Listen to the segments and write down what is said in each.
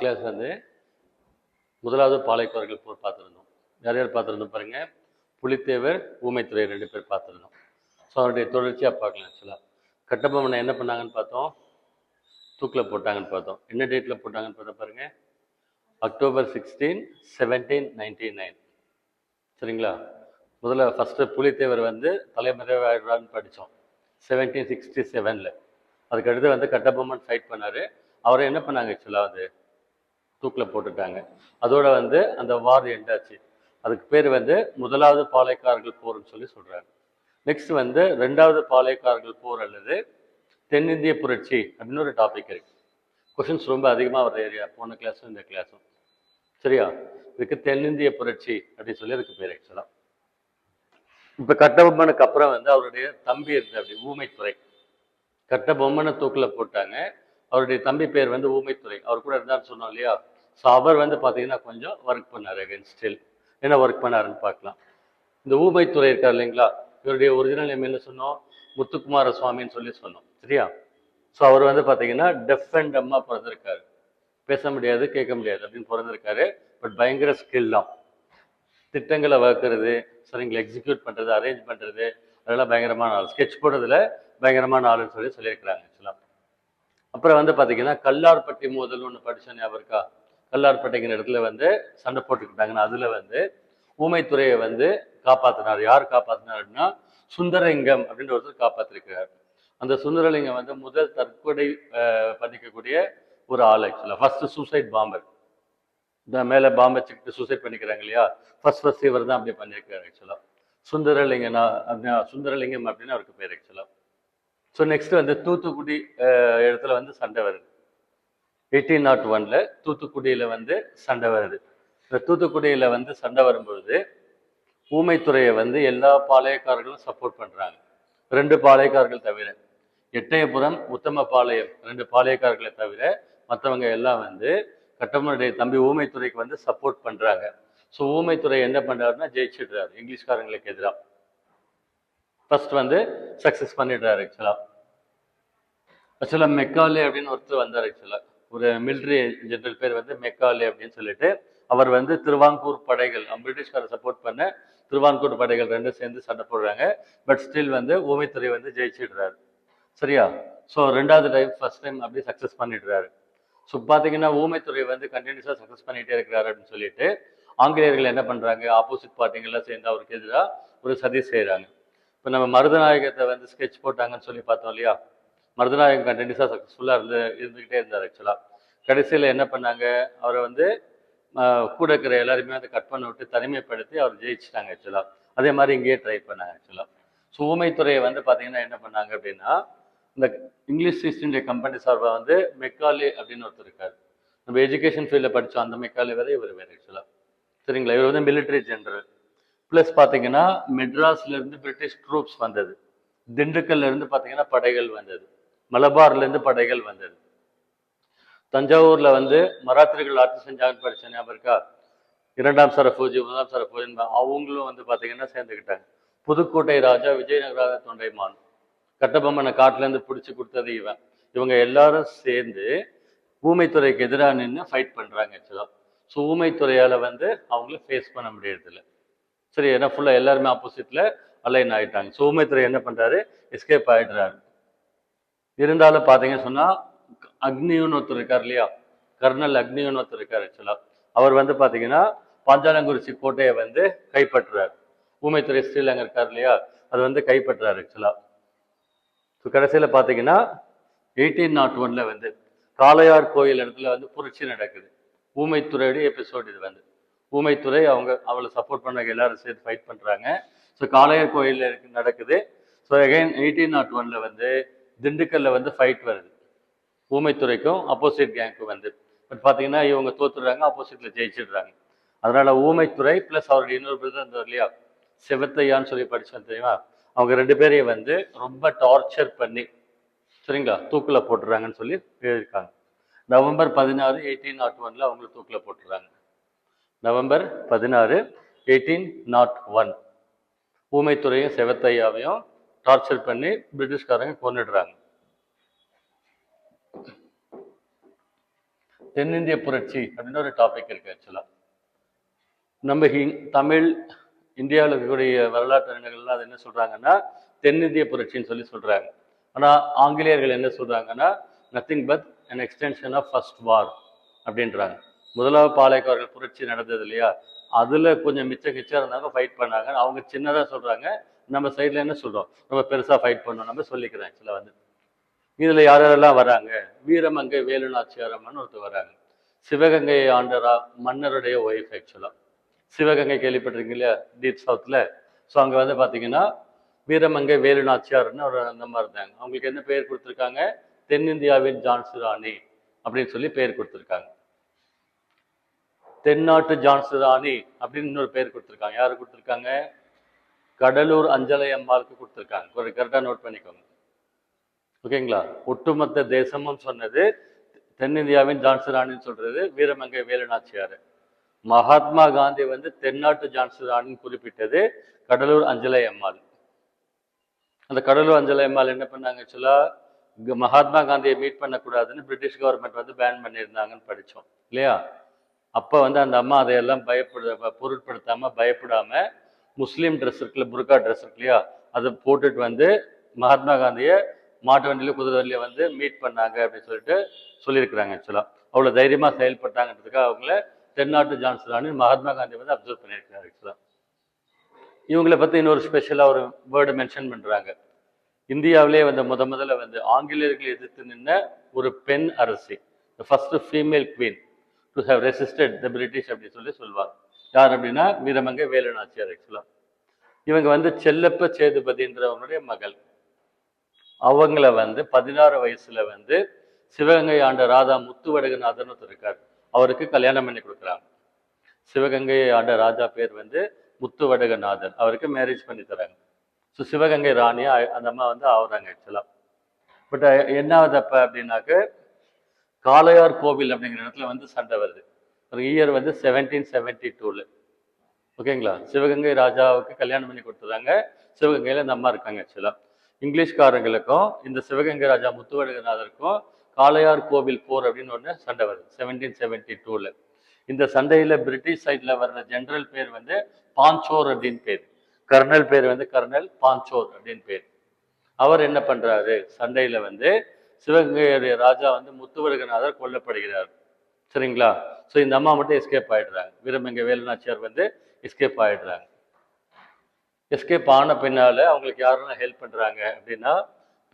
Class வந்து முதலாவது பாளையக்காரர்கள் போர் பார்த்துருந்தோம். யார் யார் பார்த்துருந்தோம் பாருங்க, புலித்தேவர், ஊமைத்துறை 2 பேர் பார்த்துருந்தோம். ஸோ அவருடைய தொடர்ச்சியாக பார்க்கலாம். ஆக்சுவலாக கட்டபொம்மனை என்ன பண்ணாங்கன்னு பார்த்தோம், தூக்கில் போட்டாங்கன்னு பார்த்தோம். என்ன டேட்டில் போட்டாங்கன்னு பார்த்தா பாருங்க, October 16, 1799. சரிங்களா? முதல்ல ஃபஸ்ட்டு புலித்தேவர் வந்து தலைமறைவாயிடுறான்னு படித்தோம் 1767. அதுக்கடுத்து வந்து கட்டபொம்மன் ஃபைட் பண்ணார். அவரை என்ன பண்ணாங்க ஆக்சுவலாக வந்து தூக்கில் போட்டுட்டாங்க. அதோட வந்து அந்த வார் எண்டாச்சு. அதுக்கு பேர் வந்து முதலாவது பாளையக்காரர்கள் போர்னு சொல்லி சொல்றாங்க. நெக்ஸ்ட் வந்து 2வது பாளையக்காரர்கள் போர் அல்லது தென்னிந்திய புரட்சி அப்படின்னு ஒரு டாபிக் இருக்கு. கொஷின்ஸ் ரொம்ப அதிகமாக வர ஏரியா, போன கிளாஸும் இந்த கிளாஸும். சரியா? இதுக்கு தென்னிந்திய புரட்சி அப்படின்னு சொல்லி அதுக்கு பேர் ஆக்சுவலாக. இப்போ கட்டபொம்மனுக்கு அப்புறம் வந்து அவருடைய தம்பி இருந்தது அப்படி ஊமைத்துறை. கட்டபொம்மனை தூக்கில் போட்டாங்க. அவருடைய தம்பி பேர் வந்து ஊமைத்துறை. அவர் கூட இருந்தான்னு சொன்னோம் இல்லையா? ஸோ அவர் வந்து பார்த்தீங்கன்னா கொஞ்சம் ஒர்க் பண்ணார் அகைன் ஸ்டில். என்ன ஒர்க் பண்ணாருன்னு பார்க்கலாம். இந்த ஊமைத்துறை இருக்கார் இல்லைங்களா, இவருடைய ஒரிஜினல் நேம் என்ன சொன்னோம், முத்துக்குமார சுவாமின்னு சொல்லி சொன்னோம். சரியா? ஸோ அவர் வந்து பார்த்தீங்கன்னா டெஃப் அண்ட் டம்மாக பிறந்திருக்காரு. பேச முடியாது, கேட்க முடியாது அப்படின்னு பிறந்திருக்காரு. பட் பயங்கர ஸ்கில் தான். திட்டங்களை வகுக்கிறது, சரிங்களா, எக்ஸிக்யூட் பண்ணுறது, அரேஞ்ச் பண்ணுறது, அதெல்லாம் பயங்கரமான ஆள். ஸ்கெட்ச் போடுறதுல பயங்கரமான ஆளுன்னு சொல்லி சொல்லியிருக்கிறாங்க ஆக்சுவலாக. அப்புறம் வந்து பார்த்தீங்கன்னா கல்லார்பட்டி மோதல் ஒன்று படித்தோம், ஞாபகம் இருக்கா? கல்லார்பட்டிங்கிற இடத்துல வந்து சண்டை போட்டுக்கிட்டாங்கன்னா அதில் வந்து ஊமைத்துறையை வந்து காப்பாற்றினார். யார் காப்பாற்றினாருன்னா சுந்தரலிங்கம் அப்படின்ற ஒருத்தர் காப்பாற்றிருக்கிறார். அந்த சுந்தரலிங்கம் வந்து முதல் தற்கொலை பண்ணிக்கக்கூடிய ஒரு ஆள் ஆக்சுவலாக. First suicide bomber. இந்த மேலே பாம்பை வச்சுக்கிட்டு சூசைட் பண்ணிக்கிறாங்க இல்லையா, ஃபர்ஸ்ட் இவர் தான் அப்படியே பண்ணியிருக்காரு ஆக்சுவலாக. சுந்தரலிங்கம் அப்படின்னு அவருக்கு பேர் ஆக்சுவலாக. ஸோ நெக்ஸ்ட் வந்து தூத்துக்குடி இடத்துல வந்து சண்டை வருது. 1801 தூத்துக்குடியில் வந்து சண்டை வருது. இந்த தூத்துக்குடியில் வந்து சண்டை வரும்பொழுது ஊமைத்துறையை வந்து எல்லா பாளையக்காரர்களும் சப்போர்ட் பண்ணுறாங்க. 2 பாளையக்காரர்கள் தவிர, எட்டயபுரம், உத்தமபாளையம் 2 பாளையக்காரர்களை தவிர மற்றவங்க எல்லாம் வந்து கட்டபொம்மனுடைய தம்பி ஊமைத்துறைக்கு வந்து சப்போர்ட் பண்ணுறாங்க. ஸோ ஊமைத்துறை என்ன பண்ணுறாருன்னா ஜெயிச்சிடுறாரு இங்கிலீஷ்காரங்களுக்கு எதிராக. ஃபர்ஸ்ட் வந்து சக்ஸஸ் பண்ணிடுறாரு ஆக்சுவலாக மெக்காலே அப்படின்னு ஒருத்தர் வந்தார் ஆக்சுவலாக. ஒரு மிலிட்ரி ஜெனரல் பேர் வந்து மெக்காலே அப்படின்னு சொல்லிட்டு. அவர் வந்து திருவாங்கூர் படைகள், பிரிட்டிஷ்காரை சப்போர்ட் பண்ண திருவாங்கூர் படைகள் 2 சேர்ந்து சண்டை போடுறாங்க. பட் ஸ்டில் வந்து ஊமைத்துறை வந்து ஜெயிச்சிடுறாரு. சரியா? ஸோ 2வது டைம் ஃபர்ஸ்ட் டைம் அப்படி சக்ஸஸ் பண்ணிடுறாரு. ஸோ பார்த்தீங்கன்னா ஊமைத்துறை வந்து கண்டினியூஸாக சக்ஸஸ் பண்ணிகிட்டே இருக்கிறாரு அப்படின்னு சொல்லிட்டு ஆங்கிலேயர்கள் என்ன பண்ணுறாங்க, ஆப்போசிட் பார்ட்டிங்கெல்லாம் சேர்ந்து அவருக்கு எதிராக ஒரு சதி செய்கிறாங்க. இப்போ நம்ம மருதநாயகத்தை வந்து ஸ்கெட்ச் போட்டாங்கன்னு சொல்லி பார்த்தோம் இல்லையா? மருதநாயகம் கண்டினியூஸாக சக்ஸஸ்ஃபுல்லாக இருந்துக்கிட்டே இருந்தார் ஆக்சுவலாக. கடைசியில் என்ன பண்ணாங்க, அவரை வந்து கூட இருக்கிற எல்லாருமே வந்து கட் பண்ண விட்டு தனிமைப்படுத்தி அவர் ஜெயிச்சிட்டாங்க ஆக்சுவலாக. அதே மாதிரி இங்கேயே ட்ரை பண்ணாங்க ஆக்சுவலாக. ஸோ ஊமைத்துறையை வந்து பார்த்தீங்கன்னா என்ன பண்ணாங்க அப்படின்னா, இந்த இங்கிலீஷ் ஈஸ்ட் இந்தியா கம்பெனி சார்பாக வந்து மெக்காலே அப்படின்னு ஒருத்தர் இருக்கார். நம்ம எஜுகேஷன் ஃபீல்டில் படித்தோம், அந்த மெக்காலே வேறு இவர் வேறு ஆக்சுவலாக. சரிங்களா? இவர் வந்து மிலிட்ரி ஜெனரல். ப்ளஸ் பார்த்தீங்கன்னா மெட்ராஸ்லேருந்து பிரிட்டிஷ் ட்ரூப்ஸ் வந்தது. திண்டுக்கல்ல இருந்து பார்த்தீங்கன்னா படைகள் வந்தது. மலபார்லேருந்து படைகள் வந்தது. தஞ்சாவூர்ல வந்து மராத்திரிகள் ஆட்சி செஞ்சாங்கன்னு படிச்ச ஞாபகம் இருக்கா? 2ஆம் சரபோஜி, 1ஆம் சரபோஜி அவங்களும் வந்து பார்த்தீங்கன்னா சேர்ந்துக்கிட்டாங்க. புதுக்கோட்டை ராஜா, விஜயநகர தொண்டைமான், கட்டபொம்மனை காட்டுலேருந்து பிடிச்சி கொடுத்தது இவன். இவங்க எல்லாரும் சேர்ந்து ஊமைத்துறைக்கு எதிராக நின்று ஃபைட் பண்ணுறாங்க ஆக்சுவலாக. ஸோ ஊமைத்துறையால் வந்து அவங்கள ஃபேஸ் பண்ண முடியறதில்ல. சரி, ஏன்னா ஃபுல்லாக எல்லாருமே ஆப்போசிட்டில் அலைன் ஆகிட்டாங்க. ஸோ ஊமைத்துறை என்ன பண்ணுறாரு, எஸ்கேப் ஆகிடுறாரு. இருந்தாலும் பார்த்தீங்கன்னு சொன்னால் அக்னியூன்னு ஒருத்தர் இருக்கார் இல்லையா, கர்னல் அக்னியூன்னு ஒருத்தர் இருக்கார் ஆக்சுவலாக. அவர் வந்து பார்த்தீங்கன்னா பாஞ்சாலங்குறிச்சி கோட்டையை வந்து கைப்பற்றுறார். ஊமைத்துறை ஸ்ரீலங்கா இருக்கார் இல்லையா, அது வந்து கைப்பற்றுறாரு ஆக்சுவலாக. ஸோ கடைசியில் பார்த்தீங்கன்னா 1801 வந்து காளையார் கோயில் இடத்துல வந்து புரட்சி நடக்குது. ஊமைத்துறையுடைய எபிசோட் இது வந்து. ஊமைத்துறை அவளை சப்போர்ட் பண்ண எல்லாரும் சேர்த்து ஃபைட் பண்ணுறாங்க. ஸோ காளையார் கோயிலில் நடக்குது. ஸோ அகைன் 1801 வந்து திண்டுக்கல்ல வந்து ஃபைட் வருது. ஊமைத்துறைக்கும் அப்போசிட் கேங்க்கும் வந்து. பட் பார்த்தீங்கன்னா இவங்க தோத்துடுறாங்க, ஆப்போசிட்ல ஜெயிச்சிடுறாங்க. அதனால ஊமைத்துறை ப்ளஸ் அவருடைய இன்னொரு பிரதர் இருந்தார் இல்லையா, செவத்தையான்னு சொல்லி படிச்சோம் தெரியுமா, அவங்க 2 பேரையும் வந்து ரொம்ப டார்ச்சர் பண்ணி, சரிங்களா, தூக்கில் போட்டுறாங்கன்னு சொல்லி எழுதியிருக்காங்க. November 16, 1801 அவங்களை தூக்கில் போட்டுறாங்க. November 16, 1801 ஊமைத்துறையும் செவத்தையாவையும் டார்ச்சர் பண்ணி பிரிட்டிஷ்காரங்க கொன்னுடுறாங்க. தென்னிந்திய புரட்சி அப்படின்னு ஒரு டாபிக் இருக்கு ஆக்சுவலா. நம்ம தமிழ் இந்தியாவில் இருக்கக்கூடிய வரலாற்று அறிஞர்கள்லாம் அது என்ன சொல்றாங்கன்னா தென்னிந்திய புரட்சின்னு சொல்லி சொல்றாங்க. ஆனா ஆங்கிலேயர்கள் என்ன சொல்றாங்கன்னா nothing but an extension of first war அப்படின்றாங்க. முதலாவது பாளையக்காரர்கள் புரட்சி நடந்தது இல்லையா, அதுல கொஞ்சம் மிச்சம் இருந்தாங்க, ஃபைட் பண்ணாங்க. அவங்க சின்னதா சொல்றாங்க, நம்ம சைட்ல என்ன சொல்றோம், நம்ம பெருசா ஃபைட் பண்ணோம் நம்ம சொல்லிக்கிறோம். ஆக்சுவலா வந்து இதுல யாரெல்லாம் வராங்க, வீரமங்கை வேலுநாச்சியாரம்மன் ஒருத்தர் வராங்க. சிவகங்கை ஆண்ட மன்னருடைய ஒய்ஃப் ஆக்சுவலா. சிவகங்கை கேள்விப்பட்டிருக்கீங்க இல்லையா, டீப் சவுத்ல. ஸோ அங்க வந்து பாத்தீங்கன்னா வீரமங்கை வேலுநாச்சியார்னு ஒரு அந்தம்மா இருந்தாங்க. அவங்களுக்கு என்ன பெயர் கொடுத்துருக்காங்க, தென்னிந்தியாவின் ஜான்சி ராணி அப்படின்னு சொல்லி பெயர் கொடுத்துருக்காங்க. தென்னாட்டு ஜான்சி ராணி அப்படின்னு இன்னொரு பெயர் கொடுத்துருக்காங்க. யாரு கொடுத்துருக்காங்க, கடலூர் அஞ்சலை அம்மாளுக்கு கொடுத்துருக்காங்க. ஒரு கரெக்டா நோட் பண்ணிக்கோங்க, ஓகேங்களா. ஒட்டுமொத்த தேசமும் சொன்னது தென்னிந்தியாவின் ஜான்சி ராணின்னு சொல்றது வீரமங்கை வேலுநாச்சியார். மகாத்மா காந்தி வந்து தென்னாட்டு ஜான்சி ராணின்னு குறிப்பிட்டது கடலூர் அஞ்சலை அம்மாள். அந்த கடலூர் அஞ்சலை அம்மாள் என்ன பண்ணாங்க, ஆக்சுவலா மகாத்மா காந்தியை மீட் பண்ணக்கூடாதுன்னு பிரிட்டிஷ் கவர்மெண்ட் வந்து பேன் பண்ணியிருந்தாங்கன்னு படித்தோம் இல்லையா. அப்போ வந்து அந்த அம்மா அதையெல்லாம் பொருட்படுத்தாம பயப்படாம முஸ்லீம் ட்ரெஸ் இருக்குல்ல, புர்கா ட்ரெஸ் இருக்கு இல்லையா, அதை போட்டுட்டு வந்து மகாத்மா காந்தியை மாட்டு வண்டியில குதிரை வண்டியில வந்து மீட் பண்ணாங்க அப்படின்னு சொல்லிட்டு சொல்லியிருக்கிறாங்க. ஆக்சுவலா அவ்வளோ தைரியமா செயல்பட்டாங்கன்றதுக்காக அவங்கள தென்னாட்டு ஜான்சி ராணி மகாத்மா காந்தி வந்து அப்சர்வ் பண்ணியிருக்கிறாங்க. ஆக்சுவலா இவங்களை பத்தி இன்னொரு ஸ்பெஷலா ஒரு வேர்டு மென்ஷன் பண்றாங்க. இந்தியாவிலே வந்து முதல்ல வந்து ஆங்கிலேயர்களை எதிர்த்து நின்ன ஒரு பெண் அரசி, first female queen to how resisted the British அப்படின்னு சொல்லி சொல்லுவாங்க. யார் அப்படின்னா வீரமங்கை வேலுநாச்சியார். ஆக்சுவலா இவங்க வந்து செல்லப்ப சேதுபதின்றவங்களுடைய மகள். அவங்கள வந்து 16 வயசுல வந்து சிவகங்கை ஆண்ட ராஜா முத்துவடகநாதன் ஒருத்தர் இருக்கார், அவருக்கு கல்யாணம் பண்ணி கொடுக்குறாங்க. சிவகங்கை ஆண்ட ராஜா பேர் வந்து முத்துவடகநாதன், அவருக்கு மேரேஜ் பண்ணி தராங்க. ஸோ சிவகங்கை ராணியா அந்த அம்மா வந்து ஆகுறாங்க. ஆக்சுவலா பட் என்ன ஆகுது அப்ப அப்படின்னாக்க, காளையார் கோவில் அப்படிங்கிற இடத்துல வந்து சண்டை வருது. ஒரு இயர் வந்து 1772. ஓகேங்களா. சிவகங்கை ராஜாவுக்கு கல்யாணம் பண்ணி கொடுத்துறாங்க. சிவகங்கையில இந்த அம்மா இருக்காங்க. ஆக்சுவலா இங்கிலீஷ்காரங்களுக்கும் இந்த சிவகங்கை ராஜா முத்துவடகநாதருக்கும் காளையார் கோவில் போர் அப்படின்னு ஒன்று சண்டை வருது 1772. இந்த சண்டையில பிரிட்டிஷ் சைட்ல வர்ற ஜெனரல் பேர் வந்து பாஞ்சோர் அப்படின்னு பேர், கர்னல் பேர் வந்து கர்னல் பாஞ்சோர் அப்படின்னு பேர். அவர் என்ன பண்றாரு, சண்டையில வந்து சிவகங்கையுடைய ராஜா வந்து முத்துவடகநாதர் கொல்லப்படுகிறார். சரிங்களா. ஸோ இந்த அம்மா மட்டும் எஸ்கேப் ஆயிடுறாங்க. வீரமங்கை வேலுநாச்சியார் வந்து எஸ்கேப் ஆயிடுறாங்க. எஸ்கேப் ஆன பின்னால அவங்களுக்கு யாரெல்லாம் ஹெல்ப் பண்றாங்க அப்படின்னா,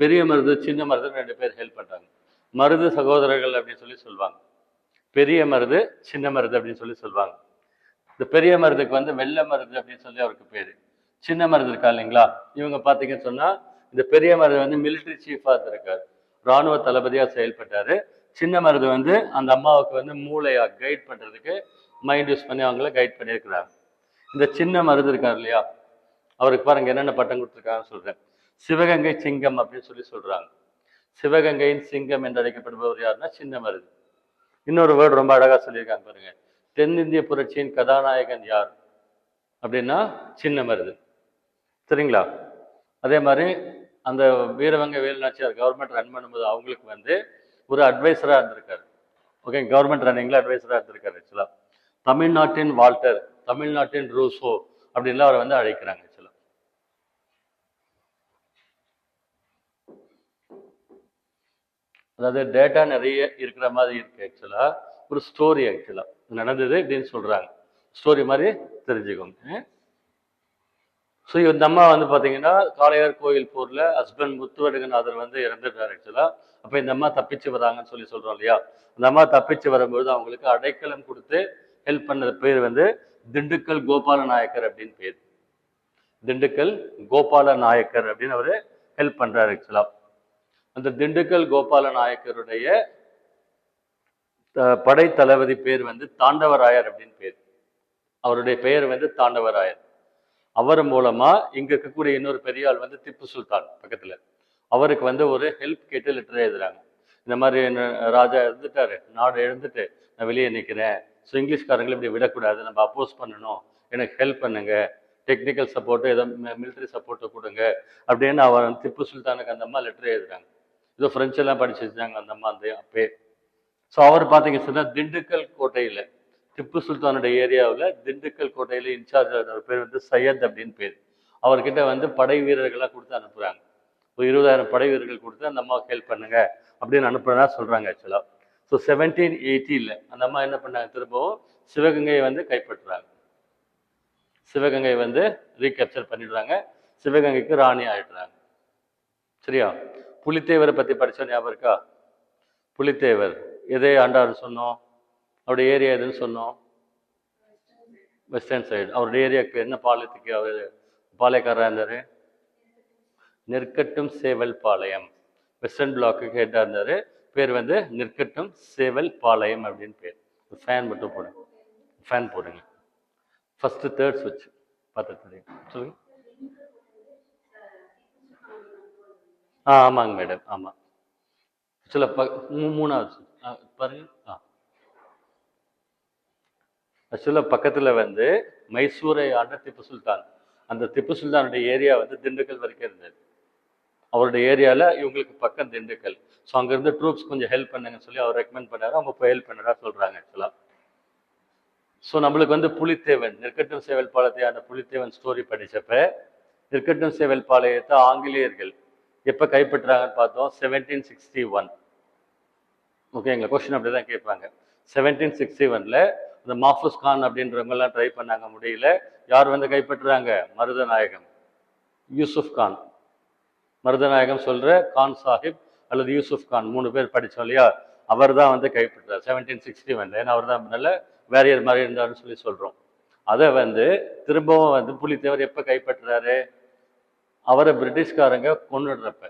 பெரிய மருது சின்ன மருது 2 பேர் ஹெல்ப் பண்றாங்க. மருது சகோதரர்கள் அப்படின்னு சொல்லி சொல்லுவாங்க. பெரிய மருது சின்ன மருது அப்படின்னு சொல்லி சொல்லுவாங்க. இந்த பெரிய மருதுக்கு வந்து வெள்ளை மருது அப்படின்னு சொல்லி அவருக்கு பேரு. சின்ன மருது இருக்கா இல்லைங்களா, இவங்க பார்த்தீங்கன்னு சொன்னா இந்த பெரிய மருது வந்து மிலிட்ரி சீஃபா இருக்காரு, இராணுவ தளபதியா செயல்பட்டாரு. சின்ன மருது வந்து அந்த அம்மாவுக்கு வந்து மூளையா கைட் பண்றதுக்கு மைண்ட் யூஸ் பண்ணி அவங்கள கைட் பண்ணியிருக்கிறாங்க. இந்த சின்ன மருது இருக்காரு இல்லையா, அவருக்கு பாருங்க என்னென்ன பட்டம் கொடுத்துருக்காங்கன்னு சொல்றேன். சிவகங்கை சிங்கம் அப்படின்னு சொல்லி சொல்றாங்க. சிவகங்கையின் சிங்கம் என்று அழைக்கப்படுபவர் யாருன்னா சின்ன மருது. இன்னொரு வேர்டு ரொம்ப அழகா சொல்லியிருக்காங்க பாருங்க, தென்னிந்திய புரட்சியின் கதாநாயகன் யார் அப்படின்னா சின்ன மருது. சரிங்களா. அதே மாதிரி அந்த வீரவங்க வேலுநாச்சியார் கவர்மெண்ட் ரன் பண்ணும்போது அவங்களுக்கு வந்து ஒரு அட்வைசரா இருந்திருக்காரு. ஓகே, கவர்மெண்ட் ரன்னிங்ல அட்வைசரா இருந்திருக்காரு. ஆக்சுவலா தமிழ்நாட்டின் வால்டர், தமிழ்நாட்டின் ரூசோ அப்படின்லாம் அவரை வந்து அழைக்கிறாங்க. ஆக்சுவலா அதாவது டேட்டா நிறைய இருக்கிற மாதிரி இருக்கு. ஆக்சுவலா ஒரு ஸ்டோரி ஆக்சுவலா நடந்தது அப்படின்னு சொல்றாங்க, ஸ்டோரி மாதிரி தெரிஞ்சுக்கோங்க. ஸோ இந்த அம்மா வந்து பார்த்தீங்கன்னா காளையார் கோயில் போர்ல ஹஸ்பண்ட் முத்துவடகநாதர் வந்து இறந்துட்டார். ஆக்சுவலா அப்போ இந்த அம்மா தப்பிச்சு வராங்கன்னு சொல்லி சொல்றோம் இல்லையா, அந்த அம்மா தப்பிச்சு வரும்போது அவங்களுக்கு அடைக்கலம் கொடுத்து ஹெல்ப் பண்ணது பேர் வந்து திண்டுக்கல் கோபால நாயக்கர் அப்படின்னு பேர். திண்டுக்கல் கோபால நாயக்கர் அப்படின்னு அவரு ஹெல்ப் பண்றாரு. ஆக்சுவலா அந்த திண்டுக்கல் கோபால நாயக்கருடைய படை தளபதி பேர் வந்து தாண்டவராயர் அப்படின்னு பேர். அவருடைய பெயர் வந்து தாண்டவராயர். அவர் மூலமா இங்க இருக்கக்கூடிய இன்னொரு பெரிய ஆள் வந்து திப்பு சுல்தான் பக்கத்துல, அவருக்கு வந்து ஒரு ஹெல்ப் கேட்டு லெட்டர் எழுதுறாங்க. இந்த மாதிரி ராஜா இருந்துட்டாரு, நாடு எழுந்துட்டு நான் வெளியே நிற்கிறேன், ஸோ இங்கிலீஷ்காரங்களை இப்படி விடக்கூடாது, நம்ம அப்போஸ் பண்ணணும், எனக்கு ஹெல்ப் பண்ணுங்க, டெக்னிக்கல் சப்போர்ட்டு ஏதோ மிலிட்ரி சப்போர்ட்டு கொடுங்க அப்படின்னு அவர் திப்பு சுல்தானுக்கு அந்த அம்மா லெட்டர் எழுதுறாங்க. ஏதோ ஃப்ரெஞ்செல்லாம் படிச்சு வச்சாங்க அந்த அம்மா அந்த அப்பே. ஸோ அவர் பார்த்தீங்க சொன்னா திண்டுக்கல் கோட்டையில திப்பு சுல்தானுடைய ஏரியாவில் திண்டுக்கல் கோட்டையில இன்சார்ஜ் ஒரு பேர் வந்து சையத் அப்படின்னு பேர். அவர்கிட்ட வந்து படை வீரர்கள்லாம் கொடுத்து அனுப்புறாங்க. ஒரு 20,000 படை வீரர்கள் கொடுத்து அந்த அம்மாவுக்கு ஹெல்ப் பண்ணுங்க அப்படின்னு அனுப்புறதா சொல்றாங்க ஆக்சுவலா. ஸோ 1780 அந்த அம்மா என்ன பண்ணாங்க, திரும்பவும் சிவகங்கையை வந்து கைப்பற்றுறாங்க. சிவகங்கை வந்து ரீகேப்சர் பண்ணிடுறாங்க. சிவகங்கைக்கு ராணி ஆயிடுறாங்க. சரியா? புலித்தேவரை பத்தி படிச்ச ஞாபகம் இருக்கா? புலித்தேவர் எதை ஆண்டாரு சொன்னோம்? அவருடைய ஏரியா எதுன்னு சொன்னோம்? Western side. அவருடைய ஏரியாவுக்கு என்ன பாளையத்துக்கு அவர் பாளையக்காரராக இருந்தாரு? நெற்கட்டும் சேவல் பாளையம். வெஸ்டர்ன் பிளாக்கு ஹெட்டாக இருந்தாரு. பேர் வந்து நெற்கட்டும் சேவல் பாளையம் அப்படின்னு பேர். ஃபேன் மட்டும் போடுங்க, ஃபேன் போடுங்க. ஃபர்ஸ்ட் தேர்ட் சுவிட்ச் பார்த்து தெரியும். சொல்லுங்க. ஆமாங்க மேடம், ஆமாம். சில மூணாவது பாருங்க. ஆக்சுவலாக பக்கத்தில் வந்து மைசூரை ஆண்ட திப்பு சுல்தான். அந்த திப்பு சுல்தானுடைய ஏரியா வந்து திண்டுக்கல் வரைக்கும் இருந்தது. அவருடைய ஏரியாவில் இவங்களுக்கு பக்கம் திண்டுக்கல். ஸோ அங்கேருந்து ட்ரூப்ஸ் கொஞ்சம் ஹெல்ப் பண்ணுங்கன்னு சொல்லி அவர் ரெக்கமெண்ட் பண்ணாரு. அவங்க போய் ஹெல்ப் பண்ணதா சொல்கிறாங்க ஆக்சுவலாக. ஸோ நம்மளுக்கு வந்து புலித்தேவன், நெற்கட்டும் சேவல் பாளையத்தை புலித்தேவன் ஸ்டோரி படித்தப்ப நெற்கட்டும் சேவல் பாளையத்தை ஆங்கிலேயர்கள் எப்போ கைப்பற்றாங்கன்னு பார்த்தோம்? 1761. ஓகேங்களா? கொஸ்டின் அப்படி தான் கேட்பாங்க. 1761 இந்த மாஃபூஸ் கான் அப்படின்றவங்கெல்லாம் ட்ரை பண்ணாங்க, முடியல. யார் வந்து கைப்பற்றுறாங்க? மருதநாயகம், யூசுப் கான். மருதநாயகம் சொல்ற கான் சாஹிப் அல்லது யூசுப் கான், 3 பேர் படித்தோம் இல்லையா? அவர் தான் வந்து கைப்பற்றார் 1761. ஏன்னா அவர் தான் நல்ல வேரியர் மாதிரி இருந்தாருன்னு சொல்லி சொல்கிறோம். அதை வந்து திரும்பவும் வந்து புலித்தேவர் எப்போ கைப்பற்றுறாரு? அவரை பிரிட்டிஷ்காரங்க கொண்டுடுறப்ப.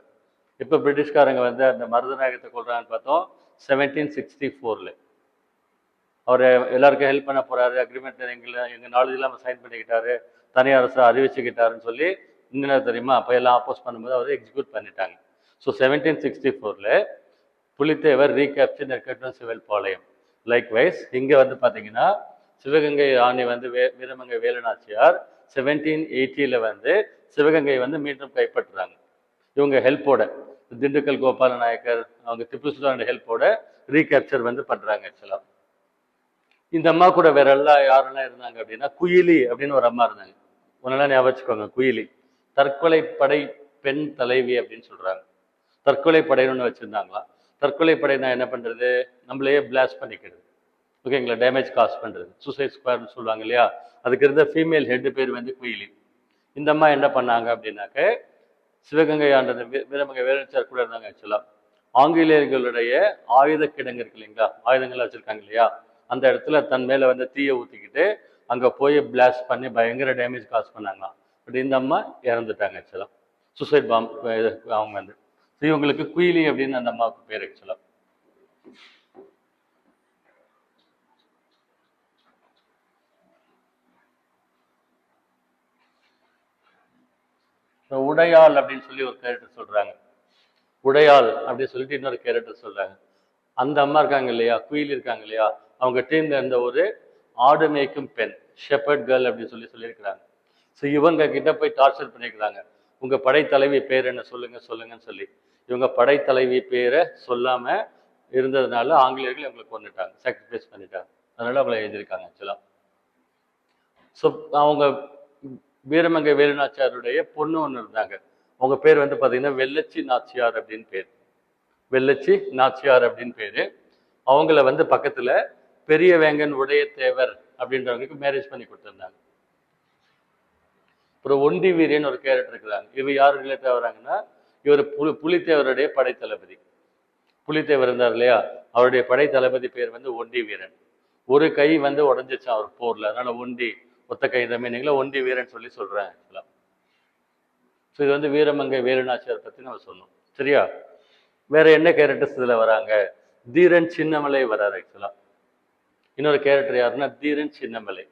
இப்போ பிரிட்டிஷ்காரங்க வந்து அந்த மருதநாயகத்தை கொள்றாங்கன்னு பார்த்தோம் 1764. அவர் எல்லாருக்கும் ஹெல்ப் பண்ண போறாரு, அக்ரிமெண்ட் எங்கள் நாலேஜ் இல்லாமல் சைன் பண்ணிக்கிட்டாரு, தனி அரசு அறிவிச்சுக்கிட்டாருன்னு சொல்லி இன்னும் தெரியுமா? அப்போ எல்லாம் ஆப்போஸ் பண்ணும்போது அவர் எக்ஸிக்யூட் பண்ணிட்டாங்க. ஸோ 1764 புலித்தேவர் ரீகேப்சர் நெற்கட்டும் சேவல் பாளையம். லைக்வைஸ் இங்கே வந்து பார்த்தீங்கன்னா சிவகங்கை ராணி வந்து வீரமங்கை வேலுநாச்சியார் 1780 வந்து சிவகங்கை வந்து மீண்டும் கைப்பற்றுறாங்க. இவங்க ஹெல்ப்போட, திண்டுக்கல் கோபால நாயக்கர் அவங்க திப்பு சுல்தானோட ஹெல்ப்போட ரீகேப்சர் வந்து பண்றாங்க ஆக்சுவலா. இந்த அம்மா கூட வேற எல்லாம் யாரெல்லாம் இருந்தாங்க அப்படின்னா, குயிலி அப்படின்னு ஒரு அம்மா இருந்தாங்க. ஒன்னெல்லாம் ஞாபகம் வச்சுக்கோங்க. குயிலி தற்கொலை படை பெண் தலைவி அப்படின்னு சொல்றாங்க. தற்கொலை படைன்னு ஒன்று வச்சிருந்தாங்களா? தற்கொலை படைனா என்ன பண்றது? நம்மளையே பிளாஸ்ட் பண்ணிக்கிறது, ஓகேங்களா? டேமேஜ் காஸ் பண்றது, சூசைட் ஸ்குவாட்னு சொல்லுவாங்க இல்லையா? அதுக்கு இருந்த ஃபீமேல் ஹெட் பேர் வந்து குயிலி. இந்த அம்மா என்ன பண்ணாங்க அப்படின்னாக்க, சிவகங்கை ஆண்டது வீரமங்கை வேலுநாச்சியார் கூட இருந்தாங்க ஆக்சுவலா. ஆங்கிலேயர்களுடைய ஆயுத கிடங்கு இருக்கு இல்லைங்களா? ஆயுதங்கள்லாம் வச்சிருக்காங்க இல்லையா? அந்த இடத்துல தன் மேல வந்து தீயை ஊத்திக்கிட்டு அங்க போய் பிளாஸ்ட் பண்ணி பயங்கர டேமேஜ் காஸ் பண்ணாங்களாம். பட் இந்த அம்மா இறந்துட்டாங்க ஆக்சுவலா. சூசைட் பாம் அவங்க வந்து. இவங்களுக்கு குயிலி அப்படின்னு அந்த அம்மாவுக்கு பேர் ஆக்சுவலா. உடையாள் அப்படின்னு சொல்லி ஒரு கேரக்டர் சொல்றாங்க. உடையாள் அப்படின்னு சொல்லிட்டு இன்னொரு கேரக்டர் சொல்றாங்க. அந்த அம்மா இருக்காங்க இல்லையா, குயில் இருக்காங்க இல்லையா, அவங்க டீம்ல இருந்த ஒரு ஆடு மேய்க்கும் பெண், ஷெப்பர்ட் கேர்ள் அப்படின்னு சொல்லி சொல்லியிருக்கிறாங்க. ஸோ இவங்க கிட்ட போய் டார்ச்சர் பண்ணியிருக்கிறாங்க. உங்க படைத்தலைவி பேர் என்ன சொல்லுங்க சொல்லுங்கன்னு சொல்லி. இவங்க படைத்தலைவி பேரை சொல்லாம இருந்ததுனால ஆங்கிலேயர்கள் இவங்களுக்கு கொண்டுட்டாங்க, சாக்ரிஃபைஸ் பண்ணிட்டாங்க. அதனால அவங்களை எழுதியிருக்காங்க ஆக்சுவலா. ஸோ அவங்க வீரமங்கை வேலுநாச்சியாருடைய பொண்ணு ஒன்று இருந்தாங்க. அவங்க பேர் வந்து பார்த்தீங்கன்னா வெள்ளச்சி நாச்சியார் அப்படின்னு பேர். வெள்ளச்சி நாச்சியார் அப்படின்னு பேரு. அவங்கள வந்து பக்கத்துல பெரிய வேங்கன் உடையத்தேவர் அப்படின்றவங்களுக்கு மேரேஜ் பண்ணி கொடுத்துருந்தாங்க. அப்புறம் ஒண்டி வீரியன் ஒரு கேரக்டர் இருக்கிறாங்க. இவர் யார் ரிலேட் ஆகுறாங்கன்னா, இவர் புலித்தேவருடைய படைத்தளபதி. புலித்தேவர் இருந்தார் இல்லையா, அவருடைய படைத்தளபதி பேர் வந்து ஒண்டி வீரன். ஒரு கை வந்து உடஞ்சிச்சு அவர் போர்ல, அதனால ஒண்டி, ஒத்த கை மீனிங்ல ஒண்டி வீரன் சொல்லி சொல்றேன் ஆக்சுவலா. ஸோ இது வந்து வீரமங்கை வேலுநாச்சியார் பத்தி நம்ம சொன்னோம். சரியா? வேற என்ன கேரக்டர்ஸ் இதுல வராங்க? தீரன் சின்னமலை வராரு ஆக்சுவலா. இன்னொரு கேரக்டர் யாருன்னா தீரன் சின்னமலை.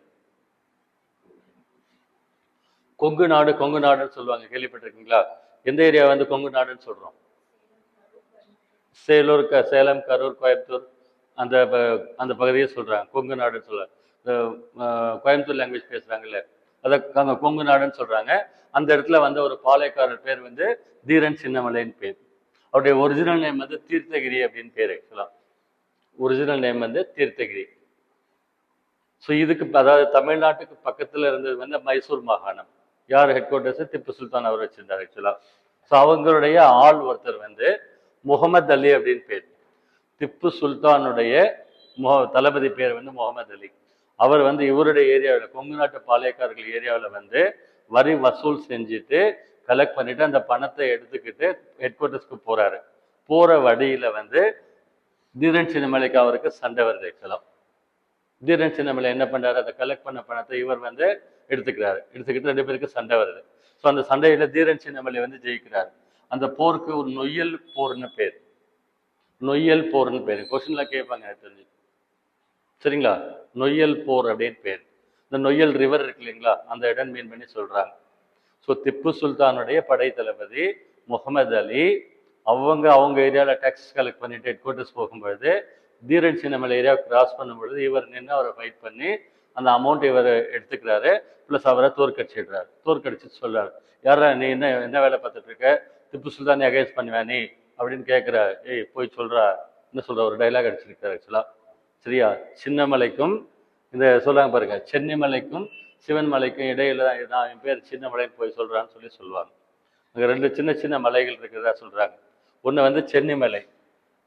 கொங்கு நாடு, கொங்கு நாடுன்னு சொல்லுவாங்க, கேள்விப்பட்டிருக்கீங்களா? எந்த ஏரியா வந்து கொங்கு நாடுன்னு சொல்றோம்? சேலூர், சேலம், கரூர், கோயம்புத்தூர் அந்த அந்த பகுதியை சொல்றாங்க கொங்கு நாடுன்னு சொல்றாங்க. கோயம்புத்தூர் லாங்குவேஜ் பேசுறாங்கல்ல, அதை அங்க கொங்கு நாடுன்னு சொல்றாங்க. அந்த இடத்துல வந்து ஒரு பாளையக்காரர் பேர் வந்து தீரன் சின்னமலைன்னு பேர். அவருடைய ஒரிஜினல் நேம் வந்து தீர்த்தகிரி அப்படின்னு பேர் ஆக்சுவலா. ஒரிஜினல் நேம் வந்து தீர்த்தகிரி. ஸோ இதுக்கு அதாவது தமிழ்நாட்டுக்கு பக்கத்துல இருந்தது வந்து மைசூர் மாகாணம். யார் ஹெட் குவார்ட்டர்ஸ்? திப்பு சுல்தான் அவர் வச்சிருந்தார் ஆக்சுவலா. ஸோ அவங்களுடைய ஆள் ஒருத்தர் வந்து முகமது அலி அப்படின்னு பேர். திப்பு சுல்தானுடைய தளபதி பேர் வந்து முகமது அலி. அவர் வந்து இவருடைய ஏரியாவில், கொங்கு நாட்டு பாளையக்காரர்கள் ஏரியாவில் வந்து வரி வசூல் செஞ்சுட்டு கலெக்ட் பண்ணிட்டு அந்த பணத்தை எடுத்துக்கிட்டு ஹெட் குவார்ட்டர்ஸ்க்கு போறாரு. போற வழியில வந்து தீரன் சின்னமலைக்கு அவருக்கு சண்டை வருது ஆக்சுவலா. தீரன் சின்னமலை என்ன பண்றாரு? அதை கலெக்ட் பண்ண பணத்தை இவர் வந்து எடுத்துக்கிட்டு 2 பேருக்கு சண்டை வருது. ஸோ அந்த சண்டையில தீரன் சின்னமலை வந்து ஜெயிக்கிறார். அந்த போருக்கு ஒரு நொய்யல் போர்னு பேர். நொய்யல் போர்னு பேர். கொஸ்டின்ல கேட்பாங்க தெரிஞ்சு. சரிங்களா? நொய்யல் போர் அப்படின்னு பேர். இந்த நொய்யல் ரிவர் இருக்கு இல்லைங்களா, அந்த இடம் மீன் பண்ணி சொல்றாங்க. ஸோ திப்பு சுல்தானுடைய படை தளபதி முகமது அலி அவங்க ஏரியாவில் டேக்ஸ் கலெக்ட் பண்ணிட்டு ஹெட் குவார்ட்டர்ஸ் போகும்பொழுது தீரன் சின்னமலை ஏரியாவை கிராஸ் பண்ணும்பொழுது இவர் நின்று அவரை ஃபைட் பண்ணி அந்த அமௌண்ட் இவர் எடுத்துக்கிறாரு. ப்ளஸ் அவரை தோற்கடிச்சிடுறாரு. தோற்கடிச்சு சொல்றாரு, யாரா நீ என்ன வேலை பார்த்துட்டு இருக்க? திப்பு சுல்தானே அகைன்ஸ்ட் பண்ணுவேன் நீ அப்படின்னு கேட்குற. ஏய் போய் சொல்றா என்ன சொல்ற? ஒரு டைலாக் அடிச்சிருக்காரு ஆக்சுவலா. சரியா? சின்னமலைக்கும் இந்த சொல்றாங்க பாருங்க, சென்னிமலைக்கும் சிவன்மலைக்கும் இடையில தான் என் பேர் சின்னமலைன்னு போய் சொல்றான்னு சொல்லுவாங்க. அங்கே 2 சின்ன சின்ன மலைகள் இருக்கிறதா சொல்றாங்க. ஒன்று வந்து சென்னிமலை,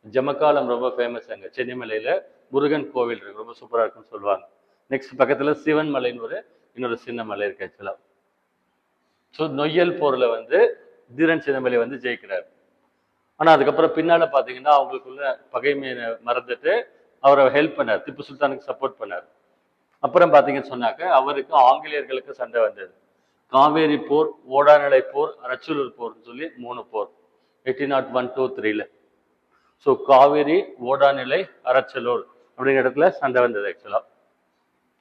ஜமக்காலம் ரொம்ப ஃபேமஸ். அங்கே சென்னிமலையில முருகன் கோவில் இருக்கு, ரொம்ப சூப்பராக இருக்குன்னு சொல்லுவாங்க. நெக்ஸ்ட் பக்கத்துல சிவன்மலைன்னு இன்னொரு சின்ன மலை இருக்கு ஆக்சுவலா. ஸோ நொய்யல் போர்ல வந்து தீரன் சின்னமலை வந்து ஜெயிக்கிறார். ஆனா அதுக்கப்புறம் பின்னால பாத்தீங்கன்னா அவங்களுக்குள்ள பகைமையை மறந்துட்டு அவரை ஹெல்ப் பண்ணார், திப்பு சுல்தானுக்கு சப்போர்ட் பண்ணார். அப்புறம் பாத்தீங்கன்னு சொன்னாக்க அவருக்கு ஆங்கிலேயர்களுக்கு சண்டை வந்தது. காவேரி போர், ஓடாநிலை போர், அரச்சலூர் போர்னு சொல்லி 3 போர் 1801, 2, 3ல. ஸோ காவேரி, ஓடாநிலை, அரச்சலூர் அப்படிங்கிற இடத்துல சண்டை வந்தது ஆக்சுவலா.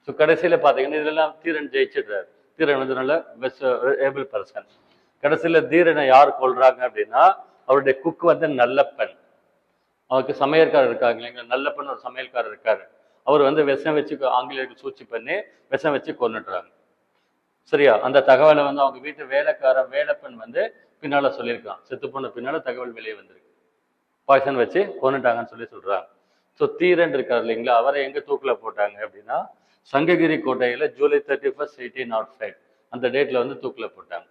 ஸோ கடைசியில பாத்தீங்கன்னா இதெல்லாம் தீரன் ஜெயிச்சிடுறாரு. தீரன் வந்து நல்ல ஏபிள் பர்சன். கடைசியில தீரனை யார் கொள்றாங்க அப்படின்னா அவருடைய குக் வந்து நல்லப்பன். அவருக்கு சமையல்காரர் இருக்காங்க இல்லைங்களா, நல்லப்பன் ஒரு சமையல்காரர் இருக்காரு. அவர் வந்து விஷம் வச்சு ஆங்கிலேயருக்கு சூழ்ச்சி பண்ணி விஷம் வச்சு கொன்னுடுறாங்க. சரியா? அந்த தகவலை வந்து அவங்க வீட்டு வேலப்பன் வந்து பின்னால சொல்லியிருக்கான். செத்து போன பின்னால தகவல் வெளியே வந்திருக்கு. பாய்சன் வச்சு கொன்னுட்டாங்கன்னு சொல்றாங்க. ஸோ தீரன் இருக்கார் இல்லைங்களா, அவரை எங்க தூக்கில் போட்டாங்க அப்படின்னா சங்ககிரி கோட்டையில ஜூலை 31, 1805 அந்த டேட்ல வந்து தூக்கில் போட்டாங்க.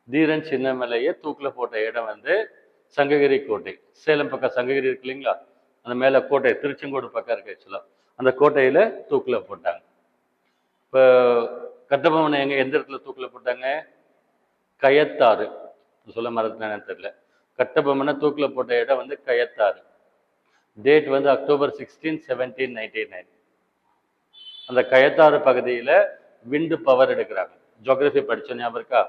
தீரன் சின்னமலையை தூக்கில் போட்ட இடம் வந்து சங்ககிரி கோட்டை. சேலம் பக்கம் சங்ககிரி இருக்கு இல்லைங்களா, அந்த மேல கோட்டை திருச்செங்கோடு பக்கம் இருக்கு ஆக்சுவலா. அந்த கோட்டையில தூக்கில் போட்டாங்க. இப்போ கட்டபொம்மனை எந்த இடத்துல தூக்கில் போட்டாங்க? கயத்தாறு. சொல்ல மறந்துட்டேன்னு தெரியல. கட்டபொம்மனை தூக்கில் போட்ட இடம் வந்து கயத்தாறு. டேட் வந்து October 16, 1799. அந்த கயத்தாறு பகுதியில விண்டு பவர் எடுக்கிறாங்க. ஜியோகிரபி படிச்சோம் ஞாபகம் இருக்கா?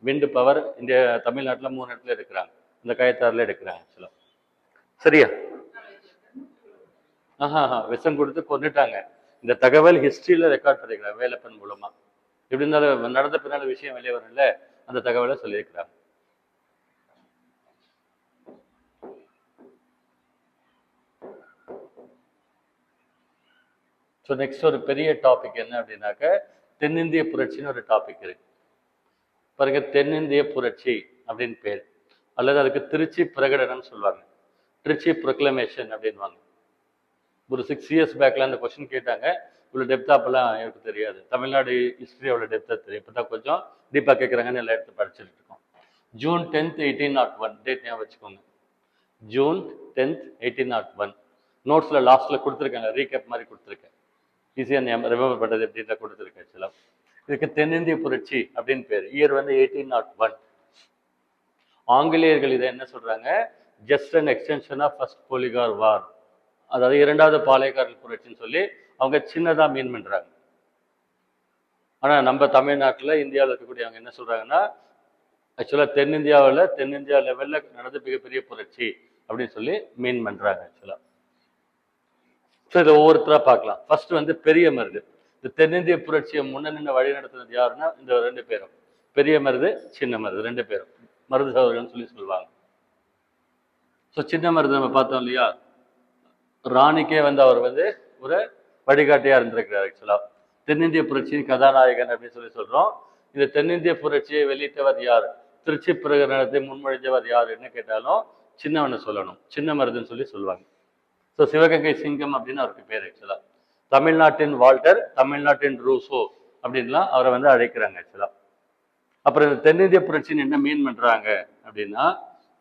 விண்டு பவர் இந்தியா தமிழ்நாட்டில் 3 இடத்துல எடுக்கிறாங்க. இந்த கயத்தாறுல எடுக்கிறாங்க ஆக்சுவலா. சரியா? விஷம் கொடுத்து கொண்டுட்டாங்க. இந்த தகவல் ஹிஸ்டரியில ரெக்கார்ட் பண்ணிக்கிறாங்க வேலப்பன் மூலமா. எப்படி இருந்தாலும் நடந்த பின்னால விஷயம் வெளியே வரல, அந்த தகவலை சொல்லியிருக்கிறாங்க. ஸோ நெக்ஸ்ட் ஒரு பெரிய டாபிக் என்ன அப்படின்னாக்க தென்னிந்திய புரட்சின்னு ஒரு டாபிக் இருக்கு பாருங்க. தென்னிந்திய புரட்சி அப்படின்னு பேர், அல்லது அதுக்கு திருச்சி பிரகடனம் சொல்லுவாங்க. திருச்சி ப்ரொக்ளமேஷன் அப்படின்வாங்க. ஒரு 6 years பேக்ல அந்த கொஸ்டின் கேட்டாங்க. இவ்வளோ டெப்தா அப்பெல்லாம் எனக்கு தெரியாது. தமிழ்நாடு ஹிஸ்டரி அவ்வளோ டெப்தா தெரியும். இப்போ தான் கொஞ்சம் டீப்பாக கேட்குறாங்கன்னு எல்லாம் எடுத்து படிச்சுட்டு இருக்கோம். June 10, 1801 டேட் ஞாபகம் வச்சுக்கோங்க. June 10, 1801. நோட்ஸில் லாஸ்ட்டில் கொடுத்துருக்காங்க, ரீகேப் மாதிரி கொடுத்துருக்கேன். ஈஸியாக ரிமெம்பர் பண்ணுறது எப்படின்னு தான் கொடுத்துருக்கேன் ஆக்சுவலாக. இதுக்கு தென்னிந்திய புரட்சி அப்படின்னு பேர். இயர் வந்து 1801. ஆங்கிலேயர்கள் இதை என்ன சொல்றாங்க? Just an extension of first Polygar war, அதாவது 2வது பாளையக்காரர்கள் புரட்சின்னு சொல்லி அவங்க சின்னதா மீன் பண்றாங்க. ஆனா நம்ம தமிழ்நாட்டில் இந்தியாவில் இருக்கக்கூடியவங்க என்ன சொல்றாங்கன்னா ஆக்சுவலா தென்னிந்தியா லெவல்ல நடந்த மிகப்பெரிய புரட்சி அப்படின்னு சொல்லி மீன் பண்றாங்க ஆக்சுவலா. ஸோ இதை ஒவ்வொருத்தரா பார்க்கலாம். ஃபர்ஸ்ட் வந்து பெரிய மருது. இந்த தென்னிந்திய புரட்சியை முன்னின்று வழி நடத்துனது யாருன்னா இந்த 2 பேரும், பெரிய மருது சின்ன மருது, 2 பேரும் மருது சகோதரர்கள்னு சொல்லுவாங்க. ஸோ சின்ன மருது நம்ம பார்த்தோம் இல்லையா, ராணிக்கே வந்து அவர் வந்து ஒரு வழிகாட்டியா இருந்திருக்கிறார் ஆக்சுவலா. தென்னிந்திய புரட்சியின் கதாநாயகன் அப்படின்னு சொல்றோம். இந்த தென்னிந்திய புரட்சியை வெளியிட்டவர் யார், திருச்சி பிரகடனத்தை முன்மொழிஞ்சவர் யார் என்ன கேட்டாலும் சின்னவனை சொல்லணும், சின்ன மருதுன்னு சொல்லுவாங்க. ஸோ சிவகங்கை சிங்கம் அப்படின்னு அவருக்கு பேர் ஆக்சுவலா. தமிழ்நாட்டின் வால்டர், தமிழ்நாட்டின் ரூசோ அப்படின்லாம் அவரை வந்து அழைக்கிறாங்க ஆக்சுவலா. அப்புறம் இந்த தென்னிந்திய புரட்சின்னு என்ன மீன் பண்றாங்க அப்படின்னா,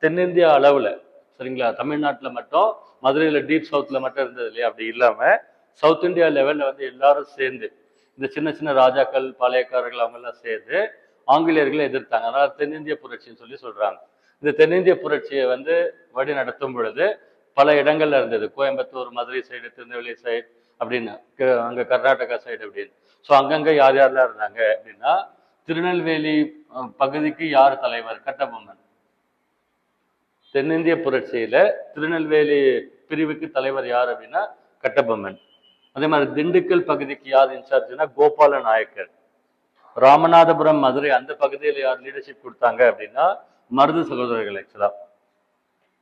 தென்னிந்தியா அளவுல சரிங்களா, தமிழ்நாட்டில் மட்டும் மதுரையில் டீப் சவுத்தில் மட்டும் இருந்தது இல்லையா, அப்படி இல்லாமல் சவுத் இந்தியா லெவலில் வந்து எல்லாரும் சேர்ந்து இந்த சின்ன சின்ன ராஜாக்கள் பாளையக்காரர்கள் அவங்கெல்லாம் சேர்ந்து ஆங்கிலேயர்களை எதிர்த்தாங்க. அதனால தென்னிந்திய புரட்சின்னு சொல்லி சொல்றாங்க. இந்த தென்னிந்திய புரட்சியை வந்து வழி நடத்தும் பொழுது பல இடங்கள்ல இருந்தது. கோயம்புத்தூர், மதுரை சைடு, திருநெல்வேலி சைடு அப்படின்னு, அங்க கர்நாடகா சைடு அப்படின்னு. ஸோ அங்கங்க யார் யாரெல்லாம் இருந்தாங்க அப்படின்னா, திருநெல்வேலி பகுதிக்கு யார் தலைவர்? கட்டபொம்மன். தென்னிந்திய புரட்சியில திருநெல்வேலி பிரிவுக்கு தலைவர் யார் அப்படின்னா கட்டபொம்மன். அதே மாதிரி திண்டுக்கல் பகுதிக்கு யார் இன்சார்ஜ்னா கோபால நாயக்கர். ராமநாதபுரம், மதுரை அந்த பகுதியில் யார் லீடர்ஷிப் கொடுத்தாங்க அப்படின்னா மருது சகோதரர்கள் ஆக்சுவலா.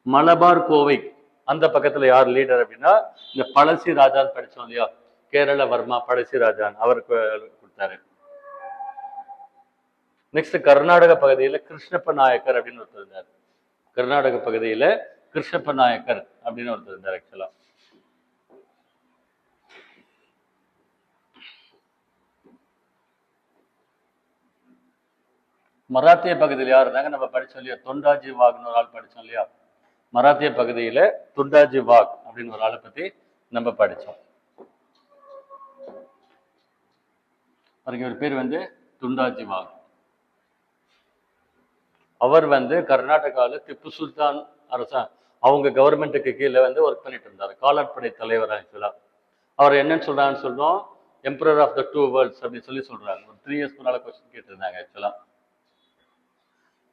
மலபார், கோவை அந்த பக்கத்துல யார் லீடர் அப்படின்னா இந்த பழசி ராஜான்னு படிச்சோம் இல்லையா, கேரள வர்மா பழசி ராஜான், அவருக்கு கொடுத்தாரு. நெக்ஸ்ட் கர்நாடக பகுதியில கிருஷ்ணப்ப நாயக்கர் அப்படின்னு ஒருத்தர் இருந்தார். கர்நாடக பகுதியில கிருஷ்ணப்ப நாயக்கர் அப்படின்னு ஒருத்தர் இருந்தார் ஆக்சுவலா. மராத்திய பகுதியில் யார் இருந்தாங்க நம்ம படிச்சோம் இல்லையா, தொண்டாஜி வாக்னு ஒரு ஆள் படிச்சோம் இல்லையா. மராத்திய பகுதியில தொண்டாஜி வாக் அப்படின்னு ஒரு ஆளை பத்தி நம்ம படிச்சோம். ஒரு பேர் வந்து துண்டாஜி வாக். அவர் வந்து கர்நாடகாவில் திப்பு சுல்தான் அரசாங்க அவங்க கவர்மெண்ட்டுக்கு கீழே வந்து ஒர்க் பண்ணிட்டு இருந்தார், காலாட்படை தலைவர் ஆக்சுவலா. அவர் என்னன்னு சொல்றாங்கன்னு சொல்றோம், emperor of the two worlds அப்படின்னு சொல்லி சொல்றாங்க. ஒரு 3 இயர்ஸ் முன்னால கொஸ்டின் கேட்டிருந்தாங்க ஆக்சுவலா.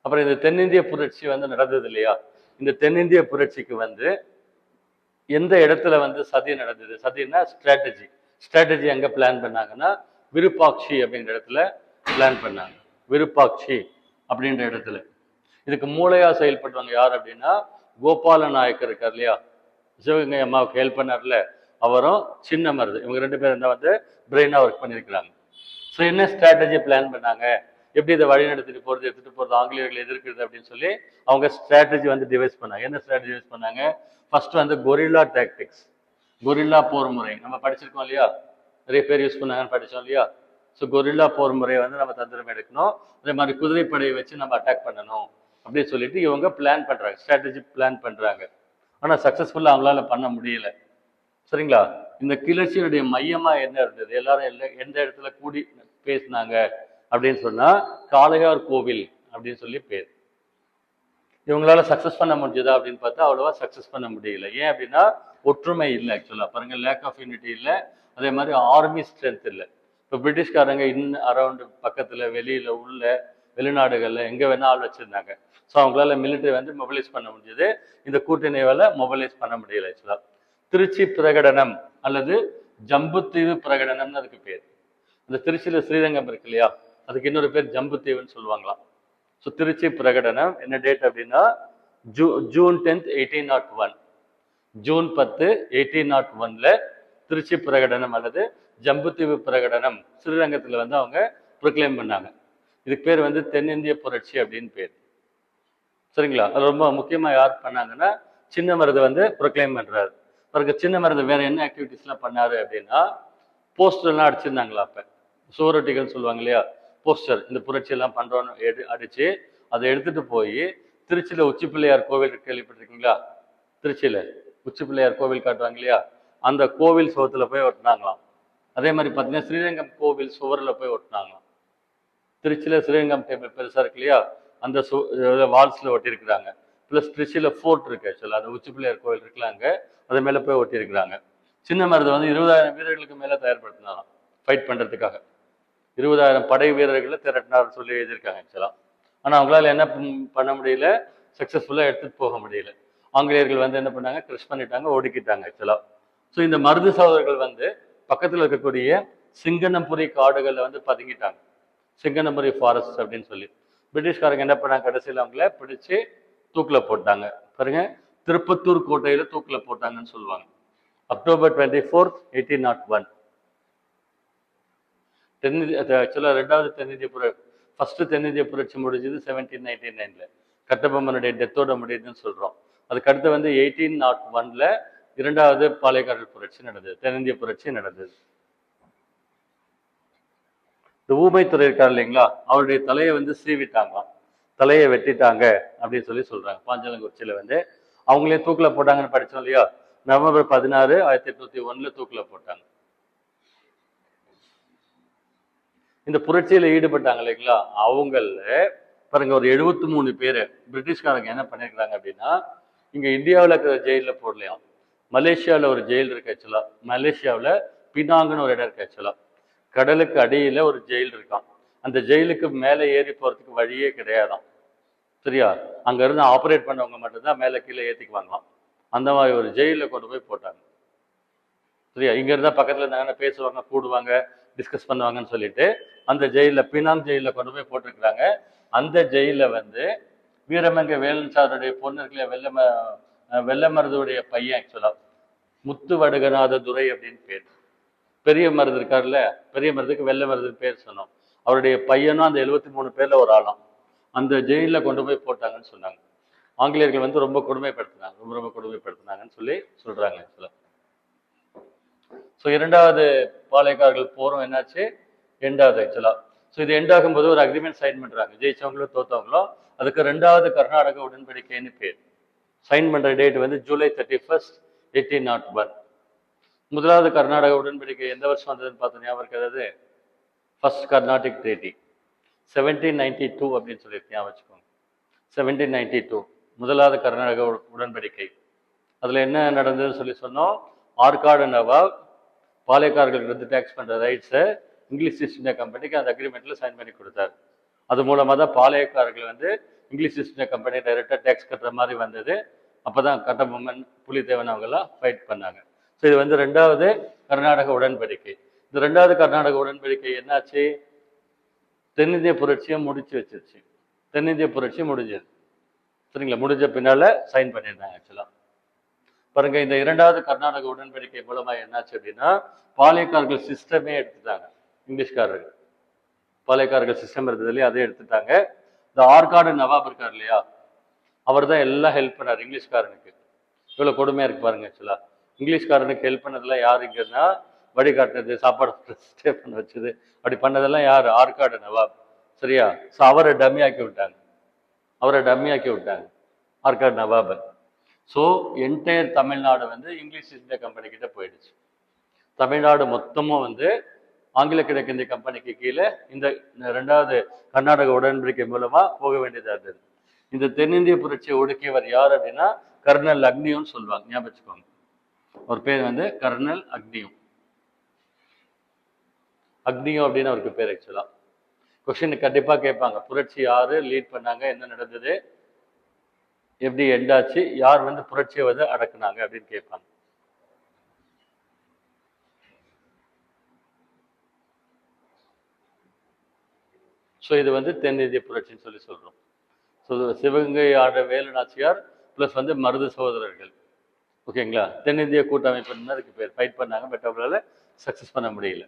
அப்புறம் இந்த தென்னிந்திய புரட்சி வந்து நடந்தது இல்லையா, இந்த தென்னிந்திய புரட்சிக்கு வந்து எந்த இடத்துல வந்து சதி நடந்தது? சதினா ஸ்ட்ராட்டஜி. ஸ்ட்ராட்டஜி எங்க பிளான் பண்ணாங்கன்னா விருப்பாட்சி அப்படிங்கிற இடத்துல பிளான் பண்ணாங்க. விருப்பாட்சி அப்படின்ற இடத்துல. இதுக்கு மூளையா செயல்பட்டவங்க யார் அப்படின்னா கோபால நாயக்கர் இருக்கார் இல்லையா, சிவகங்கை அம்மாவுக்கு ஹெல்ப் பண்ணார்ல, அவரும் சின்ன மருது, இவங்க 2 பேரும் தான் வந்து பிரெயினா ஒர்க் பண்ணியிருக்கிறாங்க. ஸோ என்ன ஸ்ட்ராட்டஜி பிளான் பண்ணாங்க, எப்படி இதை வழி நடத்திட்டு போறது, எடுத்துட்டு போறது, ஆங்கிலேயர்கள் எதிர்க்கிறது அப்படின்னு சொல்லி அவங்க ஸ்ட்ராட்டஜி வந்து டிவைஸ் பண்ணாங்க. என்ன ஸ்ட்ராட்டஜி டிவைஸ் பண்ணாங்க? ஃபர்ஸ்ட் வந்து கொரில்லா டாக்டிக்ஸ், கொரில்லா போர் முறை நம்ம படிச்சிருக்கோம் இல்லையா, நிறைய பேர் யூஸ் பண்ணாங்கன்னு படிச்சோம் இல்லையா. ஸோ கொரில்லா போர் முறையை வந்து நம்ம தந்திரம் எடுக்கணும், அதே மாதிரி குதிரைப்படையை வச்சு நம்ம அட்டாக் பண்ணணும் அப்படின்னு சொல்லிட்டு இவங்க பிளான் பண்றாங்க, ஸ்ட்ராட்டஜி பிளான் பண்றாங்க. ஆனா சக்சஸ்ஃபுல்லா அவங்களால பண்ண முடியல. சரிங்களா. இந்த கிளர்ச்சியுடைய மையமா என்ன இருந்தது, எல்லாரும் எந்த இடத்துல கூடி பேசினாங்க அப்படின்னு சொன்னா காளையார் கோவில் அப்படின்னு சொல்லி பேர். இவங்களால சக்சஸ் பண்ண முடிஞ்சதா அப்படின்னு பார்த்தா அவ்வளவா சக்சஸ் பண்ண முடியல. ஏன் அப்படின்னா ஒற்றுமை இல்லை ஆக்சுவலா. பாருங்க, லேக் ஆஃப் யூனிட்டி இல்லை, அதே மாதிரி ஆர்மி ஸ்ட்ரென்த் இல்லை. இப்போ பிரிட்டிஷ்காரங்க அரௌண்ட் பக்கத்துல, வெளியில, உள்ள வெளிநாடுகள்ல எங்க வேணா ஆள் வச்சிருந்தாங்க. ஸோ அவங்களால மிலிட்டரி வந்து மொபிலைஸ் பண்ண முடிஞ்சது, இந்த கூட்டணியால மொபிலைஸ் பண்ண முடியல ஆக்சுவலா. திருச்சி பிரகடனம் அல்லது ஜம்புத்தீவு பிரகடனம்னு அதுக்கு பேர். அந்த திருச்சியில ஸ்ரீரங்கம் இருக்கு இல்லையா, அதுக்கு இன்னொரு பேர் ஜம்புத்தீவுன்னு சொல்லுவாங்களாம். ஸோ திருச்சி பிரகடனம் என்ன டேட் அப்படின்னா ஜூன் 10, 1801. ஜூன் 10, 1801ல திருச்சி பிரகடனம் அல்லது ஜம்புத்தீவு பிரகடனம் ஸ்ரீரங்கத்துல வந்து அவங்க ப்ரொக்ளைம் பண்ணாங்க. இதுக்கு பேர் வந்து தென்னிந்திய புரட்சி அப்படின்னு பேர். சரிங்களா. அது ரொம்ப முக்கியமா யார் பண்ணாங்கன்னா சின்ன மருது வந்து ப்ரொக்ளைம் பண்றாரு. பிறகு சின்ன மருது வேற என்ன ஆக்டிவிட்டிஸ்லாம் பண்ணாரு அப்படின்னா போஸ்டர்லாம் அடிச்சிருந்தாங்களா. அப்ப சுவரொட்டிகள் சொல்லுவாங்க இல்லையா, போஸ்டர், இந்த புரட்சி எல்லாம் பண்றோன்னு அடிச்சு அதை எடுத்துட்டு போய் திருச்சியில உச்சி பிள்ளையார் கோவில் கேள்விப்பட்டிருக்கீங்களா, திருச்சியில உச்சி பிள்ளையார் கோவில் காட்டுவாங்க இல்லையா, அந்த கோவில் சுவத்துல போய் ஒட்டினாங்களாம். அதே மாதிரி பார்த்தீங்கன்னா ஸ்ரீரங்கம் கோவில் சுவரில் போய் ஒட்டினாங்களாம். திருச்சியில ஸ்ரீரங்கம் டெம்பிள் பெருசா இருக்கு இல்லையா, அந்த வால்ஸ்ல ஒட்டியிருக்கிறாங்க. பிளஸ் திருச்சியில ஃபோர்ட் இருக்கு ஆக்சுவலா, அந்த உச்சி பிள்ளையார் கோவில் இருக்குலாங்க, அது மேல போய் ஒட்டியிருக்கிறாங்க. சின்ன மருது வந்து 20,000 வீரர்களுக்கு மேல தயார்படுத்தினாராம் ஃபைட் பண்றதுக்காக. 20,000 படை வீரர்களை திரட்டினார் சொல்லி எழுதியிருக்காங்க ஆக்சுவலா. ஆனா அவங்களால என்ன பண்ண முடியல, சக்சஸ்ஃபுல்லா எடுத்துட்டு போக முடியல. ஆங்கிலேயர்கள் வந்து என்ன பண்ணாங்க, கிரஷ் பண்ணிட்டாங்க, ஒடுக்கிட்டாங்க ஆக்சுவலா. ஸோ இந்த மருது சகோதரர்கள் வந்து பக்கத்துல இருக்கக்கூடிய சிங்கனபுரி காடுகள்ல வந்து பதுங்கிட்டாங்க. சிங்கனபுரி ஃபாரஸ்ட் அப்படின்னு சொல்லி பிரிட்டிஷ்காரங்க என்ன பண்ணாங்க, கடைசியில் அவங்கள பிடிச்சு தூக்குல போட்டாங்க. பாருங்க, திருப்பத்தூர் கோட்டையில தூக்குல போட்டாங்கன்னு சொல்லுவாங்க. அக்டோபர் 24, 1801. ஆக்சுவலா 2வது தென்னிந்திய ஃபர்ஸ்ட் தென்னிந்திய புரட்சி முடிஞ்சது 1799ல, கட்டபொம்மனுடைய டெத்தோட முடியுதுன்னு சொல்றோம். அதுக்கு அடுத்து வந்து 1801ல இரண்டாவது பாளையக்காரர் புரட்சி நடந்தது, தென்னிந்திய புரட்சி நடந்தது. இந்த ஊமைத்துறை இருக்கார் இல்லைங்களா, அவருடைய தலையை வந்து சீவிட்டாங்களாம், தலையை வெட்டிட்டாங்க அப்படின்னு சொல்றாங்க. பாஞ்சாலங்குறிச்சியில வந்து அவங்களே தூக்கில போட்டாங்கன்னு படிச்சோம் இல்லையா, நவம்பர் 16, 1801 தூக்கில போட்டாங்க. இந்த புரட்சியில ஈடுபட்டாங்க இல்லைங்களா, அவங்கள பாருங்க ஒரு 73 பேர் பிரிட்டிஷ்காரங்க என்ன பண்ணிருக்காங்க அப்படின்னா, இங்க இந்தியாவில் இருக்கிற ஜெயில போடலையாம், மலேசியாவில் ஒரு ஜெயில் இருக்கு ஆக்சுவலா. மலேசியாவில் பினாங்குன்னு ஒரு இடம் இருக்கு ஆக்சுவலா. கடலுக்கு அடியில ஒரு ஜெயில் இருக்கான். அந்த ஜெயிலுக்கு மேலே ஏறி போறதுக்கு வழியே கிடையாதான். சரியா, அங்க இருந்து ஆப்ரேட் பண்ணவங்க மட்டும்தான் மேலே கீழே ஏத்திக்குவாங்களாம். அந்த மாதிரி ஒரு ஜெயில கொண்டு போய் போட்டாங்க. சரியா, இங்க இருந்தா பக்கத்துல இருந்தாங்கன்னா பேசுவாங்க, கூடுவாங்க, டிஸ்கஸ் பண்ணுவாங்கன்னு சொல்லிட்டு அந்த ஜெயில, பினாங் ஜெயில கொண்டு போய் போட்டிருக்கிறாங்க. அந்த ஜெயில வந்து வீரமங்க வேலன் சாருடைய பொண்ணு இருக்குல்ல, வெள்ளமருதுடைய பையன் ஆக்சுவலா, முத்து வடுகநாத துரை அப்படின்னு பேர். பெரிய மருது இருக்காருல்ல, பெரிய மருதுக்கு வெள்ளை மருதுன்னு பேர் சொன்னோம். அவருடைய பையனும் அந்த 73 பேர்ல ஒரு ஆளாம். அந்த ஜெயில கொண்டு போய் போட்டாங்கன்னு சொன்னாங்க. ஆங்கிலேயர்கள் வந்து ரொம்ப கொடுமைப்படுத்தினாங்க, ரொம்ப கொடுமைப்படுத்தினாங்கன்னு சொல்றாங்க ஆக்சுவலா. ஸோ இரண்டாவது பாளையக்காரர்கள் போரும் என்னாச்சு, எண்டாவது ஆக்சுவலா. ஸோ இது எண்ட் ஆகும்போது ஒரு அக்ரிமெண்ட் சைன் பண்றாங்க, ஜெயிச்சவங்களும் தோத்தவங்களும். அதுக்கு ரெண்டாவது கர்நாடக உடன்படிக்கைன்னு பேர். சைன் பண்ற டேட் வந்து ஜூலை 31, 1801. முதலாவது கர்நாடக உடன்படிக்கை எந்த வருஷம் வந்ததுன்னு பார்த்தோம், ஞாபகம் இருக்கிறது? ஃபர்ஸ்ட் கர்நாடிக் ட்ரீட்டி 1792 அப்படின்னு சொல்லிட்டு ஞாபகம் வச்சுக்கோங்க. 1792 முதலாவது கர்நாடக உடன்படிக்கை. அதுல என்ன நடந்ததுன்னு சொன்னோம், ஆற்காடு நவாப் பாளையக்காரர்களுக்கு வந்து டேக்ஸ் பண்ற ரைட்ஸை இங்கிலீஷ் ஈஸ்ட் இந்தியா கம்பெனிக்கு அந்த அக்ரிமெண்ட்ல சைன் பண்ணி கொடுத்தாரு. அது மூலமா தான் பாளையக்காரர்கள் வந்து இங்கிலீஷ் ஈஸ்ட் இந்தியா கம்பெனி டைரக்டா டேக்ஸ் கட்டுற மாதிரி வந்தது. அப்பதான் கட்டபொம்மன், புலித்தேவன் அவங்க எல்லாம் ஃபைட் பண்ணாங்க. ஸோ இது வந்து ரெண்டாவது கர்நாடக உடன்படிக்கை. இந்த ரெண்டாவது கர்நாடக உடன்படிக்கை என்னாச்சு, தென்னிந்திய புரட்சியை முடிச்சு வச்சிருச்சு. தென்னிந்திய புரட்சி முடிஞ்சது. சரிங்களா, முடிஞ்ச பின்னால சைன் பண்ணியிருந்தாங்க ஆக்சுவலா. பாருங்க, இந்த இரண்டாவது கர்நாடக உடன்படிக்கை மூலமா என்னாச்சு அப்படின்னா, பாளையக்காரர்கள் சிஸ்டமே எடுத்துட்டாங்க இங்கிலீஷ்காரர்கள். பாளையக்காரர்கள் சிஸ்டம் இருந்தது இல்லையா, அதை எடுத்துட்டாங்க. இந்த ஆற்காடு நவாப் இருக்கார் இல்லையா, அவர் தான் எல்லாம் ஹெல்ப் பண்ணார் இங்கிலீஷ்காரனுக்கு. இவ்வளவு கொடுமையா இருக்கு பாருங்க ஆக்சுவலா. இங்கிலீஷ்காரனுக்கு ஹெல்ப் பண்ணதெல்லாம் யாரு இங்கன்னா, வழிகாட்டினது, சாப்பாடு ஸ்டே பண்ண வச்சது, அப்படி பண்ணதெல்லாம் யாரு, ஆற்காடு நவாப். சரியா, ஸோ அவரை டம்மி ஆக்கி விட்டாங்க, ஆற்காடு நவாபை. ஸோ என்டையர் தமிழ்நாடு வந்து இங்கிலீஷ் இந்தியா கம்பெனி கிட்ட போயிடுச்சு. தமிழ்நாடு மொத்தமும் வந்து ஆங்கில கிழக்கிந்திய கம்பெனிக்கு கீழே இந்த ரெண்டாவது கர்நாடக உடன்படிக்கை மூலமா போக வேண்டியதா இருந்தது. இந்த தென்னிந்திய புரட்சியை ஒடுக்கியவர் யார் அப்படின்னா, கர்னல் அக்னியும்னு சொல்லுவாங்க, ஞாபகம் வச்சுக்கோங்க. ஒரு பேர் வந்து கர்னல் அக்னியும் அப்படின்னு அவருக்கு பேர் ஆக்சுவலா. கொஸ்டின் கண்டிப்பா கேட்பாங்க, புரட்சி யாரு லீட் பண்ணாங்க, என்ன நடந்தது, எப்படி எண்டாச்சு, யார் வந்து புரட்சியை வந்து அடக்குனாங்க அப்படின்னு கேட்பாங்க. ஸோ இது வந்து தென்னிந்திய புரட்சின்னு சொல்றோம். ஸோ சிவகங்கை ஆண்ட வேலு நாச்சியார் பிளஸ் வந்து மருது சகோதரர்கள், ஓகேங்களா, தென்னிந்திய கூட்டமைப்புன்னு அதுக்கு பேர். ஃபைட் பண்ணாங்க, பட் அவங்களால சக்சஸ் பண்ண முடியல.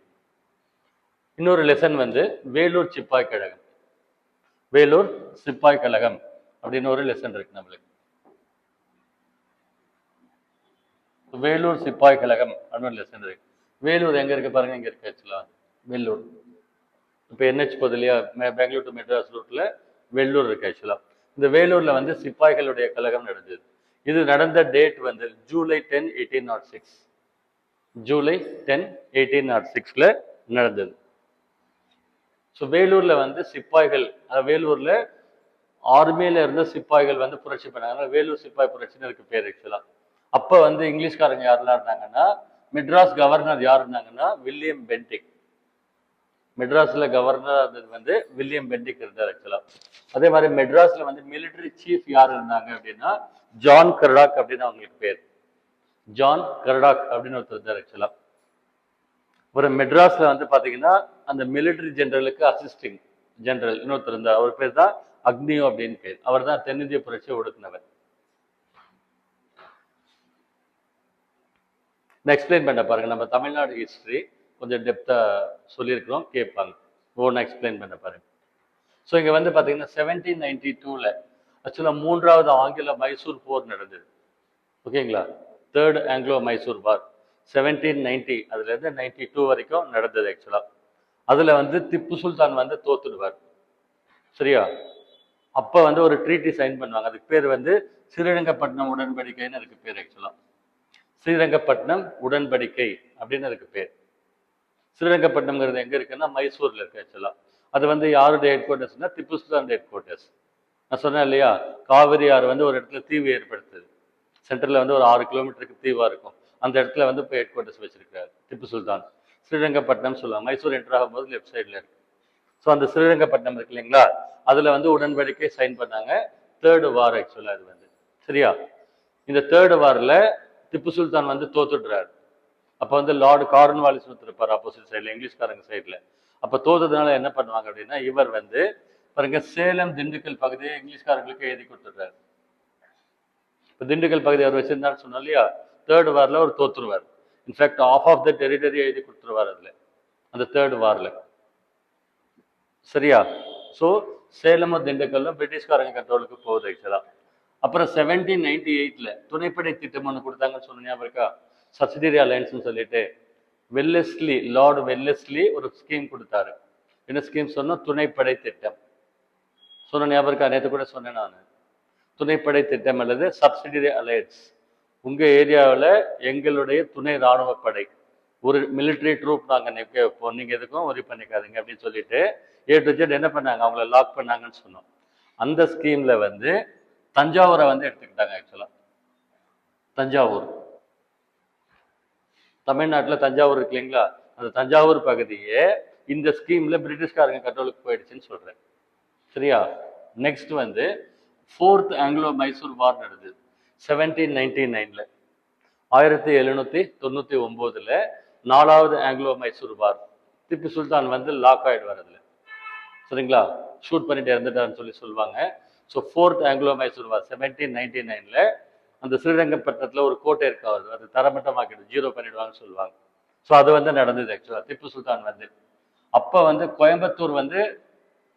இன்னொரு லெசன் வந்து வேலூர் சிப்பாய் கழகம். வேலூர் சிப்பாய் கழகம் அப்படின்னு ஒரு லெசன் இருக்கு நம்மளுக்கு. வேலூர் சிப்பாய் கழகம் அப்படின்னு லெசன் இருக்கு. வேலூர் எங்க இருக்கு பாருங்க, இங்க இருக்கு ஆக்சுவலா வேலூர். இப்போ NH போகுது இல்லையா, பெங்களூர் டு மெட்ராஸ் ரூட்ல வேலூர் இருக்கு ஆக்சுவலா. இந்த வேலூர்ல வந்து சிப்பாய்களுடைய கழகம் நடந்தது. இது நடந்த டேட் வந்து ஜூலை 10, 1806. ஜூலை 10, 1806 நடந்தது. ஸோ வேலூர்ல வந்து சிப்பாய்கள், வேலூர்ல ஆர்மியில இருந்த சிப்பாய்கள் வந்து புரட்சி பண்ணாங்க. வேலூர் சிப்பாய் புரட்சின்னு இருக்கு பேர் ஆக்சுவலா. அப்ப வந்து இங்கிலீஷ்காரங்க யாரெல்லாம் இருந்தாங்கன்னா, மெட்ராஸ் கவர்னர் யார் இருந்தாங்கன்னா, வில்லியம் பென்டிக். மெட்ராஸ்ல கவர்னர் இருந்தது வந்து வில்லியம் பென்டிக் இருந்தார் ஆக்சுவலா. அதே மாதிரி மெட்ராஸ்ல வந்து மிலிட்டரி சீஃப் யார் இருந்தாங்க அப்படின்னா, ஜான் கர்டாக் அப்படின்னு அவங்களுக்கு பேர். ஜான் கர்டாக் அப்படின்னு ஒருத்தர் இருந்தார் ஆக்சுவலா. ஒரு மெட்ராஸ்ல வந்து பாத்தீங்கன்னா, அந்த மிலிட்டரி ஜெனரலுக்கு அசிஸ்டிங் ஜெனரல் இன்னொருத்தர் இருந்தார், அவர் பேர் தான் அக்னியோ அப்படின்னு பேர். அவர் தான் தென்னிந்திய புரட்சியை ஒடுக்கினவர். நான் எக்ஸ்பிளைன் பண்ண பாருங்க, நம்ம தமிழ்நாடு ஹிஸ்டரி கொஞ்சம் டெப்தா சொல்லியிருக்கிறோம், கேட்பாங்க. ஒன்று எக்ஸ்பிளைன் பண்ண பாருங்க. ஸோ இங்க வந்து பாத்தீங்கன்னா 1792 ஆக்சுவலா மூன்றாவது ஆங்கில மைசூர் போர் நடந்தது, ஓகேங்களா. தேர்ட் ஆங்கிலோ மைசூர் வார் 1790 அதுலேருந்து 92 வரைக்கும் நடந்தது ஆக்சுவலாக. அதில் வந்து திப்பு சுல்தான் வந்து தோத்துடுவார். சரியா? அப்போ வந்து ஒரு ட்ரீட்டி சைன் பண்ணுவாங்க. அதுக்கு பேர் வந்து ஸ்ரீரங்கப்பட்டினம் உடன்படிக்கைன்னு அதுக்கு பேர் ஆக்சுவலாக. ஸ்ரீரங்கப்பட்டினம் உடன்படிக்கை அப்படின்னு அதுக்கு பேர். ஸ்ரீரங்கப்பட்டினம்ங்கிறது எங்கே இருக்குன்னா மைசூரில் இருக்கு ஆக்சுவலாக. அது வந்து யாருடைய head குவார்ட்டர்ஸ்னா Tipu Sultan head quarters. நான் சொன்னேன் இல்லையா, காவிரி ஆறு வந்து ஒரு இடத்துல தீவு ஏற்படுத்துது. சென்டரில் வந்து ஒரு 6 கிலோமீட்டருக்கு தீவாக இருக்கும். அந்த இடத்துல வந்து இப்போ ஹெட் குவார்ட்டர்ஸ் வச்சிருக்காரு திப்பு சுல்தான். ஸ்ரீரங்கப்பட்டினம் சொல்லுவாங்க. மைசூர் என்டர் ஆகும்போது லெஃப்ட் சைடில் இருக்கு. ஸோ அந்த ஸ்ரீரங்கப்பட்டினம் இருக்கு இல்லைங்களா, அதில் வந்து உடன்படிக்கை சைன் பண்ணாங்க. தேர்டு வார் ஆக்சுவலாக அது வந்து. சரியா? இந்த தேர்டு வாரில் திப்பு சுல்தான் வந்து தோத்துடுறாரு. அப்போ வந்து லார்டு கார்ன்வாலிஸ் இருப்பார் ஆப்போசிட் சைடில், இங்கிலீஷ்காரங்க சைடில். அப்போ தோத்ததுனால என்ன பண்ணுவாங்க அப்படின்னா, இவர் வந்து பாருங்க சேலம் திண்டுக்கல் பகுதியை இங்கிலீஷ்காரங்களுக்கு எழுதி கொடுத்துடுறாரு. இப்போ திண்டுக்கல் பகுதி அவர் வச்சிருந்தான்னு சொன்னோம் இல்லையா, தேர்ட் வாரில் அவர் தோத்துருவார். இன்ஃபேக்ட் ஆஃப் த டெரிட்டரி எழுதி கொடுத்துருவார் அதில், அந்த தேர்ட் வாரில். சரியா? ஸோ சேலமும் திண்டுக்கல்லும் பிரிட்டிஷ்காரங்க கண்ட்ரோலுக்கு போகுது ஆக்சுவலாக. அப்புறம் 1798 துணைப்படை திட்டம் ஒன்று கொடுத்தாங்கன்னு சொன்ன ஞாபகம் இருக்கா? சப்சிடரி அலையன்ஸ்னு சொல்லிட்டு வெல்லஸ்லி, லார்டு வெல்லஸ்லி ஒரு ஸ்கீம் கொடுத்தாரு. என்ன ஸ்கீம் சொன்னோம்? துணைப்படை திட்டம். சொன்ன ஞாபகம் இருக்கா? நேற்று கூட சொன்னேன் நான். துணைப்படை திட்டம் அல்லது சப்சிடரி அலையன்ஸ். உங்கள் ஏரியாவில் எங்களுடைய துணை இராணுவ படை, ஒரு மிலிட்ரி ட்ரூப் நாங்கள் நிற்க வைப்போம், நீங்கள் எதுக்கும் உதவி பண்ணிக்காதீங்க அப்படின்னு சொல்லிட்டு A to Z என்ன பண்ணாங்க, அவங்கள லாக் பண்ணாங்கன்னு சொன்னோம். அந்த ஸ்கீமில் வந்து தஞ்சாவூரை வந்து எடுத்துக்கிட்டாங்க ஆக்சுவலாக. தஞ்சாவூர், தமிழ்நாட்டில் தஞ்சாவூர் இருக்கு இல்லைங்களா, அந்த தஞ்சாவூர் பகுதியே இந்த ஸ்கீமில் பிரிட்டிஷ்காரங்க கண்ட்ரோலுக்கு போயிடுச்சுன்னு சொல்கிறேன். சரியா? நெக்ஸ்ட் வந்து 4th ஆங்கிலோ மைசூர் வார் நடந்தது 1799. 1799 4வது ஆங்கிலோ மைசூர் வார். திப்பு சுல்தான் வந்து லாக் ஆயிடுவார் அதில். சரிங்களா? ஷூட் பண்ணிட்டு இறந்துட்டாருன்னு சொல்லி சொல்லுவாங்க. ஸோ 4th ஆங்கிலோ மைசூர் வார் 1799 அந்த ஸ்ரீரங்கப்பட்டினத்தில் ஒரு கோட்டை இருக்காது, அது தரமட்டமாக்கிட்டு 0 பண்ணிடுவாங்கன்னு சொல்லுவாங்க. ஸோ அது வந்து நடந்தது ஆக்சுவலாக. திப்பு சுல்தான் வந்து அப்போ வந்து கோயம்புத்தூர் வந்து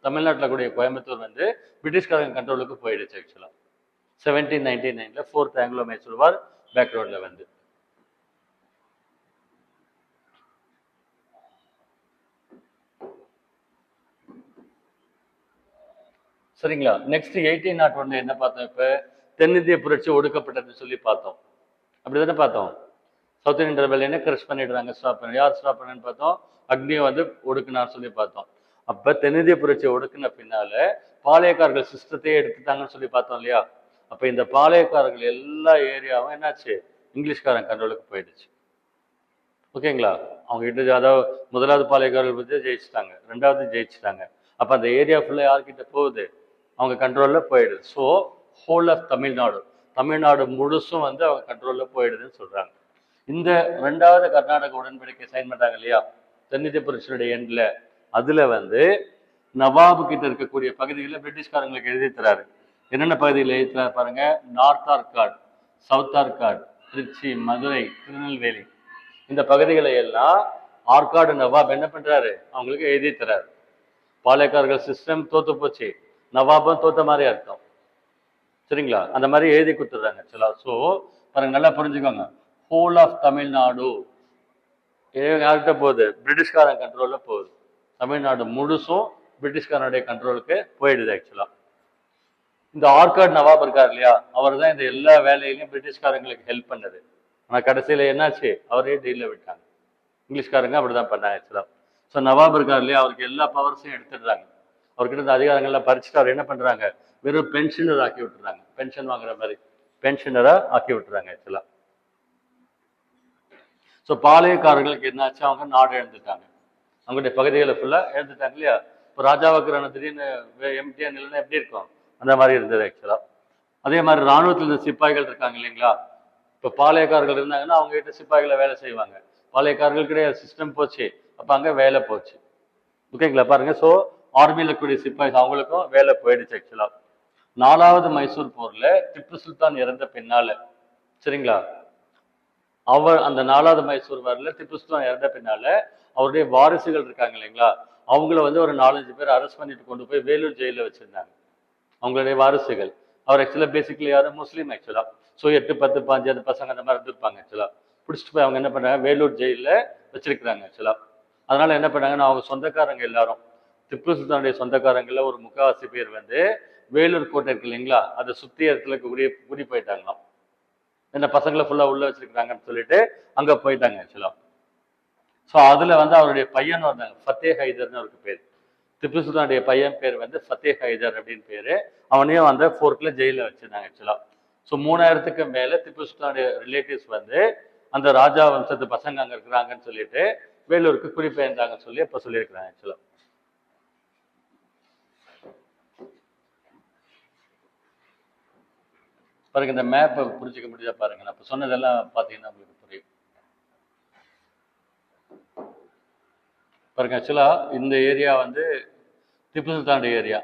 தமிழ்நாட்டில் கூடிய கோயம்புத்தூர் வந்து பிரிட்டிஷ்காரங்க கண்ட்ரோலுக்கு போயிடுச்சு ஆக்சுவலாக. 1799 4th ஆங்கிலோ மைசூர் வார் பேக்ரவுண்டில் வந்து. சரிங்களா? நெக்ஸ்ட் 1801 என்ன பார்த்தோம்? இப்போ தென்னிந்திய புரட்சி ஒடுக்கப்பட்டதுன்னு சொல்லி பார்த்தோம். அப்படி தானே பார்த்தோம்? சவுத் இந்தியன் ரெபல்லியனை கிரஷ் பண்ணிடுறாங்க, ஸ்டாப் பண்ணி. யார் ஸ்டாப் பண்ணு பார்த்தோம்? அக்னியை வந்து ஒடுக்குனான்னு சொல்லி பார்த்தோம். அப்போ தென்னிந்திய புரட்சியை ஒடுக்குன பின்னால பாளையக்காரர்கள் சிஸ்டத்தையே எடுத்துட்டாங்கன்னு சொல்லி பார்த்தோம் இல்லையா? அப்போ இந்த பாளையக்காரர்கள் எல்லா ஏரியாவும் என்னாச்சு, இங்கிலீஷ்காரன் கண்ட்ரோலுக்கு போயிடுச்சு. ஓகேங்களா? அவங்க கிட்ட அதாவது முதலாவது பாளையக்காரர்கள் பற்றி ஜெயிச்சுட்டாங்க, ரெண்டாவது ஜெயிச்சுட்டாங்க. அப்போ அந்த ஏரியா ஃபுல்லாக யார்கிட்ட போகுது, அவங்க கண்ட்ரோலில் போயிடுது. So whole of Tamil Nadu, Tamil Nadu முழுசும் வந்து அவங்க கண்ட்ரோலில் போயிடுதுன்னு சொல்கிறாங்க. இந்த 2வது கர்நாடக உடன்படிக்கை சைன் பண்ணுறாங்க இல்லையா, தென்னிந்திய புரட்சியுடைய எண்டில், அதில் வந்து நவாபு கிட்ட இருக்கக்கூடிய பகுதிகளில் பிரிட்டிஷ்காரங்களுக்கு எழுதி தராரு. என்னென்ன பகுதியில் எழுதி தராரு பாருங்க. நார்த் ஆர்காட், சவுத் ஆர்காட், திருச்சி, மதுரை, திருநெல்வேலி, இந்த பகுதிகளை எல்லாம் ஆர்காடு நவாப் என்ன பண்றாரு, அவங்களுக்கு எழுதி தராரு. பாளையக்காரர்கள் சிஸ்டம் தோத்து போச்சு, நவாபும் தோத்த மாதிரி அர்த்தம். சரிங்களா? அந்த மாதிரி எழுதி கொடுத்துட்றாங்க ஆக்சுவலா. ஸோ பாருங்க, நல்லா புரிஞ்சுக்கோங்க. ஹோல் ஆஃப் தமிழ்நாடு யார்கிட்ட போகுது, பிரிட்டிஷ்காரன் கண்ட்ரோலில் போகுது. தமிழ்நாடு முழுசும் பிரிட்டிஷ்காரனுடைய கண்ட்ரோலுக்கு போயிடுது ஆக்சுவலா. இந்த ஆர்காட் நவாப் இருக்கார் இல்லையா, அவர் தான் இந்த எல்லா வேலையிலையும் பிரிட்டிஷ்காரங்களுக்கு ஹெல்ப் பண்ணது. ஆனால் கடைசியில் என்னாச்சு, அவரே டீலில் விட்டாங்க. இங்கிலீஷ்காரங்க அப்படிதான் பண்ணாங்க ஆக்சுவலா. ஸோ நவாப் இருக்கார் இல்லையா, அவருக்கு எல்லா பவர்ஸையும் எடுத்துடுறாங்க. அவர்கிட்ட இந்த அதிகாரங்கள்லாம் பறிச்சுட்டு அவர் என்ன பண்றாங்க, வெறும் பென்ஷனர் ஆக்கி விட்டுறாங்க. பென்ஷன் வாங்குற மாதிரி பென்ஷனரா ஆக்கி விட்டுறாங்க ஆக்சுவலா. ஸோ பாளையக்காரர்களுக்கு என்னாச்சு, அவங்க நாடு இழந்துட்டாங்க, அவங்களுடைய பகுதிகளை ஃபுல்லா இழந்துட்டாங்க இல்லையா. இப்போ ராஜாவுக்கு திடீர்னு எம்டிஆர் நிலைன்னா எப்படி இருக்கும், அந்த மாதிரி இருந்தது ஆக்சுவலா. அதே மாதிரி ராணுவத்தில் இருந்த சிப்பாய்கள் இருக்காங்க இல்லைங்களா, இப்போ பாளையக்காரர்கள் இருந்தாங்கன்னா அவங்க கிட்ட சிப்பாய்களை வேலை செய்வாங்க. பாளையக்காரர்களுக்கிட்டே சிஸ்டம் போச்சு, அப்போ அங்கே வேலை போச்சு. ஓகேங்களா? பாருங்க. ஸோ ஆர்மியில் இருக்கக்கூடிய சிப்பாய்ஸ் அவங்களுக்கும் வேலை போயிடுச்சு ஆக்சுவலா. 4வது மைசூர் போர்ல திப்பு சுல்தான் இறந்த பின்னால, சரிங்களா, அவர் அந்த 4வது மைசூர் வாரில் திப்பு சுல்தான் இறந்த பின்னால அவருடைய வாரிசுகள் இருக்காங்க இல்லைங்களா, அவங்கள வந்து ஒரு 4-5 பேர் அரெஸ்ட் பண்ணிட்டு கொண்டு போய் வேலூர் ஜெயிலில் வச்சிருந்தாங்க, அவங்களுடைய வாரிசுகள். அவர் ஆக்சுவலா பேசிக்கலி யாரு, முஸ்லீம் ஆக்சுவலா. ஸோ 8, 10, 15 அந்த பசங்க அந்த மாதிரி இருந்திருப்பாங்க ஆக்சுவலாக. பிடிச்சிட்டு போய் அவங்க என்ன பண்ணாங்க, வேலூர் ஜெயிலில் வச்சிருக்கிறாங்க ஆக்சுவலாக. அதனால என்ன பண்ணாங்கன்னா அவங்க சொந்தக்காரங்க எல்லாரும், திப்பு சுல்தானுடைய சொந்தக்காரங்கள ஒரு முக்காவாசி பேர் வந்து வேலூர் கோட்டை இருக்கு இல்லைங்களா, அதை சுற்றி இடத்துல குடி போயிட்டாங்களாம். என்ன பசங்களை ஃபுல்லாக உள்ள வச்சிருக்கிறாங்கன்னு சொல்லிட்டு அங்கே போயிட்டாங்க ஆக்சுவலாக. ஸோ அதில் வந்து அவருடைய பையன் வந்தாங்க, ஃபத்தே ஹைதர்னு அவருக்கு பேர். திப்பு சுல்தானுடைய பையன் பேர் வந்து ஃபத்தே ஹைதர் அப்படின்னு பேர். அவனையும் அந்த ஃபோர்ட்டில் ஜெயிலில் வச்சிருந்தாங்க ஆக்சுவலாக. ஸோ 3000க்கு மேலே திப்பு சுல்தானுடைய ரிலேட்டிவ்ஸ் வந்து அந்த ராஜா வம்சத்து பசங்க அங்கே இருக்கிறாங்கன்னு சொல்லிட்டு வேலூருக்கு குடிபெயர்ந்தாங்கன்னு சொல்லி அப்போ சொல்லியிருக்கிறாங்க ஆக்சுவலாக. பாருங்க, இந்த மேப்பை புரிஞ்சுக்க முடியுதா பாருங்க. நான் இப்போ சொன்னதெல்லாம் பார்த்தீங்கன்னா உங்களுக்கு புரியும். பாருங்க, ஆக்சுவலா இந்த ஏரியா வந்து திப்பு சுல்தானுடைய ஏரியா,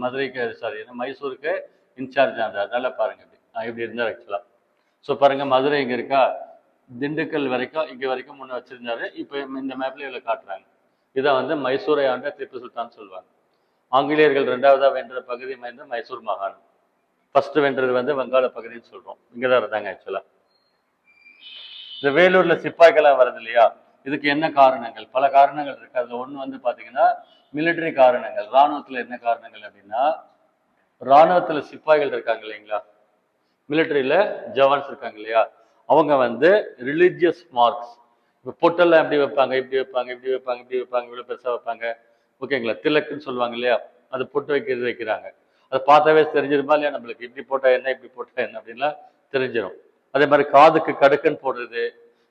மதுரைக்கு சாரி மைசூருக்கு இன்சார்ஜ் ஆனார். அதனால பாருங்க இப்படி இருந்தார் ஆக்சுவலா. ஸோ பாருங்க, மதுரை இங்க இருக்கா, திண்டுக்கல் வரைக்கும் இங்க வரைக்கும் முன்ன வச்சிருந்தாரு. இப்போ இந்த மேப்ல இதில் காட்டுறாங்க. இதை வந்து மைசூரை ஆண்ட திப்பு சுல்தான் சொல்லுவாங்க. ஆங்கிலேயர்கள் 2வதா வென்ற பகுதி வந்து மைசூர் மாகாணம். ஃபர்ஸ்ட் வென்றது வந்து வங்காள பகுதின்னு சொல்றோம். இங்கதான் இருந்தாங்க ஆக்சுவலா. இந்த வேலூர்ல சிப்பாய்களாம் வருது இல்லையா, இதுக்கு என்ன காரணங்கள்? பல காரணங்கள் இருக்கு. அதுல ஒண்ணு வந்து பாத்தீங்கன்னா மிலிட்டரி காரணங்கள். இராணுவத்துல என்ன காரணங்கள் அப்படின்னா, இராணுவத்துல சிப்பாய்கள் இருக்காங்க இல்லைங்களா, மிலிட்டரியில ஜவான்ஸ் இருக்காங்க இல்லையா, அவங்க வந்து ரிலிஜியஸ் மார்க்ஸ், இப்போ பொட்டெல்லாம் எப்படி வைப்பாங்க, இப்படி வைப்பாங்க, இப்படி வைப்பாங்க, இப்படி வைப்பாங்க, இவ்வளவு பெருசா வைப்பாங்க, ஓகேங்களா, திலக்குன்னு சொல்லுவாங்க இல்லையா, அது பொட்டு வைக்கிறாங்க. அதை பார்த்தாவே தெரிஞ்சிருமா இல்லையா நம்மளுக்கு, இப்படி போட்டா என்ன, இப்படி போட்டா என்ன அப்படின்லாம் தெரிஞ்சிடும். அதே மாதிரி காதுக்கு கடுக்குன்னு போடுறது.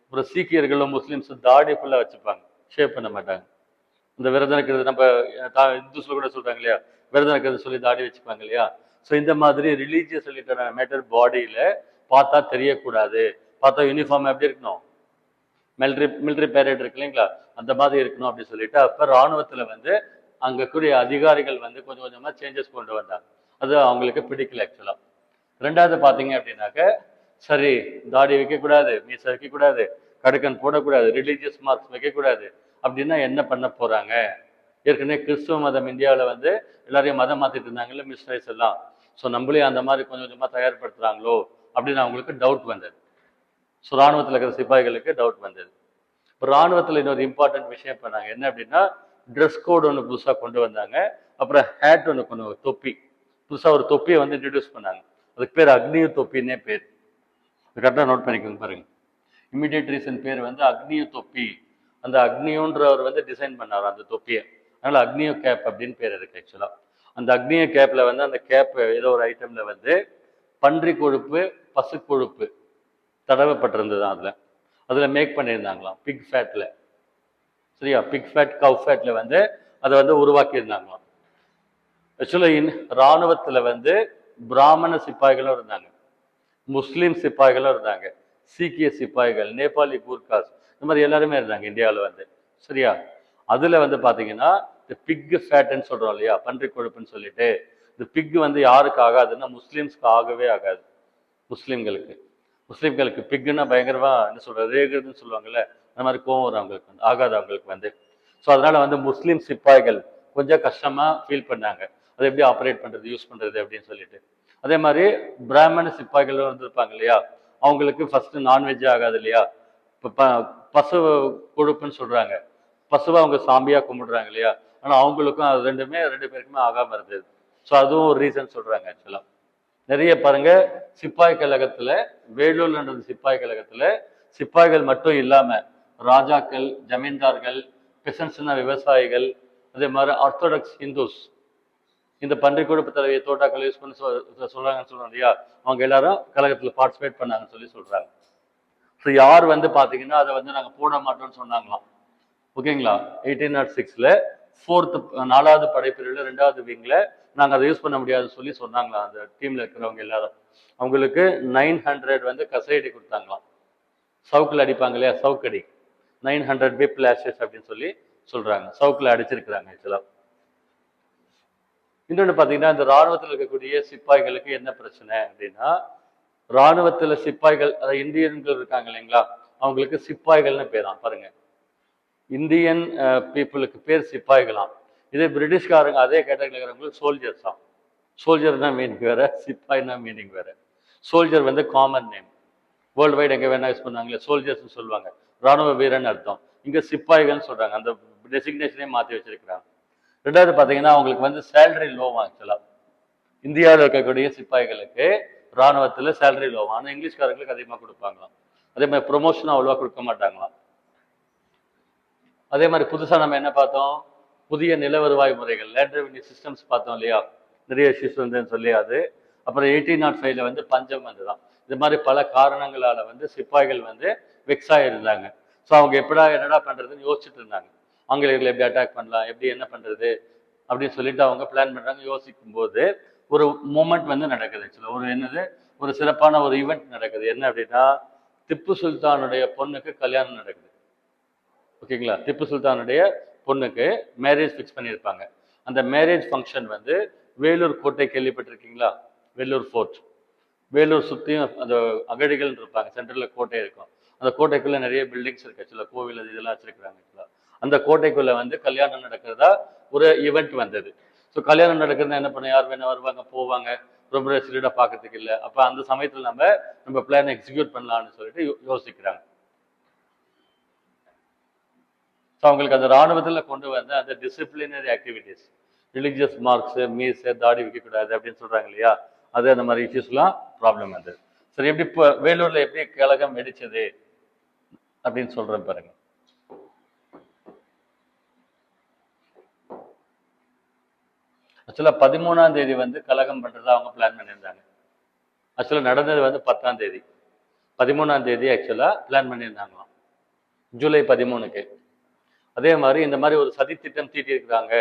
அப்புறம் சீக்கியர்களும் முஸ்லீம்ஸும் தாடி ஃபுல்லாக வச்சுப்பாங்க, ஷேப் பண்ண மாட்டாங்க. இந்த விரதம் இருக்கிறது நம்ம இந்துஸ்ல கூட சொல்றாங்க இல்லையா, விரதம் இருக்கிறது சொல்லி தாடி வச்சுப்பாங்க இல்லையா. ஸோ இந்த மாதிரி ரிலீஜியஸ் ரிலேட்டடான மேட்டர் பாடியில பார்த்தா தெரியக்கூடாது. பார்த்தா யூனிஃபார்ம் எப்படி இருக்கணும், மிலிட்ரி பேரேட் இருக்கு இல்லைங்களா, அந்த மாதிரி இருக்கணும் அப்படின்னு சொல்லிட்டு அப்ப இராணுவத்துல வந்து அங்க கூடிய அதிகாரிகள் வந்து கொஞ்சம் கொஞ்சமா சேஞ்சஸ் கொண்டு வந்தாங்க. அது அவங்களுக்கு பிடிக்கல ஆக்சுவலா. ரெண்டாவது பாத்தீங்க அப்படின்னாக்க, சரி தாடி வைக்கக்கூடாது, மீசை வைக்கக்கூடாது, கடுக்கன் போடக்கூடாது, ரிலீஜியஸ் மார்க்ஸ் வைக்கக்கூடாது அப்படின்னா என்ன பண்ண போறாங்க? ஏற்கனவே கிறிஸ்துவ மதம் இந்தியாவில் வந்து எல்லாரையும் மதம் மாத்திட்டு இருந்தாங்கல்ல மிஷனரிஸ் எல்லாம். ஸோ நம்மளே அந்த மாதிரி கொஞ்சம் கொஞ்சமா தயார்படுத்துறாங்களோ அப்படின்னு அவங்களுக்கு டவுட் வந்தது. ஸோ ராணுவத்தில் இருக்கிற சிப்பாய்களுக்கு டவுட் வந்தது. இப்போ ராணுவத்தில் இன்னொரு இம்பார்ட்டன்ட் விஷயம் பண்ணாங்க, என்ன அப்படின்னா ட்ரெஸ் கோடு ஒன்று புதுசாக கொண்டு வந்தாங்க. அப்புறம் ஹேட் ஒன்று கொண்டு, தொப்பி, புதுசாக ஒரு தொப்பியை வந்து இன்ட்ரடியூஸ் பண்ணாங்க. அதுக்கு பேர் அக்னிய தொப்பின்னே பேர். கரெக்டாக நோட் பண்ணிக்கோங்க பாருங்க. இமிடியேட் ரீசன் பேர் வந்து அக்னிய தொப்பி. அந்த அக்னியோன்றவர் வந்து டிசைன் பண்ணார் அந்த தொப்பியை. அதனால அக்னியோ கேப் அப்படின்னு பேர் இருக்கு ஆக்சுவலா. அந்த அக்னிய கேப்ல வந்து அந்த கேப் ஏதோ ஒரு ஐட்டம்ல வந்து பன்றி கொழுப்பு, பசு கொழுப்பு தடவைப்பட்டிருந்தது. அதுல மேக் பண்ணியிருந்தாங்களாம், பிக் ஃபேட்ல. சரியா, பிக் ஃபேட், கவ் ஃபேட்ல வந்து அதை வந்து உருவாக்கி இருந்தாங்களாம். ஆக்சுவலா இராணுவத்துல வந்து பிராமண சிப்பாய்களும் இருந்தாங்க, முஸ்லீம் சிப்பாய்களும் இருந்தாங்க, சீக்கிய சிப்பாய்கள், நேபாளி கூர்காஸ், இந்த மாதிரி எல்லாருமே இருந்தாங்க இந்தியாவில் வந்து. சரியா, அதுல வந்து பாத்தீங்கன்னா இந்த பிக் ஃபேட்னு சொல்றோம் இல்லையா, பன்றி கொழுப்புன்னு சொல்லிட்டு, இந்த பிக் வந்து யாருக்கு ஆகாதுன்னா முஸ்லீம்ஸ்க்கு ஆகவே ஆகாது. முஸ்லீம்களுக்கு பிக்குன்னா பயங்கரமா என்ன சொல்றது, ரேகுன்னு சொல்லுவாங்கல்ல, அந்த மாதிரி கோவம் வரும் அவங்களுக்கு, ஆகாது அவங்களுக்கு வந்து. ஸோ அதனால வந்து முஸ்லீம் சிப்பாய்கள் கொஞ்சம் கஷ்டமா ஃபீல் பண்ணாங்க, அதை எப்படி ஆப்ரேட் பண்றது, யூஸ் பண்றது அப்படின்னு சொல்லிட்டு. அதே மாதிரி பிராமண சிப்பாய்கள் இருந்திருப்பாங்க இல்லையா, அவங்களுக்கு ஃபர்ஸ்ட் நான்வெஜ் ஆகாது இல்லையா. இப்போ பசு கொழுப்புன்னு சொல்றாங்க, பசுவை அவங்க சாமியா கும்பிடுறாங்க இல்லையா, ஆனா அவங்களுக்கும் அது ரெண்டு பேருக்குமே ஆகாம இருந்தது. ஸோ அதுவும் ஒரு ரீசன் சொல்றாங்க ஆக்சுவலா. நிறைய பாருங்க, சிப்பாய் கழகத்துல, வேலூர்ன்றது சிப்பாய் கழகத்துல சிப்பாய்கள் மட்டும் இல்லாம ராஜாக்கள், ஜமீன்தார்கள், பெசன்ஸ்னா விவசாயிகள், அதே மாதிரி ஆர்த்தோடாக்ஸ் ஹிந்துஸ், இந்த பன்றி கொழுப்பு தலைவியை தோட்டாக்கள் யூஸ் பண்ணி சொல்றாங்கன்னு சொல்றோம் இல்லையா, அவங்க எல்லாரும் கழகத்துல பார்ட்டிசிபேட் பண்ணாங்கன்னு சொல்லி சொல்றாங்க. ஸோ யார் வந்து பாத்தீங்கன்னா அதை வந்து நாங்க போட மாட்டோம்னு சொன்னாங்களாம், ஓகேங்களா, 1806ல 4th 4வது படைப்பிரிவுல 2வது விங்ல நாங்க அதை யூஸ் பண்ண முடியாதுன்னு சொல்லி சொன்னாங்களாம். அந்த டீம்ல இருக்கிறவங்க எல்லாரும் அவங்களுக்கு 900 வந்து கசையடி கொடுத்தாங்களாம். சவுக்குல அடிப்பாங்க இல்லையா, சவுக்கடி, 900 whip lashes அப்படின்னு சொல்லி சொல்றாங்க. சவுக்குல அடிச்சிருக்கிறாங்க ஆக்சுவலா. இன்னொன்னு பாத்தீங்கன்னா, இந்த ராணுவத்தில் இருக்கக்கூடிய சிப்பாய்களுக்கு என்ன பிரச்சனை அப்படின்னா, ராணுவத்துல சிப்பாய்கள், அதாவது இந்தியன்கள் இருக்காங்க இல்லைங்களா, அவங்களுக்கு சிப்பாய்கள்னு பேராம். பாருங்க, இந்தியன் பீப்புளுக்கு பேர் சிப்பாய்களாம். இதே பிரிட்டிஷ்காரங்க அதே கேட்டகரியில் இருக்கிறவங்களுக்கு சோல்ஜர்ஸ் தான். சோல்ஜர்னா மீனிங் வேற, சிப்பாய்னா மீனிங் வேற. சோல்ஜர் வந்து காமன் நேம், வேர்ல்டு வைட் எங்கே வேணா யூஸ் பண்ணாங்களே சோல்ஜர்ஸ்னு சொல்லுவாங்க, ராணுவ வீரன் அர்த்தம். இங்கே சிப்பாய்கள்னு சொல்றாங்க, அந்த டெசிக்னேஷனே மாற்றி வச்சிருக்கிறாங்க. ரெண்டாவது பார்த்தீங்கன்னா அவங்களுக்கு வந்து சேலரி லோவா ஆக்சுவலாக. இந்தியாவில் இருக்கக்கூடிய சிப்பாய்களுக்கு ராணுவத்தில் சேலரி லோவா, ஆனால் இங்கிலீஷ்காரங்களுக்கு அதிகமாக கொடுப்பாங்களாம். அதே மாதிரி ப்ரொமோஷனும் அவ்வளோவா கொடுக்க மாட்டாங்களாம். அதே மாதிரி புதுசாக நம்ம என்ன பார்த்தோம், புதிய நில வருவாய் முறைகள், லேண்ட் ரெவன்யூ சிஸ்டம்ஸ் பார்த்தோம் இல்லையா, நிறைய இஷ்யூஸ் வந்துன்னு சொல்லி அது. அப்புறம் 1805 வந்து பஞ்சம் வந்துதான். இது மாதிரி பல காரணங்களால வந்து சிப்பாய்கள் வந்து வெக்ஸ் ஆகிருந்தாங்க. ஸோ அவங்க என்னடா பண்றதுன்னு யோசிச்சுட்டு இருந்தாங்க. ஆங்கிலேயர்களை எப்படி அட்டாக் பண்ணலாம், எப்படி என்ன பண்றது அப்படின்னு சொல்லிட்டு அவங்க பிளான் பண்றாங்க. யோசிக்கும் போது ஒரு மூமெண்ட் வந்து நடக்குது ஆக்சுவலாக. ஒரு என்னது, ஒரு சிறப்பான ஒரு ஈவெண்ட் நடக்குது. என்ன அப்படின்னா, திப்பு சுல்தானுடைய பொண்ணுக்கு கல்யாணம் நடக்குது. ஓகேங்களா, திப்பு சுல்தானுடைய பொண்ணுக்கு மேரேஜ் ஃபிக்ஸ் பண்ணியிருப்பாங்க. அந்த மேரேஜ் ஃபங்க்ஷன் வந்து வேலூர் கோட்டை கேள்விப்பட்டிருக்கீங்களா, வேலூர் ஃபோர்ட். வேலூர் சுற்றியும் அந்த அகடிகள் இருப்பாங்க, சென்ட்ரலில் கோட்டை இருக்கும். அந்த கோட்டைக்குள்ளே நிறைய பில்டிங்ஸ் இருக்கு ஆக்சுவலாக, கோவில் அது இதெல்லாம் வச்சிருக்கிறாங்க ஆக்சுவலாக. அந்த கோட்டைக்குள்ளே வந்து கல்யாணம் நடக்கிறதா ஒரு ஈவெண்ட் வந்தது. ஸோ கல்யாணம் நடக்கிறதுனா என்ன பண்ண, யார் வேணா வருவாங்க போவாங்க, ரொம்ப ரெசிடா பார்க்கறதுக்கு இல்லை. அப்போ அந்த சமயத்தில் நம்ம பிளானை எக்ஸிக்யூட் பண்ணலாம்னு சொல்லிட்டு யோசிக்கிறாங்க. ஸோ அவங்களுக்கு அந்த ராணுவத்தில் கொண்டு வந்த அந்த டிசிப்ளினரி ஆக்டிவிட்டீஸ், ரிலீஜியஸ் மார்க்ஸு, மீஸு, தாடி வைக்கக்கூடாது அப்படின்னு சொல்கிறாங்க இல்லையா, அது அந்த மாதிரி இஷ்யூஸ்லாம் ப்ராப்ளம் வந்தது. சரி, எப்படி இப்போ வேலூரில் எப்படி கழகம் வெடிச்சது அப்படின்னு சொல்கிறேன் பாருங்க. ஆக்சுவலாக 13ஆம் தேதி வந்து கலகம் பண்ணுறதா அவங்க பிளான் பண்ணியிருந்தாங்க. ஆக்சுவலாக நடந்தது வந்து 10ஆம் தேதி. 13ஆம் தேதி ஆக்சுவலாக பிளான் பண்ணியிருந்தாங்களாம், ஜூலை 13க்கு. அதே மாதிரி இந்த மாதிரி ஒரு சதி திட்டம் தீட்டி இருக்கிறாங்க,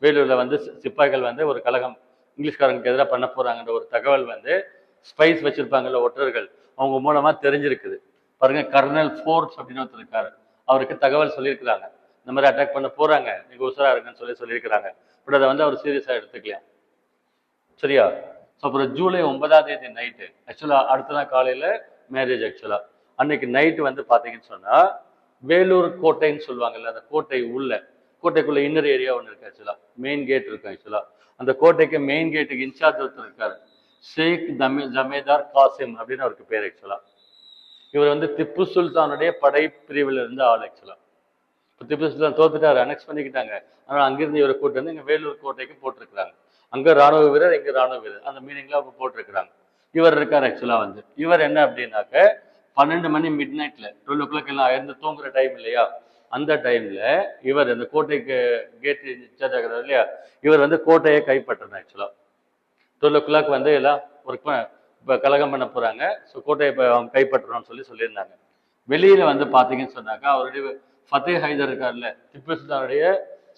வேலூரில் வந்து சிப்பாய்கள் வந்து ஒரு கழகம் இங்கிலீஷ்காரங்களுக்கு எதிராக பண்ண போகிறாங்கன்ற ஒரு தகவல் வந்து ஸ்பைஸ் வச்சுருப்பாங்கல்ல, ஒற்றர்கள், அவங்க மூலமாக தெரிஞ்சிருக்குது. பாருங்க, கர்னல் ஃபோர்ஸ் அப்படின்னு ஒருத்தர் இருக்காரு, அவருக்கு தகவல் சொல்லியிருக்கிறாங்க, இந்த மாதிரி அட்டாக் பண்ண போகிறாங்க, நீங்கள் உஷாரா இருக்குன்னு சொல்லியிருக்கிறாங்க. பட் அதை வந்து அவர் சீரியஸாக எடுத்துக்கலாம். சரியா? ஸோ அப்புறம் ஜூலை 9ஆம் தேதி நைட்டு, ஆக்சுவலாக அடுத்த நாள் காலையில் மேரேஜ். ஆக்சுவலாக அன்னைக்கு நைட்டு வந்து பார்த்தீங்கன்னு சொன்னால், வேலூர் கோட்டைன்னு சொல்லுவாங்கல்ல, அந்த கோட்டைக்குள்ள இன்னர் ஏரியா ஒன்று இருக்கு ஆக்சுவலாக, மெயின் கேட் இருக்கு ஆக்சுவலாக. அந்த கோட்டைக்கு மெயின் கேட்டுக்கு இன்சார்ஜ் ஒருத்தர் இருக்காரு, ஷேக் ஜமேதார் காசிம் அப்படின்னு அவருக்கு பேர் ஆக்சுவலாக. இவர் வந்து திப்பு சுல்தானுடைய படைப்பிரிவில் இருந்த ஆள் ஆக்சுவலாக. இப்போ திப்பு சுல்தான் தோத்துட்டாரு, அனெக்ஸ் பண்ணிக்கிட்டாங்க. ஆனால் அங்கிருந்து இவரை கூட்டு வந்து இங்கே வேலூர் கோட்டைக்கு போட்டிருக்கிறாங்க. அங்கே ராணுவ வீரர், இங்கே ராணுவ வீரர், அந்த மீனிங்ல அவங்க போட்டிருக்கிறாங்க. இவர் இருக்கார் ஆக்சுவலாக வந்து. இவர் என்ன அப்படின்னாக்க, 12 மணி மிட் நைட்ல, 12 o'clock எல்லாம் இருந்து தூங்குற டைம் இல்லையா, அந்த டைம்ல இவர் அந்த கோட்டைக்கு கேட் இன்சார்ஜ் ஆகிறார் இல்லையா, இவர் வந்து கோட்டையை கைப்பற்றணும் ஆக்சுவலா. 12 o'clock வந்து எல்லாம் ஒர்க் இப்போ கலகம் பண்ண போறாங்க. ஸோ கோட்டையை இப்போ அவங்க கைப்பற்றணும்னு சொல்லியிருந்தாங்க. வெளியில வந்து பார்த்தீங்கன்னு சொன்னாக்கா, அவருடைய ஃபத்தே ஹைதர் இருக்கார்ல, திப்பு சுல்தானுடைய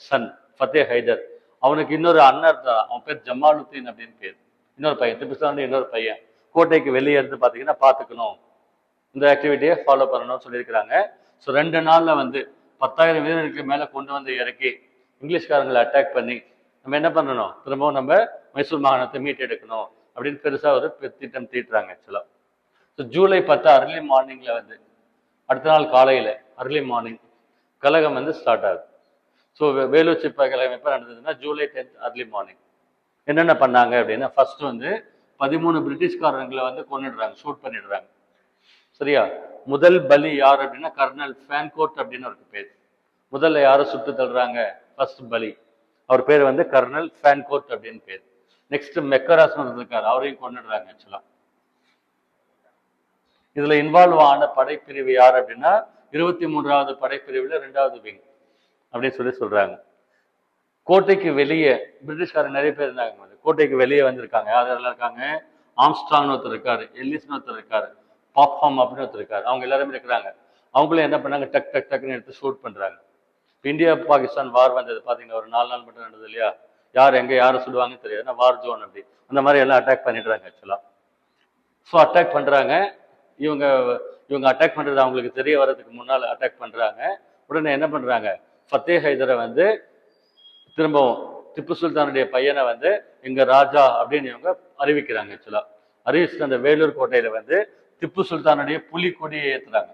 சன் ஃபத்தே ஹைதர், அவனுக்கு இன்னொரு அண்ணன் இருந்தான், அவன் பேர் ஜமாலுத்தீன் அப்படின்னு பேர். இன்னொரு பையன், திப்பு சுல்தானுடைய இன்னொரு பையன், கோட்டைக்கு வெளியே இருந்து பார்த்தீங்கன்னா பார்த்துக்கணும், இந்த ஆக்டிவிட்டியை ஃபாலோ பண்ணணும்னு சொல்லியிருக்கிறாங்க. ஸோ 2 நாள்ல வந்து 10,000 வீரர்களுக்கு மேலே கொண்டு வந்து இறக்கி இங்கிலீஷ்காரங்களை அட்டாக் பண்ணி நம்ம என்ன பண்ணணும், திரும்பவும் நம்ம மைசூர் மாகாணத்தை மீட்டெடுக்கணும் அப்படின்னு பெருசாக ஒரு திட்டம் தீட்டுறாங்க ஆக்சுவலாக. ஸோ ஜூலை 10 அர்லி மார்னிங்ல வந்து, அடுத்த நாள் காலையில் அர்லி மார்னிங் கலகம் வந்து ஸ்டார்ட் ஆகுது. ஸோ வேலூர் சிப்பாய் கலகம் எப்போ நடந்ததுன்னா ஜூலை 10 அர்லி மார்னிங். என்னென்ன பண்ணாங்க அப்படின்னா, ஃபர்ஸ்ட் வந்து 13 பிரிட்டிஷ்காரங்களை வந்து கொண்டுடுறாங்க, ஷூட் பண்ணிடுறாங்க. சரியா? முதல் பலி யார் அப்படின்னா கர்னல் ஃபேன்கோர்ட் அப்படின்னு அவருக்கு பேர். முதல்ல யாரை சுட்டு தள்ளுறாங்க, ஃபர்ஸ்ட் பலி, அவர் பேர் வந்து கர்னல் ஃபேன்கோர்ட் அப்படின்னு பேர். நெக்ஸ்ட் மெக்கராஸ் இருக்காரு, அவரையும் கொண்டுடுறாங்க ஆக்சுவலா. இதுல இன்வால்வ் ஆன படைப்பிரிவு யார் அப்படின்னா 23வது படைப்பிரிவுல 2வது விங் அப்படின்னு சொல்றாங்க. கோட்டைக்கு வெளியே பிரிட்டிஷ்காரர் நிறைய பேர் இருந்தாங்க, கோட்டைக்கு வெளியே வந்திருக்காங்க. யார் யாரெல்லாம் இருக்காங்க, ஆம்ஸ்ட்ராங் ஒருத்தர் இருக்காரு, எல்லிஸ் ஒருத்தர் இருக்காரு, பாப்ஹாம் அப்படின்னு ஒருத்தர் இருக்காரு, அவங்க எல்லாருமே இருக்கிறாங்க. அவங்களும் என்ன பண்ணாங்க, டக்குன்னு எடுத்து ஷூட் பண்றாங்க. இந்தியா பாகிஸ்தான் வார் வந்தது பாத்தீங்கன்னா ஒரு 4 நாள் மட்டும் நடந்தது இல்லையா, யார் எங்க யாரை சுடுவாங்கன்னு தெரியாது, வார் ஜோன் அப்படி, அந்த மாதிரி எல்லாம் அட்டாக் பண்ணிடுறாங்க ஆக்சுவலா. ஸோ அட்டாக் பண்றாங்க. இவங்க அட்டாக் பண்றது அவங்களுக்கு தெரிய வர்றதுக்கு முன்னால் அட்டாக் பண்றாங்க. உடனே என்ன பண்றாங்க, ஃபத்தே ஹைதரை வந்து திரும்பவும் திப்பு சுல்தானுடைய பையனை வந்து எங்க ராஜா அப்படின்னு இவங்க அறிவிக்கிறாங்க ஆக்சுவலா. அறிவிச்சுட்டு அந்த வேலூர் கோட்டையில வந்து திப்பு சுல்தானுடைய புலி கொடியை ஏத்துறாங்க.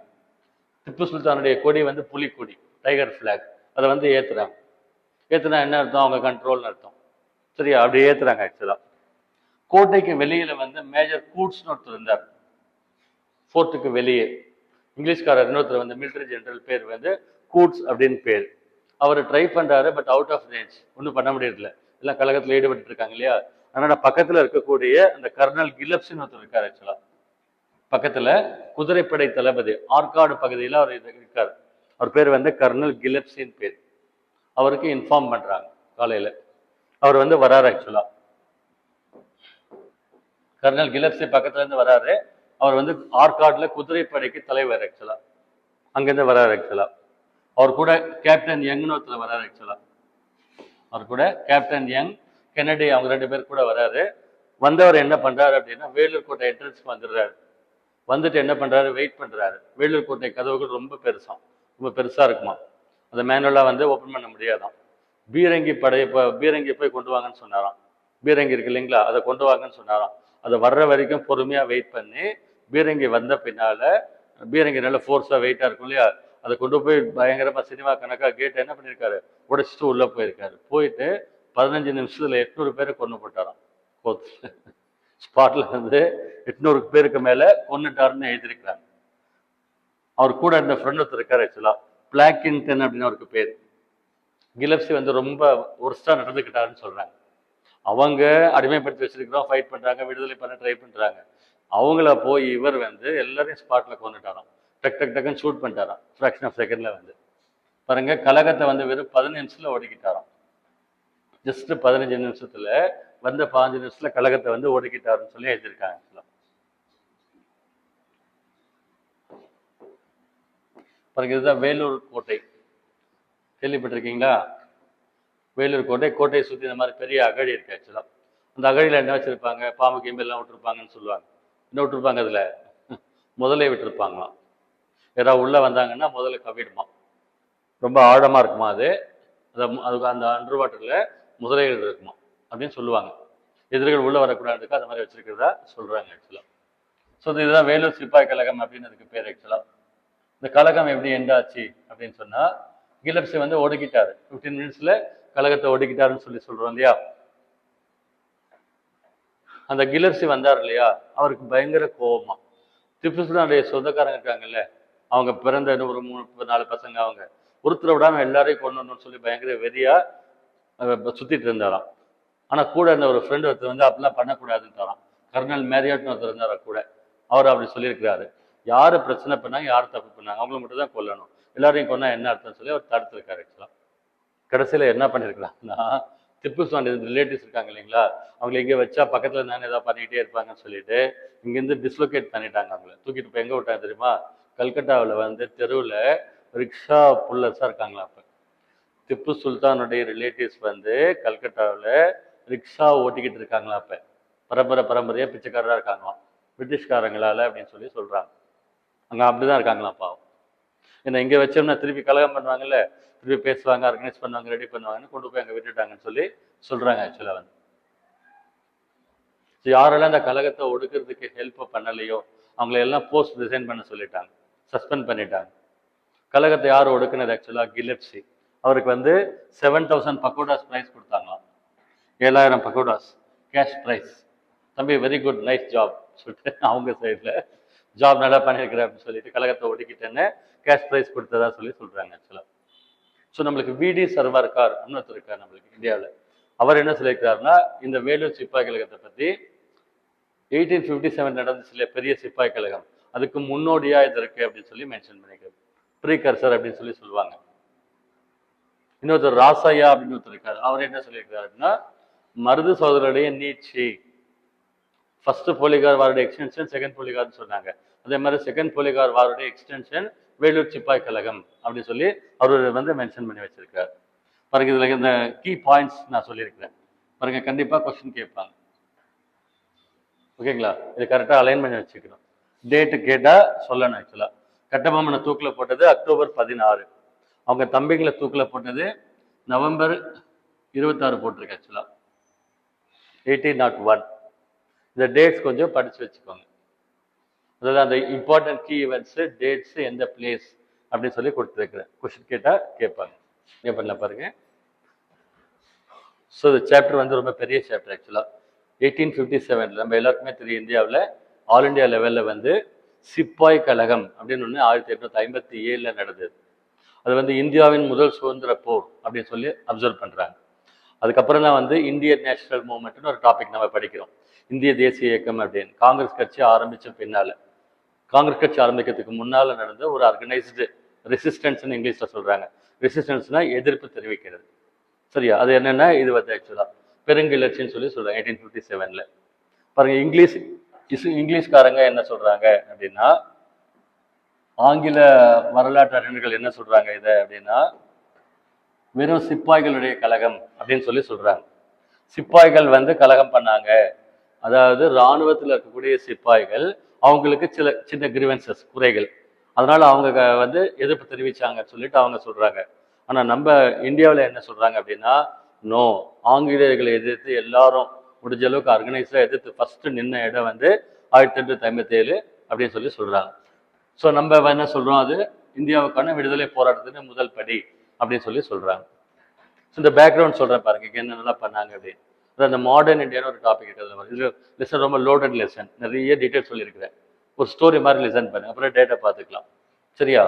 திப்பு சுல்தானுடைய கொடி வந்து புலிக்கொடி, டைகர் பிளாக், அதை வந்து ஏத்துறாங்க. ஏத்துனா என்ன அர்த்தம், அவங்க கண்ட்ரோல்னு அர்த்தம். சரியா? அப்படி ஏத்துறாங்க ஆக்சுவலா. கோட்டைக்கு வெளியில வந்து மேஜர் கூட்ஸ்னு ஒருத்தர் இருந்தார், ஃபோர்ட்டுக்கு வெளியே. இங்கிலீஷ்காரர் இன்னொருத்தர் வந்து மிலிட்டரி ஜெனரல் பேர் வந்து கூட்ஸ் அப்படின்னு பேர். அவர் ட்ரை பண்றாரு, பட் அவுட் ஆஃப் ரேஞ்ச், ஒன்றும் பண்ண முடியல, எல்லாம் கழகத்தில் ஈடுபட்டு இருக்காங்க இல்லையா. அதனால பக்கத்துல இருக்கக்கூடிய அந்த கர்னல் கில்லப்ஸ்னு ஒருத்தர் இருக்காரு. ஆக்சுவலா பக்கத்துல குதிரைப்படை தளபதி ஆற்காடு பகுதியில் அவர் இருக்கார். அவர் பேர் வந்து கர்னல் கில்லப்ஸின் பேர். அவருக்கு இன்ஃபார்ம் பண்றாங்க காலையில, அவர் வந்து வராரு. ஆக்சுவலா கர்னல் கில்லப்ஸி பக்கத்துல இருந்து வராரு. அவர் வந்து ஆற்காடுல குதிரைப்படைக்கு தலைவர். ஆக்சுவலா அங்கிருந்து வராரு. ஆக்சுவலா அவர் கூட கேப்டன் யங்னு ஒருத்தர் வராரு. ஆக்சுவலா அவர் கூட கேப்டன் யங், கென்னடி, அவங்க 2 பேர் கூட வராரு. வந்தவர் என்ன பண்றாரு அப்படின்னா, வேலூர் கோட்டை என்ட்ரன்ஸ்க்கு வந்துடுறாரு. வந்துட்டு என்ன பண்றாரு, வெயிட் பண்றாரு. வேலூர் கோட்டை கதவுகள் ரொம்ப பெருசா இருக்குமா. அதை மேனுவலா வந்து ஓப்பன் பண்ண முடியாதான். பீரங்கி பீரங்கி போய் கொண்டு வாங்கன்னு சொன்னாராம். பீரங்கி இருக்கு இல்லைங்களா, அதை கொண்டு வாங்கன்னு சொன்னாராம். அதை வர்ற வரைக்கும் பொறுமையா வெயிட் பண்ணி, பீரங்கி வந்த பின்னால, பீரங்கி நல்ல ஃபோர்ஸா வெயிட்டா இருக்கும் இல்லையா, அதை கொண்டு போய் பயங்கரமா சினிமா கணக்கா கேட் என்ன பண்ணிருக்காரு, உடைச்சிட்டு உள்ள போயிருக்காரு. போயிட்டு 15 நிமிஷத்துல 800 பேரை கொண்டு போட்டாராம். ஸ்பாட்ல வந்து 800 பேருக்கு மேல கொண்டுட்டாருன்னு எழுதியிருக்கிறாங்க. அவர் கூட இருந்த ஃப்ரெண்ட் ஒருத்தர் இருக்காரு. ஆக்சுவலா பிளாக்கிங்டன் அப்படின்னு அவருக்கு பேர். கில்லப்ஸி வந்து ரொம்ப ஒர்ஸ்டா நடந்துக்கிட்டாருன்னு சொல்றாங்க. அவங்க அடிமைப்படுத்தி வச்சிருக்கிறோம், ஃபைட் பண்றாங்க, விடுதலை பண்ண ட்ரை பண்றாங்க. அவங்கள போய் இவர் வந்து எல்லாரையும் ஸ்பாட்ல கொண்டுட்டாராம். டக்குன்னு ஷூட் பண்ணிட்டாராம். ஃபிராக்ஷன் ஆஃப் செகண்ட்ல வந்து பாருங்க, கழகத்தை வந்து வெறும் 15 நிமிஷத்துல ஒடுக்கிட்டாராம். ஜஸ்ட் 15 நிமிஷத்துல வந்த 15 நிமிஷத்துல கழகத்தை வந்து ஒடுக்கிட்டாருன்னு சொல்லி எழுதியிருக்காங்க. பாருங்க, இதுதான் வேலூர் கோட்டை. கேள்விப்பட்டிருக்கீங்களா? வேலூர் கோட்டையை சுற்றி இந்த மாதிரி பெரிய அகழி இருக்கு. ஆக்சுவலா அந்த அகழியில என்ன வச்சிருப்பாங்க, பாம்பு கிம்பு எல்லாம் விட்டுருப்பாங்கன்னு சொல்லுவாங்க. என்ன விட்டுருப்பாங்க, அதுல முதலே விட்டுருப்பாங்களாம். யாராவது உள்ள வந்தாங்கன்னா முதல்ல கவிடுமா, ரொம்ப ஆழமா இருக்குமா அது. அதுக்கு அந்த அண்டர் வாட்டர்ல முதலைகள் இருக்குமா அப்படின்னு சொல்லுவாங்க. எதிரிகள் உள்ள வரக்கூடாதுக்கு அந்த மாதிரி வச்சிருக்கிறதா சொல்றாங்க. ஆக்சுவலா ஸோ இதுதான் வேலூர் சிப்பாய் கழகம் அப்படின்னு அதுக்கு பேர். ஆக்சுவலா இந்த கழகம் எப்படி எண்ட் ஆச்சு அப்படின்னு சொன்னா, கில்லப்ஸி வந்து ஒடுக்கிட்டாரு. 15 மினிட்ஸ்ல கழகத்தை ஒடுக்கிட்டாருன்னு சொல்றோம் இல்லையா. அந்த கில்லப்ஸி வந்தார் இல்லையா, அவருக்கு பயங்கர கோபமா. திப்பு சுல்தானுடைய சொந்தக்காரங்க இருக்காங்கல்ல, அவங்க பிறந்த ஒரு 3-4 பசங்க, அவங்க ஒருத்தரை விடாம எல்லாரையும் கொண்டு சொல்லி பயங்கர வெறியா சுத்திட்டு இருந்தாராம். ஆனா கூட இருந்த ஒரு ஃப்ரெண்ட் ஒருத்தர் வந்து அப்படிலாம் பண்ணக்கூடாதுன்னு கர்னல் மேரியாட்னு ஒருத்தர் இருந்தாரா கூட. அவர் அப்படி சொல்லியிருக்கிறாரு, யாரு பிரச்சனை பண்ணாங்க, யாரு தப்பு பண்ணாங்க, அவங்கள மட்டும் தான் கொல்லணும், எல்லாரையும் கொண்டா என்ன அர்த்தம்னு சொல்லி அவர் தடுத்திருக்காரு. ஆக்சுவலா கடைசியில என்ன பண்ணிருக்கலாம்னா, திப்பு சுல்தான் ரிலேட்டிவ்ஸ் இருக்காங்க இல்லைங்களா, அவங்களை இங்கே வச்சா பக்கத்துல இருந்தாங்க ஏதாவது பண்ணிக்கிட்டே இருப்பாங்கன்னு சொல்லிட்டு இங்கேருந்து டிஸ்லோகேட் பண்ணிட்டாங்க. அவங்கள தூக்கிட்டு போய் எங்க விட்டாங்க தெரியுமா, கல்கட்டாவில் வந்து தெருவில் ரிக்ஷா புல்லர்ஸா இருக்காங்களா. அப்ப திப்பு சுல்தானுடைய ரிலேட்டிவ்ஸ் வந்து கல்கட்டாவில் ரிக்ஷா ஓட்டிக்கிட்டு இருக்காங்களா. அப்ப பரம்பரையா பிச்சைக்காரராக இருக்காங்களாம், பிரிட்டிஷ்காரங்களால அப்படின்னு சொல்லி சொல்றாங்க. அங்க அப்படிதான் இருக்காங்களாம் பாவம். ஏன்னா இங்க வச்சோம்னா திருப்பி கலகம் பண்ணுவாங்கல்ல, திருப்பி பேசுவாங்க, ஆர்கனைஸ் பண்ணுவாங்க, ரெடி பண்ணுவாங்கன்னு கொண்டு போய் அங்க விட்டுட்டாங்கன்னு சொல்லி சொல்றாங்க. ஆக்சுவலா வந்து யாரெல்லாம் இந்த கழகத்தை ஒடுக்கிறதுக்கு ஹெல்ப் பண்ணலையோ அவங்கள எல்லாம் போஸ்ட் ரிசைன் பண்ண சொல்லிட்டாங்க, சஸ்பெண்ட் பண்ணிட்டாங்க. கழகத்தை யார் ஒடுக்குனது, ஆக்சுவலா கில்லப்ஸி. அவருக்கு வந்து 7000 பக்கோடாஸ் பிரைஸ் கொடுத்தாங்களாம். 7000 பக்கோடாஸ் கேஷ் பிரைஸ். தம்பி வெரி குட், நைஸ் ஜாப் சொல்லிட்டு அவங்க சைட்ல ஜாப் நல்லா பண்ணியிருக்கிறேன் அப்படின்னு சொல்லிட்டு கழகத்தை ஒடுக்கிட்டேன்னு கேஷ் பிரைஸ் கொடுத்ததா சொல்லி சொல்றாங்க. ஆக்சுவலா ஸோ நம்மளுக்கு விடி சர்வார்கார் இன்னொருத்தர் இருக்கார் நம்மளுக்கு இந்தியாவில். அவர் என்ன சொல்லியிருக்கிறாருன்னா, இந்த வேலூர் சிப்பாய் கழகத்தை பத்தி 1857 நடந்துச்சுல பெரிய சிப்பாய் கழகம், அதுக்கு முன்னோடியா இது இருக்கு அப்படின்னு சொல்லி மென்ஷன் பண்ணிக்கிறார். ப்ரீகர்சர் அப்படின்னு சொல்லி சொல்லுவாங்க. இன்னொருத்தர் ராசையா அப்படின்னு ஒருத்தர் இருக்காரு. அவர் என்ன சொல்லியிருக்காருன்னா, மருது சோதரருடைய நீட்சி, ஃபர்ஸ்ட் போலிகார் வாருடைய எக்ஸ்டென்ஷன், செகண்ட் போலிகார்னு சொன்னாங்க. அதே மாதிரி செகண்ட் போலிகார் வாருடைய எக்ஸ்டென்ஷன் வேலூர் சிப்பாய் கழகம் அப்படின்னு சொல்லி அவர் வந்து மென்ஷன் பண்ணி வச்சிருக்காரு. பாருங்க, இதுல இந்த கீ பாயிண்ட்ஸ் நான் சொல்லியிருக்கிறேன் பாருங்க, கண்டிப்பா கொஸ்டின் கேட்பாங்க. ஓகேங்களா, இது கரெக்டா அலைன் பண்ணி வச்சுக்கணும். டேட்டு கேட்டா சொல்லணும். ஆக்சுவலா கட்டபொம்மனை தூக்கில் போட்டது அக்டோபர் 16, அவங்க தம்பிகளை தூக்கில் போட்டது நவம்பர் 26 போட்டிருக்கு. ஆக்சுவலா 1801. இந்த டேட்ஸ் கொஞ்சம் படிச்சு வச்சுக்கோங்க. அதாவது அந்த இம்பார்ட்டன்ட் கீ ஈவெண்ட்ஸ், டேட்ஸ், எந்த பிளேஸ் அப்படின்னு சொல்லி கொடுத்துருக்குறேன். கொஸ்டின் கேட்டா கேட்பாங்க. என்ன பண்ணல பாருங்க. ஸோ இந்த சாப்டர் வந்து ரொம்ப பெரிய சாப்டர். ஆக்சுவலா 1857 நம்ம எல்லாருக்குமே தெரியும், இந்தியாவில் ஆல் இண்டியா லெவலில் வந்து சிப்பாய் கழகம் அப்படின்னு ஒன்று 1857 நடந்தது. அது வந்து இந்தியாவின் முதல் சுதந்திர போர் அப்படின்னு சொல்லி அப்சர்வ் பண்ணுறாங்க. அதுக்கப்புறம் தான் வந்து இந்தியன் நேஷனல் மூவ்மெண்ட்னு ஒரு டாபிக் நம்ம படிக்கிறோம். இந்திய தேசிய இயக்கம் அப்படின்னு காங்கிரஸ் கட்சி ஆரம்பித்த பின்னால், காங்கிரஸ் கட்சி ஆரம்பிக்கிறதுக்கு முன்னால் நடந்த ஒரு ஆர்கனைஸ்டு ரெசிஸ்டன்ஸ்னு இங்கிலீஷில் சொல்கிறாங்க. ரெசிஸ்டன்ஸ்னால் எதிர்ப்பு தெரிவிக்கிறது. சரியா? அது என்னென்னா இது வந்து ஆக்சுவலாக பெருங்கிளர்ச்சின்னு சொல்லி சொல்கிறாங்க 1857. பாருங்க, இங்கிலீஷ்காரங்க என்ன சொல்கிறாங்க அப்படின்னா, ஆங்கில வரலாற்று அறிஞர்கள் என்ன சொல்கிறாங்க இதை அப்படின்னா, வெறும் சிப்பாய்களுடைய கழகம் அப்படின்னு சொல்லி சொல்கிறாங்க. சிப்பாய்கள் வந்து கலகம் பண்ணாங்க, அதாவது இராணுவத்தில் இருக்கக்கூடிய சிப்பாய்கள் அவங்களுக்கு சின்ன கிரிவன்சஸ், குறைகள், அதனால அவங்க வந்து எதிர்ப்பு தெரிவிச்சாங்கன்னு சொல்லிட்டு அவங்க சொல்றாங்க. ஆனா நம்ம இந்தியாவில் என்ன சொல்றாங்க அப்படின்னா, நோ, ஆங்கிலேயர்களை எதிர்த்து எல்லாரும் முடிஞ்ச அளவுக்கு ஆர்கனைஸா எதிர்த்து ஃபர்ஸ்ட் நின்ன இடம் வந்து 1857 அப்படின்னு சொல்லி சொல்றாங்க. ஸோ நம்ம என்ன சொல்றோம், அது இந்தியாவுக்கான விடுதலை போராட்டத்தின் முதல் படி அப்படின்னு சொல்லி சொல்றாங்க. ஸோ இந்த பேக்ரவுண்ட் சொல்றேன் பாருங்க, என்னென்னலாம் பண்ணாங்க அப்படின்னு. அந்த மாடர்ன் இந்தியான்னு ஒரு டாபிக் இருக்கிறது. இது லெசன் ரொம்ப லோடட் லெசன், நிறைய டீட்டெயில் சொல்லியிருக்கிறேன். ஒரு ஸ்டோரி மாதிரி லிசன் பண்ணு, அப்புறம் டேட்டா பார்த்துக்கலாம். சரியா?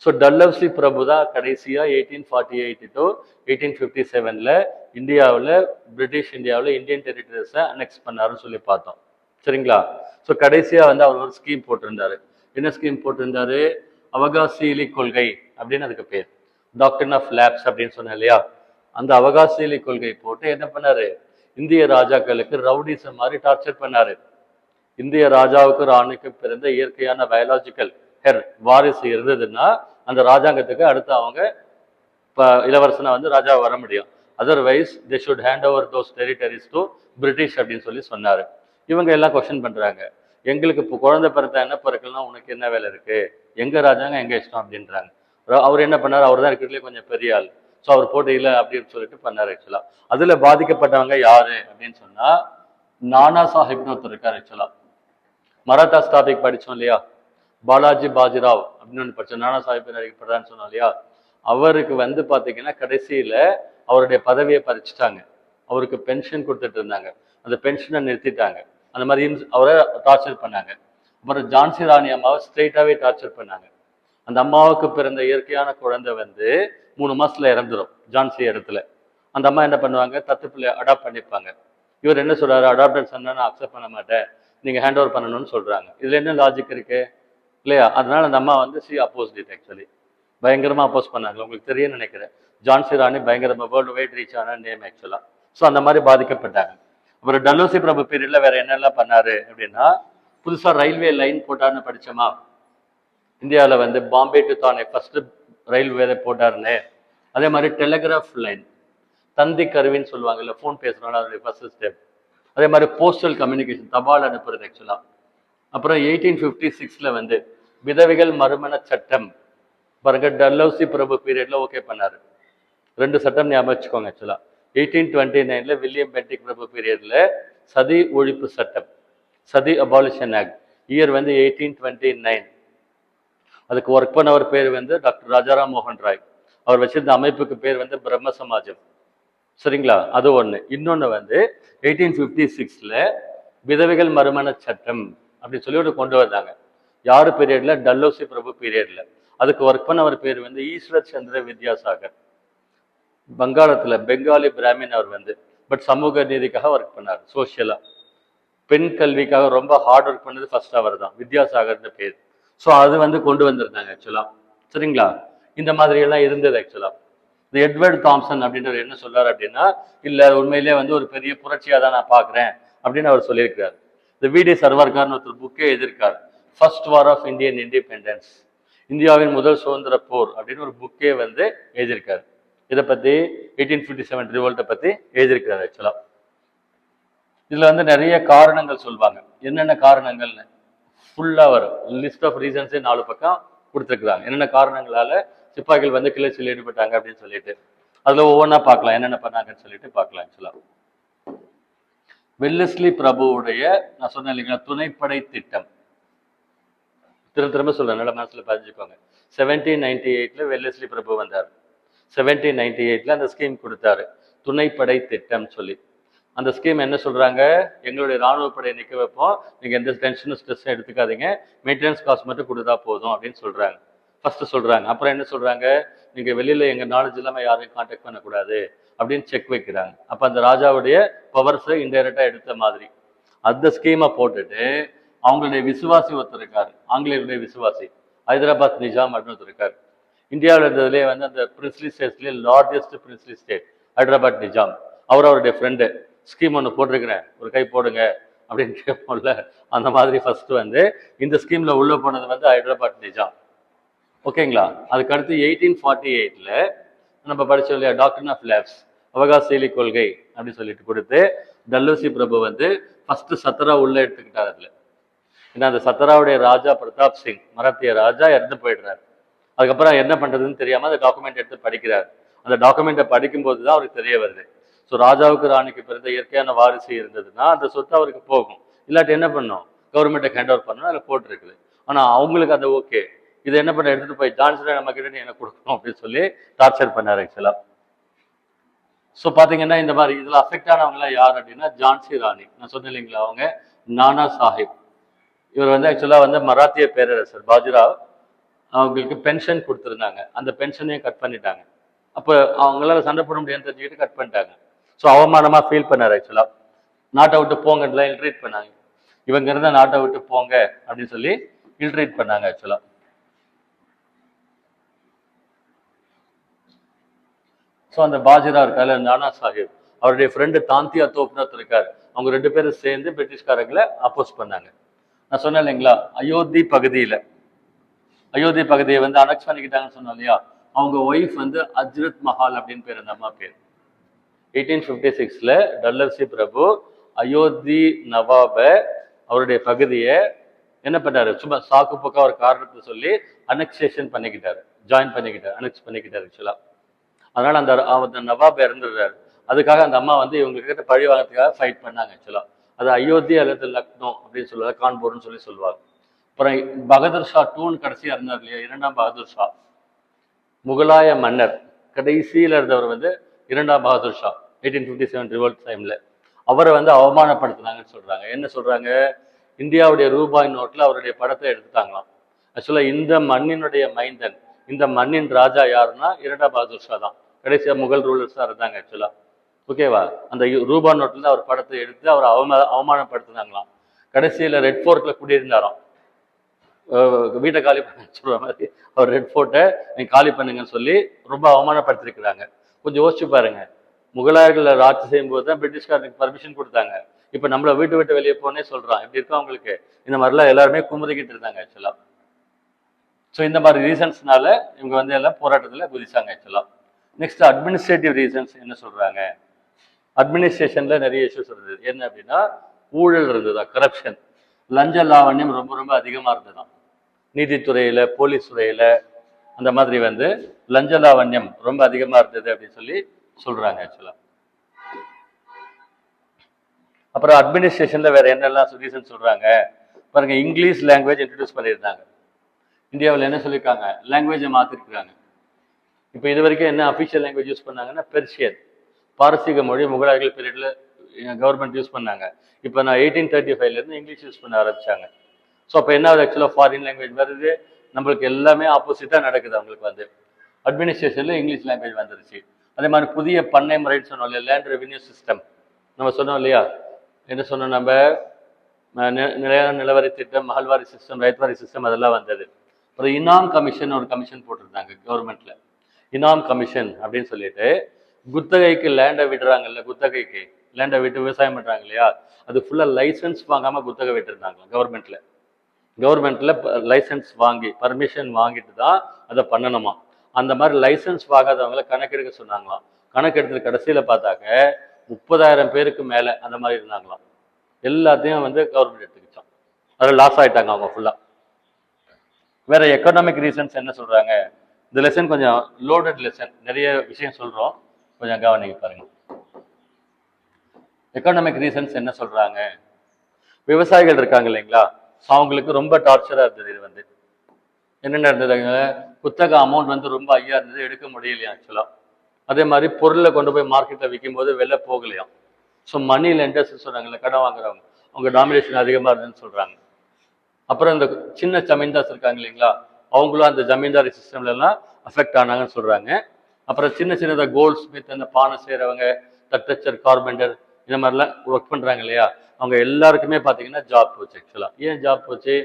ஸோ டல்லௌசி பிரபு தான் கடைசியாக 1848 டு 1857 இந்தியாவில், பிரிட்டிஷ் இந்தியாவில் இந்தியன் டெரிட்டரிஸை அனெக்ஸ் பண்ணாருன்னு சொல்லி பார்த்தோம். சரிங்களா? ஸோ கடைசியாக வந்து அவர் ஒரு ஸ்கீம் போட்டிருந்தாரு. என்ன ஸ்கீம் போட்டிருந்தாரு? அவகாசியிலி கொள்கை அப்படின்னு அதுக்கு பேர். டாக்டரின் ஆஃப் லேப்ஸ் அப்படின்னு சொன்னேன் இல்லையா? அந்த அவகாசியிலி கொள்கை போட்டு என்ன பண்ணாரு, இந்திய ராஜாக்களுக்கு ரவுடிசம் மாதிரி டார்ச்சர் பண்ணாரு. இந்திய ராஜாவுக்கு ராணிக்கு பிறந்த இயற்கையான பயாலஜிக்கல் ஹெர் வாரிசு இருந்ததுன்னா அந்த ராஜாங்கத்துக்கு அடுத்து அவங்க இளவரசனா வந்து ராஜா வர முடியும். Otherwise they should hand over those territories to British அப்படின்னு சொல்லி சொன்னாரு. இவங்க எல்லாம் கொஸ்டின் பண்றாங்க, எங்களுக்கு இப்போ குழந்தை பிறந்தா என்ன, பிறக்கலாம், உனக்கு என்ன வேலை இருக்கு, எங்க ராஜாங்க எங்க இஷ்டம் அப்படின்றாங்க. அவர் என்ன பண்ணாரு, அவர் தான் இருக்கிறதுலே கொஞ்சம் பெரிய ஆள். ஸோ அவர் போட்டு இல்லை அப்படின்னு சொல்லிட்டு பண்ணாரு. ஆக்சுவலா அதுல பாதிக்கப்பட்டவங்க யாரு அப்படின்னு சொன்னா, நானா சாஹிப்னு ஒருத்தர் இருக்காரு. ஆக்சுவலா மராத்தாஸ் டாபிக் படிச்சோம் இல்லையா, பாலாஜி பாஜிராவ் அப்படின்னு ஒன்று படிச்சோம், நானா சாஹிப் அழைக்கப்படுறான்னு சொன்னோம் இல்லையா. அவருக்கு வந்து பாத்தீங்கன்னா கடைசியில அவருடைய பதவியை பறிச்சுட்டாங்க. அவருக்கு பென்ஷன் கொடுத்துட்டு இருந்தாங்க, அந்த பென்ஷனை நிறுத்திட்டாங்க. அந்த மாதிரி அவரை டார்ச்சர் பண்ணாங்க. அப்புறம் ஜான்சி ராணி அம்மாவை ஸ்ட்ரெயிட்டாவே டார்ச்சர் பண்ணாங்க. அந்த அம்மாவுக்கு பிறந்த இயற்கையான குழந்தை வந்து 3 மாசத்துல இறந்துடும் ஜான்சி இடத்துல. அந்த அம்மா என்ன பண்ணுவாங்க, தத்து பிள்ளை அடாப்ட் பண்ணிப்பாங்க. இவர் என்ன சொல்றாரு, அடாப்டட் சன்னா நான் அக்செப்ட் பண்ண மாட்டேன், நீங்க ஹேண்ட் ஓவர் பண்ணணும்னு சொல்றாங்க. இதுல என்ன லாஜிக் இருக்கு இல்லையா? அதனால அந்த அம்மா வந்து அப்போஸ் இட். ஆக்சுவலி பயங்கரமா அப்போஸ் பண்ணாங்க. உங்களுக்கு தெரியும் நினைக்கிறேன், ஜான்சி ராணி பயங்கரமா வேர்ல்டு வைட் ரீச் ஆன நேம் ஆக்சுவலா. ஸோ அந்த மாதிரி பாதிக்கப்பட்டாங்க. அப்புறம் டல்லௌசி பிரபு பீரியட்ல வேற என்னெல்லாம் பண்ணாரு அப்படின்னா, புதுசா ரயில்வே லைன் போட்டாருன்னு படிச்சோமா, இந்தியாவில் வந்து பாம்பே டு தானே ஃபர்ஸ்ட் ரயில்வே போட்டாருன்னு. அதே மாதிரி டெலிகிராஃப் லைன், தந்தி கருவின்னு சொல்லுவாங்க இல்லை, ஃபோன் பேசுறோம்ல, அதோடைய ஃபர்ஸ்ட் ஸ்டெப். அதே மாதிரி போஸ்டல் கம்யூனிகேஷன், தபால் அனுப்புறது ஆக்சுவலா. அப்புறம் 1856 வந்து விதவைகள் மறுமண சட்டம் பாருங்க, டல்லௌசி பிரபு பீரியட்ல ஓகே பண்ணாரு. 2 சட்டம் ஞாபகம் வச்சுக்கோங்க. ஆக்சுவலா 1829 வில்லியம் பென்டிக் பிரபு பீரியட்ல சதி ஒழிப்பு சட்டம், சதி அபாலிஷன் ஆக்ட், இயர் வந்து 1829. அதுக்கு ஒர்க் பண்ணவர் பேர் வந்து டாக்டர் ராஜாராம் மோகன் ராய். அவர் வச்சிருந்த அமைப்புக்கு பேர் வந்து பிரம்ம சமாஜம். சரிங்களா? அது ஒண்ணு. இன்னொன்னு வந்து 1856 விதவைகள் மறுமண சட்டம் அப்படின்னு சொல்லி ஒரு கொண்டு வந்தாங்க. யாரு பீரியட்ல? டல்லௌசி பிரபு பீரியட்ல. அதுக்கு ஒர்க் பண்ணவர் பேர் வந்து ஈஸ்வர் சந்திர வித்யாசாகர். வங்காளத்துல பெங்காலி பிராமின் அவர் வந்து, பட் சமூக நீதிக்காக ஒர்க் பண்ணார், சோசியலா. பெண் கல்விக்காக ரொம்ப ஹார்ட் ஒர்க் பண்ணது ஃபர்ஸ்ட் அவர் தான், வித்யாசாகர்னு பேர். ஸோ அது வந்து கொண்டு வந்திருந்தாங்க ஆக்சுவலா. சரிங்களா? இந்த மாதிரி எல்லாம் இருந்தது ஆக்சுவலா. இந்த எட்வர்ட் தாம்சன் அப்படின்றவர் என்ன சொல்றாரு அப்படின்னா, இல்ல உண்மையிலேயே வந்து ஒரு பெரிய புரட்சியா தான் நான் பாக்குறேன் அப்படின்னு அவர் சொல்லியிருக்காரு. இந்த வி.டி. சர்வார்கார்னு ஒருத்தர் புக்கே எழுதியிருக்காரு, first war of Indian independence, இந்தியாவின் முதல் சுதந்திர போர் அப்படின்னு ஒரு புக்கே வந்து எழுதியிருக்காரு. இதை பத்தி 1857 ரிவோல்ட்டை பத்தி எழுதியிருக்காரு ஆக்சுவலா. இதுல வந்து நிறைய காரணங்கள் சொல்லுவாங்க, என்னென்ன காரணங்கள்னு ஃபுல்லா வரும். லிஸ்ட் ஆஃப் ரீசன்ஸே 4 பக்கம் கொடுத்துருக்குறாங்க, என்னென்ன காரணங்களால சிப்பாய்கள் வந்து கிளர்ச்சியில் ஈடுபட்டாங்க அப்படின்னு சொல்லிட்டு. அதுல ஒவ்வொன்றா பார்க்கலாம், என்னென்ன பண்ணாங்கன்னு சொல்லிட்டு பார்க்கலாம். ஆக்சுவலா வெல்லஸ்லி பிரபுவுடைய நான் சொன்னேன் இல்லைங்களா துணைப்படை திட்டம், திரும்ப சொல்றேன், நல்ல மனசுல பதிஞ்சுக்கோங்க. 1798 வெல்லஸ்லி பிரபு வந்தார். 1798 அந்த ஸ்கீம் கொடுத்தாரு, துணைப்படை திட்டம் சொல்லி. அந்த ஸ்கீம் என்ன சொல்றாங்க, எங்களுடைய ராணுவ படையை நிற்க வைப்போம், நீங்க எந்த டென்ஷனும் ஸ்ட்ரெஸ்ஸும் எடுத்துக்காதீங்க, மெயின்டெனன்ஸ் காஸ்ட் மட்டும் கொடுத்தா போதும் அப்படின்னு சொல்றாங்க. ஃபர்ஸ்ட் சொல்றாங்க. அப்புறம் என்ன சொல்றாங்க, நீங்க வெளியில எங்க நாலேஜ் இல்லாம யாரையும் கான்டாக்ட் பண்ணக்கூடாது அப்படின்னு செக் வைக்கிறாங்க. அப்ப அந்த ராஜாவுடைய பவர்ஸை இன்டைரக்டா எடுத்த மாதிரி அந்த ஸ்கீமை போட்டுட்டு அவங்களுடைய விசுவாசி ஒருத்தர் இருக்காரு, ஆங்கிலேயருடைய விசுவாசி ஹைதராபாத் நிஜாம் அப்படின்னு ஒருத்தர் இருக்காரு. இந்தியாவில் இருந்ததுலேயே வந்து அந்த பிரின்ஸ்லி ஸ்டேட்ஸ்லேயே largest princely state Hyderabad Nizam. அவருடைய ஃப்ரெண்டு ஸ்கீம் ஒன்று போட்டிருக்கிறேன், ஒரு கை போடுங்க அப்படின்னு கேட்போம்ல, அந்த மாதிரி ஃபர்ஸ்ட் வந்து இந்த ஸ்கீம்ல உள்ள போனது வந்து ஹைதராபாத் நிஜாம். ஓகேங்களா. அதுக்கு அடுத்து 1848ல நம்ம படிச்சோம் இல்லையா, டாக்டர் ஆஃப் லேப்ஸ், அவகாசீலி கொள்கை அப்படின்னு சொல்லிட்டு கொடுத்து டல்லௌசி பிரபு வந்து ஃபர்ஸ்ட் சத்ரா உள்ள எடுத்துக்கிட்டார் அதுல. ஏன்னா அந்த சத்ராவுடைய ராஜா பிரதாப் சிங், மராத்திய ராஜா, இறந்து போயிடுறாரு. அதுக்கப்புறம் என்ன பண்றதுன்னு தெரியாம அந்த டாக்குமெண்ட் எடுத்து படிக்கிறார். அந்த டாக்குமெண்ட்டை படிக்கும்போது தான் அவருக்கு தெரிய வருது, ஸோ ராஜாவுக்கு ராணிக்கு பிறந்த இயற்கையான வாரிசு இருந்ததுன்னா அந்த சொத்து அவருக்கு போகும், இல்லாட்டி என்ன பண்ணும், கவர்மெண்ட்டை ஹேண்ட் ஓவர் பண்ணணும், அதில் போட்டிருக்குது. ஆனா அவங்களுக்கு அந்த ஓகே, இதை என்ன பண்ண, எடுத்துட்டு போய் ஜான்சனை நம்ம கிட்ட நீ எனக்கு கொடுக்கணும் அப்படின்னு சொல்லி டார்ச்சர் பண்ணார் ஆக்சுவலா. ஸோ பார்த்தீங்கன்னா இந்த மாதிரி இதில் அஃபெக்ட் ஆனவங்களாம் யார் அப்படின்னா ஜான்சி ராணி, நான் சொன்னேன் இல்லைங்களா, அவங்க நானா சாஹிப். இவர் வந்து ஆக்சுவலாக வந்து மராத்திய பேரரசர் பாஜிராவ் அவங்களுக்கு பென்ஷன் கொடுத்துருந்தாங்க, அந்த பென்ஷனையும் கட் பண்ணிட்டாங்க. அப்போ அவங்களால சண்டை போட முடியாதுன்னு தெரிஞ்சுக்கிட்டு கட் பண்ணிட்டாங்க. ஸோ அவமானமாக ஃபீல் பண்ணார் ஆக்சுவலாக. நாட்டை விட்டு போங்கலாம் இல்ட்ரீட் பண்ணாங்க. இவங்க இருந்தால் நாட்டை விட்டு போங்க அப்படின்னு சொல்லி இல்ட்ரீட் பண்ணாங்க ஆக்சுவலாக. ஸோ அந்த பாஜிரா இருக்காரு, நானா சாஹிப், அவருடைய ஃப்ரெண்டு தாந்தியா தோப்னத் இருக்காரு, அவங்க 2 பேரும் சேர்ந்து பிரிட்டிஷ்காரங்களை அப்போஸ் பண்ணாங்க. நான் சொன்னேன் இல்லைங்களா, அயோத்தி பகுதியை வந்து அனெக்ஸ் பண்ணிக்கிட்டாங்கன்னு சொன்னோம் இல்லையா, அவங்க ஒய்ஃப் வந்து அஜ்ரத் மஹால் அப்படின்னு பேர், அந்த அம்மா பேர். 1856ல டல்லௌசி பிரபு அயோத்தி நவாப அவருடைய பகுதியை என்ன பண்ணாரு, சும்மா சாக்கு பக்கம் ஒரு காரணத்தை சொல்லி அனெக்சேஷன் பண்ணிக்கிட்டாரு, ஜாயின் பண்ணிக்கிட்டாரு, அனெக்ஸ் பண்ணிக்கிட்டாரு ஆக்சுவலா. அதனால அந்த நவாப் இறந்துடுறாரு. அதுக்காக அந்த அம்மா வந்து இவங்க கிட்ட பழி வாங்கிறதுக்காக ஃபைட் பண்ணாங்க ஆக்சுவலா. அது அயோத்தி அல்லது லக்னோ அப்படின்னு சொல்லுவாங்க, கான்பூர்னு சொல்லி சொல்லுவாங்க. அப்புறம் பகதூர் ஷா டூன் கடைசியா இருந்தார் இல்லையா, 2ஆம் பகதூர் ஷா, முகலாய மன்னர் கடைசியில இருந்தவர் வந்து 2ஆம் பகதூர் ஷா. 1857 ரிவோல்ட் டைம்ல அவரை வந்து அவமானப்படுத்தினாங்கன்னு சொல்றாங்க. என்ன சொல்றாங்க, இந்தியாவுடைய ரூபாய் நோட்ல அவருடைய படத்தை எடுத்துட்டாங்களாம். ஆக்சுவலா இந்த மண்ணினுடைய மைந்தன், இந்த மண்ணின் ராஜா யாருன்னா 2ஆம் பகதூர் ஷா தான். கடைசியா முகல் ரூலர்ஸா இருந்தாங்க ஆக்சுவலா. ஓகேவா. அந்த ரூபா நோட்ல அவர் படத்தை எடுத்து அவர் அவமானப்படுத்தினாங்களாம். கடைசியில ரெட் ஃபோர்ட்ல குடியிருந்தாராம். வீட்டை காலி பண்ண சொல்ற மாதிரி அவர் ரெட் ஃபோர்ட்டை நீங்க காலி பண்ணுங்கன்னு சொல்லி ரொம்ப அவமானப்படுத்திருக்கிறாங்க. கொஞ்சம் யோசிச்சு பாருங்க, முகலாயர்கள் ஆட்சி செய்யும் போது தான் பிரிட்டிஷ்காரனுக்கு பர்மிஷன் கொடுத்தாங்க. இப்ப நம்மள வீட்டு விட்டு வெளியே போனே சொல்றான். இப்படி இருக்கா அவங்களுக்கு, இந்த மாதிரிலாம் எல்லாருமே குமுறிக்கிட்டு இருந்தாங்க ஆக்சுவலா. ஸோ இந்த மாதிரி ரீசன்ஸ்னால இவங்க வந்து எல்லாம் போராட்டத்தில் குதிச்சாங்க ஆக்சுவலா. நெக்ஸ்ட் அட்மினிஸ்ட்ரேட்டிவ் ரீசன்ஸ் என்ன சொல்றாங்க, அட்மினிஸ்ட்ரேஷன்ல நிறைய இஷ்யூஸ் இருந்தது. என்ன அப்படின்னா ஊழல் இருந்ததா, கரப்ஷன், லஞ்ச லாவண்யம் ரொம்ப ரொம்ப அதிகமா இருந்ததுதான். நீதித்துறையில, போலீஸ் துறையில அந்த மாதிரி வந்து லஞ்ச லாவண்யம் ரொம்ப அதிகமா இருந்தது அப்படின்னு சொல்லி சொல்றாங்க ஆக்சுவலா. அப்புறம் அட்மினிஸ்ட்ரேஷன்ல வேற என்னெல்லாம் ரீசன் சொல்றாங்க பாருங்க. இங்கிலீஷ் லாங்குவேஜ் இன்ட்ரடியூஸ் பண்ணியிருந்தாங்க. இந்தியாவில் என்ன சொல்லியிருக்காங்க, லாங்குவேஜை மாத்திருக்கிறாங்க. இப்போ இது வரைக்கும் என்ன அஃபிஷியல் லாங்குவேஜ் யூஸ் பண்ணாங்கன்னா பெர்ஷியன், பாரசீக மொழி முகலாயர்கள் பீரியட்ல கவர்மெண்ட் யூஸ் பண்ணாங்க. இப்போ நான் 1835ல இருந்து இங்கிலீஷ் யூஸ் பண்ண ஆரம்பிச்சாங்க. ஸோ அப்போ என்ன ஆகுது, ஆக்சுவலாக ஃபாரின் லாங்குவேஜ் வருது, நம்மளுக்கு எல்லாமே ஆப்போசிட்டா நடக்குது. அவங்களுக்கு வந்து அட்மினிஸ்ட்ரேஷன்ல இங்கிலீஷ் லாங்குவேஜ் வந்துருச்சு. அதே மாதிரி புதிய பண்ணை முறைன்னு சொன்னோம் இல்லையா, லேண்ட் ரெவென்யூ சிஸ்டம் நம்ம சொன்னோம் இல்லையா, என்ன சொன்னோம் நம்ம, நிலையான நிலவரி திட்டம், மகள்வாரி சிஸ்டம், ரைத்வாரி சிஸ்டம், அதெல்லாம் வந்தது. அப்புறம் இனாம் கமிஷன் ஒரு கமிஷன் போட்டிருந்தாங்க கவர்மெண்ட்ல, இனாம் கமிஷன் அப்படின்னு சொல்லிட்டு குத்தகைக்கு லேண்டை விடுறாங்கல்ல, குத்தகைக்கு லேண்டை விட்டு விவசாயம் பண்றாங்க இல்லையா, அது ஃபுல்லா லைசன்ஸ் வாங்காம குத்தகை விட்டுருந்தாங்க கவர்மெண்ட்ல. லைசன்ஸ் வாங்கி பர்மிஷன் வாங்கிட்டு தான் அதை பண்ணணுமா. அந்த மாதிரி லைசன்ஸ் வாங்காதவங்களை கணக்கெடுக்க சொன்னாங்களாம். கணக்கெடுத்து கடைசியில பார்த்தாக்க 30,000 பேருக்கு மேல அந்த மாதிரி இருந்தாங்களாம். எல்லாத்தையும் வந்து கவர்மெண்ட் எடுத்துக்கிச்சோம். அதில் லாஸ் ஆயிட்டாங்க அவங்க ஃபுல்லா. வேற எக்கனாமிக் ரீசன்ஸ் என்ன சொல்றாங்க, இந்த லெசன் கொஞ்சம் லோடட் லெசன், நிறைய விஷயம் சொல்றோம், கொஞ்சம் கவனிங்க பாருங்க. எக்கனாமிக் ரீசன்ஸ் என்ன சொல்றாங்க, விவசாயிகள் இருக்காங்க இல்லைங்களா, அவங்களுக்கு ரொம்ப டார்ச்சரா இருந்தது. இது வந்து என்னென்ன இருந்ததுங்க, புத்தக அமௌண்ட் வந்து ரொம்ப ஐயா இருந்தது, எடுக்க முடியலையா ஆக்சுவலா. அதே மாதிரி பொருளை கொண்டு போய் மார்க்கெட்ல விற்கும் போது வெளில போகலையாம். ஸோ மணி லெண்டர்ஸ் சொல்றாங்கல்ல, கடன் வாங்குறவங்க, அவங்க டாமினேஷன் அதிகமாக இருந்ததுன்னு சொல்றாங்க. அப்புறம் இந்த சின்ன ஜமீன்தார்ஸ் இருக்காங்க இல்லைங்களா, அவங்களும் அந்த ஜமீன்தாரி சிஸ்டம்ல எல்லாம் அஃபெக்ட் ஆனாங்கன்னு சொல்றாங்க. அப்புறம் சின்ன சின்னதாக கோல்ட் ஸ்மித், அந்த பானை செய்கிறவங்க, தட்டச்சர், கார்பெண்டர், இந்த மாதிரிலாம் ஒர்க் பண்றாங்க இல்லையா, அவங்க எல்லாருக்குமே பார்த்தீங்கன்னா ஜாப் போச்சு. ஆக்சுவலாக ஏன் ஜாப் போச்சு?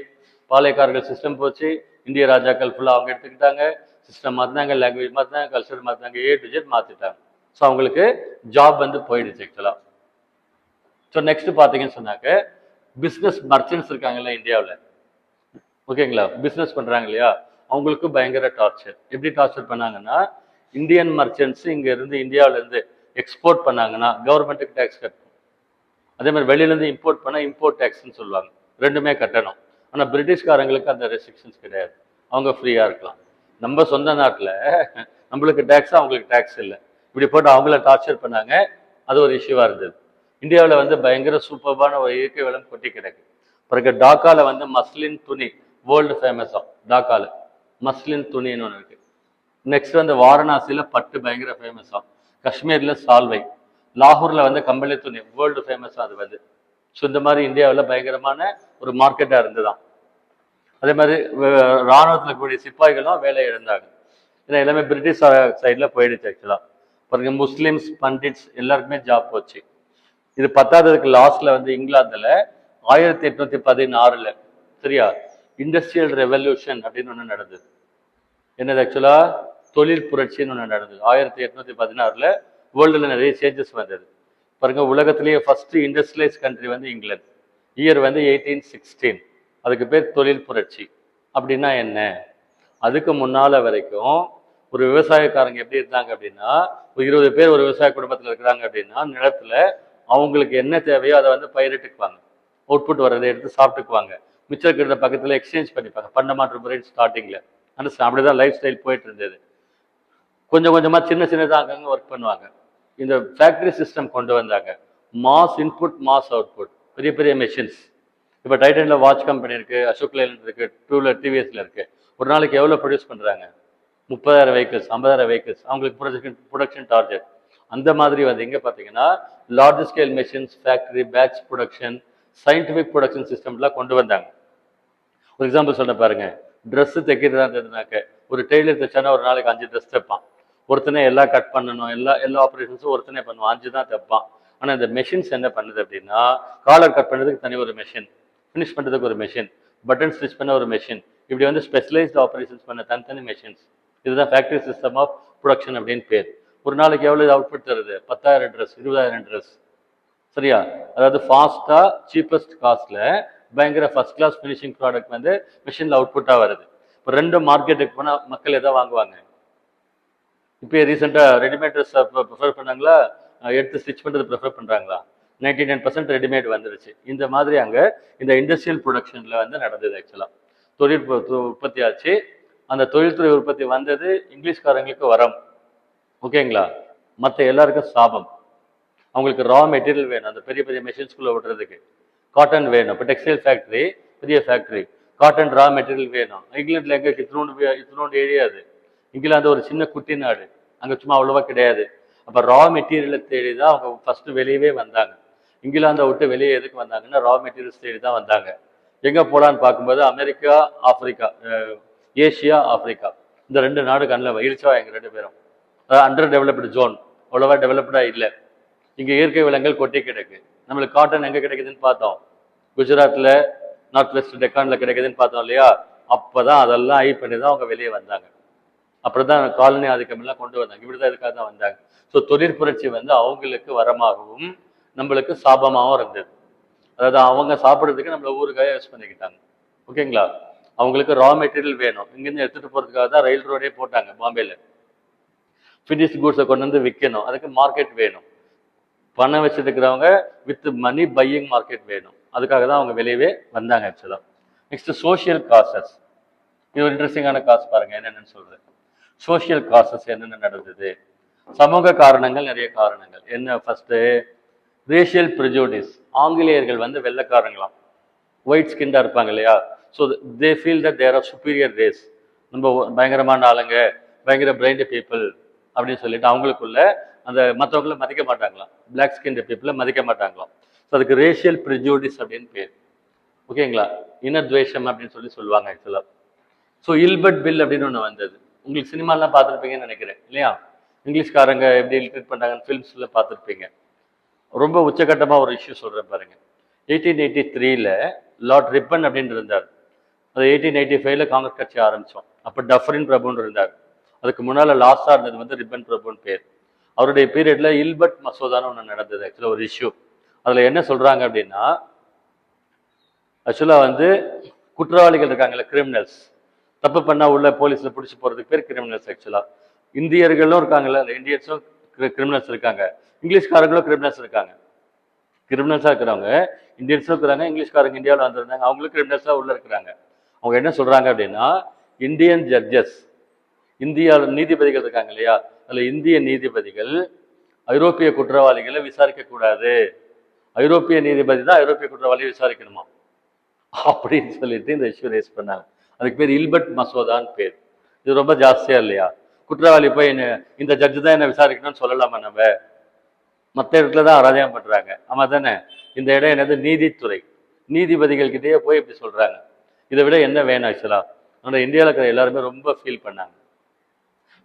பாளையக்காரர்கள் சிஸ்டம் போச்சு, இந்திய ராஜாக்கள் ஃபுல்லாக அவங்க எடுத்துக்கிட்டாங்க, சிஸ்டம் மாற்றினாங்க, லாங்குவேஜ் மாற்றினாங்க, கல்ச்சர் மாற்றினாங்க, A to Z மாற்றிட்டாங்க. ஸோ அவங்களுக்கு ஜாப் வந்து போயிடுச்சு ஆக்சுவலாக. ஸோ நெக்ஸ்ட் பார்த்தீங்கன்னு சொன்னாக்க, பிஸ்னஸ் மர்ச்சன்ட்ஸ் இருக்காங்கல்ல இந்தியாவில், ஓகேங்களா, பிஸ்னஸ் பண்ணுறாங்க இல்லையா, அவங்களுக்கு பயங்கர டார்ச்சர். எப்படி டார்ச்சர் பண்ணாங்கன்னா, இந்தியன் மர்ச்சன்ட்ஸ் இங்கே இருந்து இந்தியாவிலேருந்து எக்ஸ்போர்ட் பண்ணாங்கன்னா கவர்மெண்ட்டுக்கு டேக்ஸ் கட்டணும். அதே மாதிரி வெளியிலேருந்து இம்போர்ட் பண்ணால் இம்போர்ட் டேக்ஸ்ன்னு சொல்லுவாங்க, ரெண்டுமே கட்டணும். ஆனால் பிரிட்டிஷ்காரங்களுக்கு அந்த ரெஸ்ட்ரிக்ஷன்ஸ் கிடையாது, அவங்க ஃப்ரீயாக இருக்கலாம். நம்ம சொந்த நாட்டில் நம்மளுக்கு டேக்ஸ், அவங்களுக்கு டேக்ஸ் இல்லை, இப்படி போட்டு அவங்கள டார்ச்சர் பண்ணாங்க. அது ஒரு இஷ்யூவாக இருந்தது. இந்தியாவில் வந்து பயங்கர சூப்பர்பான ஒரு இயற்கை வளம் கொட்டி கிடக்கு. பிறகு டாக்காவில் வந்து மஸ்லின் துணி வேர்ல்டு ஃபேமஸாக, டாக்காவில் மஸ்லின் துணின்னு ஒன்று இருக்குது. நெக்ஸ்ட் வந்து வாரணாசியில் பட்டு பயங்கர ஃபேமஸாக, காஷ்மீரில் சால்வை, லாகூரில் வந்து கம்பளி துணி வேர்ல்டு ஃபேமஸாக அது வந்து. ஸோ இந்த மாதிரி இந்தியாவில் பயங்கரமான ஒரு மார்க்கெட்டாக இருந்துதான். அதே மாதிரி இராணுவத்தில் இருக்கக்கூடிய சிப்பாய்களும் வேலை இழந்தாங்க. ஏன்னா எல்லாமே பிரிட்டிஷ் சைடில் போயிடுச்சு ஆக்சுவலாக. பாருங்க, முஸ்லிம்ஸ், பண்டிட்ஸ் எல்லாருக்குமே ஜாப் போச்சு. இது பத்தாததுக்கு லாஸ்ட்ல வந்து இங்கிலாந்துல 1816 சரியா இண்டஸ்ட்ரியல் ரெவல்யூஷன் அப்படின்னு ஒன்று நடந்தது. என்னது ஆக்சுவலா தொழில் புரட்சின்னு ஒன்று நடந்தது 1816. வேர்ல்டுல நிறைய சேஞ்சஸ் வந்தது. பாருங்க, உலகத்திலேயே ஃபர்ஸ்ட் இண்டஸ்ட்ரியலைஸ் கண்ட்ரி வந்து இங்கிலாந்து. இயர் வந்து 1816. அதுக்கு பேர் தொழில் புரட்சி. அப்படின்னா என்ன? அதுக்கு முன்னால வரைக்கும் ஒரு விவசாயக்காரங்க எப்படி இருந்தாங்க அப்படின்னா, ஒரு 20 பேர் ஒரு விவசாய குடும்பத்தில் இருக்கிறாங்க அப்படின்னா, நிலத்துல அவங்களுக்கு என்ன தேவையோ அதை வந்து பயிரிட்டுக்குவாங்க, அவுட்புட் வர்றதை எடுத்து சாப்பிட்டுக்குவாங்க, மிச்சம் இருக்கிறத பக்கத்தில் எக்ஸ்சேஞ்ச் பண்ணிப்பாங்க, பண்டமாற்று முறை ஸ்டார்டிங்கில். அண்டர்ஸ்டாண்ட்? அப்படிதான் லைஃப் ஸ்டைல் போயிட்டு இருந்தது. கொஞ்சம் கொஞ்சமாக சின்ன சின்னதாக அங்கங்கே ஒர்க் பண்ணுவாங்க. இந்த ஃபேக்டரி சிஸ்டம் கொண்டு வந்தாங்க. மாஸ் இன்புட், மாஸ் அவுட்புட், பெரிய பெரிய மெஷின்ஸ். இப்போ டைட்டனில் வாட்ச் கம்பெனி இருக்குது, அசோக் லேலண்ட் இருக்குது, டூவீலர் டிவிஎஸ்ல இருக்குது. ஒரு நாளைக்கு எவ்வளோ ப்ரொடியூஸ் பண்ணுறாங்க? 30,000 வெஹிக்கிள்ஸ், 50,000 வெஹிக்கிள்ஸ். அவங்களுக்கு ப்ரொடக்ஷன் டார்கெட். அந்த மாதிரி வந்து எங்கே பார்த்தீங்கன்னா large scale machines, factory, batch production, scientific production சிஸ்டம்லாம் கொண்டு வந்தாங்க. ஒரு எக்ஸாம்பிள் சொல்ல பாருங்க, ட்ரெஸ்ஸு தைக்கிறதா இருந்ததுனாக்க ஒரு டெய்லர் தைச்சானா ஒரு நாளைக்கு 5 ட்ரெஸ் தைப்பான். ஒருத்தனே எல்லாம் கட் பண்ணணும், எல்லா ஆப்ரேஷன்ஸும் ஒருத்தனே பண்ணுவான், 5 தான் தைப்பான். ஆனால் இந்த மெஷின்ஸ் என்ன பண்ணுது அப்படின்னா, காலர் கட் பண்ணுறதுக்கு தனி ஒரு மெஷின், ஃபினிஷ் பண்ணுறதுக்கு ஒரு மெஷின், பட்டன் ஸ்டிச் பண்ண ஒரு மெஷின், இப்படி வந்து ஸ்பெஷலைஸ்ட் ஆப்ரேஷன்ஸ் பண்ண தனித்தனி மெஷின்ஸ். இதுதான் ஃபேக்டரி சிஸ்டம் ஆஃப் ப்ரொடக்ஷன் அப்படின்னு பேர். ஒரு நாளைக்கு எவ்வளோ அவுட்புட் தருது? 10,000 ட்ரெஸ், 20,000 ட்ரெஸ். சரியா? அதாவது ஃபாஸ்டா, சீப்பஸ்ட் காஸ்ட்ல பயங்கர ஃபர்ஸ்ட் கிளாஸ் ஃபினிஷிங் ப்ராடக்ட் வந்து மிஷினில் அவுட்புட்டாக வருது. இப்போ ரெண்டு மார்க்கெட்டுக்கு போனால் மக்கள் எதை வாங்குவாங்க? இப்போ ரீசெண்டாக ரெடிமேட் ட்ரெஸ் ப்ரிஃபர் பண்ணாங்களா, எடுத்து ஸ்டிச் பண்ணுறது ப்ரிஃபர் பண்ணுறாங்களா? 99% ரெடிமேட் வந்துருச்சு. இந்த மாதிரி அங்கே இந்த இண்டஸ்ட்ரியல் ப்ரொடக்ஷனில் வந்து நடந்தது. ஆக்சுவலாக தொழில் உற்பத்தி ஆச்சு. அந்த தொழில்துறை உற்பத்தி வந்தது இங்கிலீஷ்காரங்களுக்கு வரம், ஓகேங்களா, மற்ற எல்லாருக்கும் சாபம். அவங்களுக்கு ரா மெட்டீரியல் வேணும், அந்த பெரிய பெரிய மெஷின்ஸ்குள்ளே விடுறதுக்கு காட்டன் வேணும். இப்போ டெக்ஸ்டைல் ஃபேக்ட்ரி, பெரிய ஃபேக்ட்ரி, காட்டன் ரா மெட்டீரியல் வேணும். இங்கிலாண்டில் எங்கே இத்தினோண்டு ஏரியா அது. இங்கிலாந்து ஒரு சின்ன குட்டி நாடு, அங்கே சும்மா அவ்வளோவா கிடையாது. அப்போ ரா மெட்டீரியலை தேடி தான் அவங்க ஃபஸ்ட்டு வெளியவே வந்தாங்க. இங்கிலாந்தை விட்டு வெளியே எதுக்கு வந்தாங்கன்னா ரா மெட்டீரியல்ஸ் தேடி தான் வந்தாங்க. எங்கே போகலான்னு பார்க்கும்போது அமெரிக்கா, ஆப்பிரிக்கா, ஏஷியா, ஆப்பிரிக்கா, இந்த ரெண்டு நாடு கண்ணில் வகிழ்ச்சா எங்கள் ரெண்டு பேரும். அண்டர் டெவலப்டு ஜோன், அவ்வளோவா டெவலப்டாக இல்லை. இங்கே இயற்கை வளங்கள் கொட்டி கிடக்கு. நம்மளுக்கு காட்டன் எங்கே கிடைக்குதுன்னு பார்த்தோம், குஜராத்தில், நார்த் வெஸ்ட் டெக்கானில் கிடைக்குதுன்னு பார்த்தோம் இல்லையா. அப்போ தான் அதெல்லாம் ஐ பண்ணி தான் அவங்க வெளியே வந்தாங்க. அப்புறம் தான் காலனி ஆதிக்கம் எல்லாம் கொண்டு வந்தாங்க. இப்படி தான் இதுக்காக தான் வந்தாங்க. ஸோ தொழிற்புரட்சி வந்து அவங்களுக்கு வரமாகவும் நம்மளுக்கு சாபமாகவும் இருந்தது. அதாவது அவங்க சாப்பிட்றதுக்கு நம்மள ஊருக்காக யூஸ் பண்ணிக்கிட்டாங்க, ஓகேங்களா. அவங்களுக்கு ரா மெட்டீரியல் வேணும், இங்கேருந்து எடுத்துகிட்டு போகிறதுக்காக தான் ரயில் ரோடே போட்டாங்க பாம்பேல. ஃபினிஷ் கூட்ஸை கொண்டு வந்து விற்கணும், அதுக்கு மார்க்கெட் வேணும். பணம் வச்சுருக்கிறவங்க வித் மணி பையிங் மார்க்கெட் வேணும், அதுக்காக தான் அவங்க வெளியவே வந்தாங்க ஆக்சுவலாக. Next social causes. இது ஒரு இன்ட்ரெஸ்டிங்கான காசு பாருங்க, என்னென்னு சொல்றேன். சோஷியல் காசஸ் என்னென்ன நடந்தது? சமூக காரணங்கள், நிறைய காரணங்கள். என்ன? First racial prejudice. ஆங்கிலேயர்கள் வந்து வெள்ளைக்காரங்களாம், ஒயிட் ஸ்கின்டாக இருப்பாங்க இல்லையா. So they feel that there are superior race, நம்ம பயங்கரமான ஆளுங்க, பயங்கர பிரைண்ட் பீப்புள் அப்படின்னு சொல்லிட்டு அவங்களுக்குள்ள அந்த மற்றவங்கள மதிக்க மாட்டாங்களாம், பிளாக் ஸ்கின் பீப்புளை மதிக்க மாட்டாங்களாம். ஸோ அதுக்கு ரேஷியல் ப்ரிஜூடிஸ் அப்படின்னு பேர். ஓகேங்களா, இனத்வேஷம் அப்படின்னு சொல்லுவாங்க ஆக்சுவலாக. ஸோ இல்பர்ட் பில் அப்படின்னு ஒன்று வந்தது. உங்களுக்கு சினிமாலாம் பார்த்துருப்பீங்கன்னு நினைக்கிறேன் இல்லையா? இங்கிலீஷ்காரங்க எப்படி ட்ரீட் பண்ணுறாங்கன்னு ஃபிலிம்ஸில் பார்த்துருப்பீங்க. ரொம்ப உச்சகட்டமாக ஒரு இஷ்யூ சொல்கிறேன் பாருங்க. 1883 லார்ட் ரிப்பன் அப்படின்னு இருந்தார். அது 1885 காங்கிரஸ் கட்சி ஆரம்பித்தோம். அப்போ டஃபரின் பிரபுன்னு இருந்தார். அதுக்கு முன்னால் லாஸ்டாக இருந்தது வந்து ரிப்பன் பிரபுன்னு பேர். அவருடைய பீரியட்ல இல்பர்ட் மசோதான்னு ஒன்று நடந்தது ஆக்சுவலாக, ஒரு இஷ்யூ. அதில் என்ன சொல்கிறாங்க அப்படின்னா, ஆக்சுவலாக வந்து குற்றவாளிகள் இருக்காங்கல்ல, கிரிமினல்ஸ், தப்பு பண்ணால் உள்ள போலீஸில் பிடிச்சி போகிறதுக்கு பேர் கிரிமினல்ஸ் ஆக்சுவலாக. இந்தியர்களும் இருக்காங்கல்ல, இந்தியன்ஸும் கிரிமினல்ஸ் இருக்காங்க, இங்கிலீஷ்காரங்களும் கிரிமினல்ஸ் இருக்காங்க. கிரிமினல்ஸாக இருக்கிறவங்க இந்தியன்ஸும் இருக்கிறாங்க, இங்கிலீஷ்காரங்க இந்தியாவில் வந்திருந்தாங்க, அவங்களும் கிரிமினல்ஸாக உள்ள இருக்கிறாங்க. அவங்க என்ன சொல்கிறாங்க அப்படின்னா, இந்தியன் ஜட்ஜஸ், இந்தியாவில் நீதிபதிகள் இருக்காங்க இல்லையா, அதில் இந்திய நீதிபதிகள் ஐரோப்பிய குற்றவாளிகளை விசாரிக்கக்கூடாது, ஐரோப்பிய நீதிபதி தான் ஐரோப்பிய குற்றவாளியை விசாரிக்கணுமா அப்படின்னு சொல்லிட்டு இந்த இஷ்யூ ரேஸ் பண்ணாங்க. அதுக்கு பேர் இல்பர்ட் மசோதான்னு பேர். இது ரொம்ப ஜாஸ்தியா இல்லையா? குற்றவாளி போய் இந்த ஜட்ஜு தான் என்ன விசாரிக்கணும்னு சொல்லலாமா? நம்ம மற்ற இடத்துல தான் அராஜகம் பண்றாங்க, ஆமா தானே? இந்த இடம் என்னது? நீதித்துறை. நீதிபதிகள் கிட்டேயே போய் இப்படி சொல்றாங்க. இதை விட என்ன வேணும் ஆக்சுவலா? ஆனால் இந்தியாவில் இருக்கிற எல்லாருமே ரொம்ப ஃபீல் பண்ணாங்க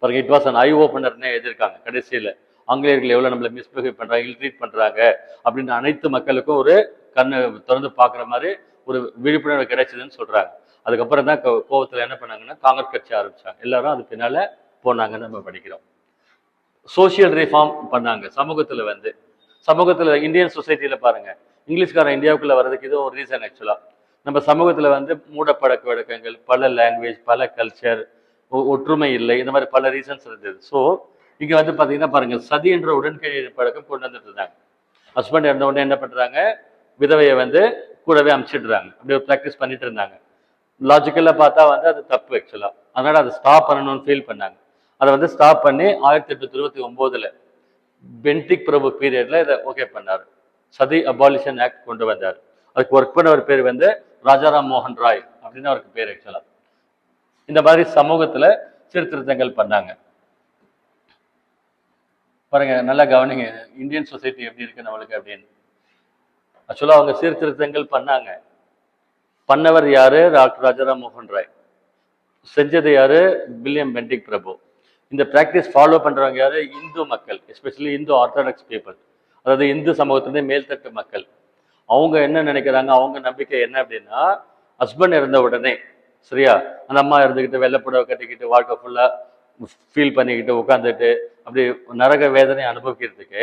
பாருங்க. இட் வாஸ் அன் ஐ ஓப்பனர்னே எழுதியிருக்காங்க கடைசியில். ஆங்கிலேயர்கள் எவ்வளோ நம்மளை மிஸ்பிஹேவ் பண்ணுறாங்க, இல்ட்ரீட் பண்ணுறாங்க அப்படின்னு அனைத்து மக்களுக்கும் ஒரு கண்ணு திறந்து பார்க்குற மாதிரி ஒரு விழிப்புணர்வு கிடைச்சதுன்னு சொல்கிறாங்க. அதுக்கப்புறம் தான் கோவத்தில் என்ன பண்ணாங்கன்னா காங்கிரஸ் கட்சி ஆரம்பிச்சாங்க. எல்லாரும் அது பின்னால் போனாங்கன்னு நம்ம படிக்கிறோம். சோசியல் ரிஃபார்ம் பண்ணாங்க சமூகத்தில். வந்து சமூகத்தில் இந்தியன் சொசைட்டியில் பாருங்க, இங்கிலீஷ்காரன் இந்தியாவுக்குள்ள வர்றதுக்கு இது ஒரு ரீசன் ஆக்சுவலாக. நம்ம சமூகத்தில் வந்து மூடப்பழக்க வழக்கங்கள், பல லாங்குவேஜ், பல கல்ச்சர், ஒற்றுமை இல்லை, இந்த மாதிரி பல ரீசன்ஸ் இருந்தது. ஸோ இங்கே வந்து பார்த்தீங்கன்னா பாருங்க, சதி என்ற உடன்கழி பழக்கம் கொண்டு வந்துட்டு இருந்தாங்க. ஹஸ்பண்ட் இருந்த உடனே என்ன பண்ணுறாங்க, விதவையை வந்து கூடவே அமுச்சிடுறாங்க. அப்படி ஒரு ப்ராக்டிஸ் பண்ணிட்டு இருந்தாங்க. லாஜிக்கலாக பார்த்தா வந்து அது தப்பு ஆக்சுவலாக. அதனால் அதை ஸ்டாப் பண்ணணும்னு ஃபீல் பண்ணாங்க. அதை வந்து ஸ்டாப் பண்ணி 1829 பென்டிக் பிரபு பீரியட்ல இதை ஓகே பண்ணார். சதி அபாலிஷன் ஆக்ட் கொண்டு வந்தார். அதுக்கு ஒர்க் பண்ணவர் பேர் வந்து ராஜாராம் மோகன் ராய் அப்படின்னு அவருக்கு பேர் ஆக்சுவலா. இந்த மாதிரி சமூகத்துல சீர்திருத்தங்கள் பண்ணாங்க பாருங்க. நல்லா கவனிங்க, இந்தியன் சொசைட்டி எப்படி இருக்கு நம்மளுக்கு அப்படின்னு. ஆக்சுவலா அவங்க சீர்திருத்தங்கள் பண்ணாங்க. பண்ணவர் யாரு? டாக்டர் ராஜாராம் மோகன் ராய். செஞ்சது யாரு? வில்லியம் பென்டிக் பிரபு. இந்த பிராக்டிஸ் ஃபாலோ பண்றவங்க யாரு? இந்து மக்கள், எஸ்பெஷலி இந்து ஆர்த்தடாக்ஸ் பீப்புள், அதாவது இந்து சமூகத்திலே மேல்தட்டு மக்கள். அவங்க என்ன நினைக்கிறாங்க, அவங்க நம்பிக்கை என்ன அப்படின்னா, ஹஸ்பண்ட் இருந்த உடனே சரியா அந்த அம்மா இருந்துக்கிட்டு வெள்ளைப்புடவை கட்டிக்கிட்டு வாழ்க்கை ஃபுல்லா ஃபீல் பண்ணிக்கிட்டு உட்காந்துட்டு அப்படி நரக வேதனை அனுபவிக்கிறதுக்கு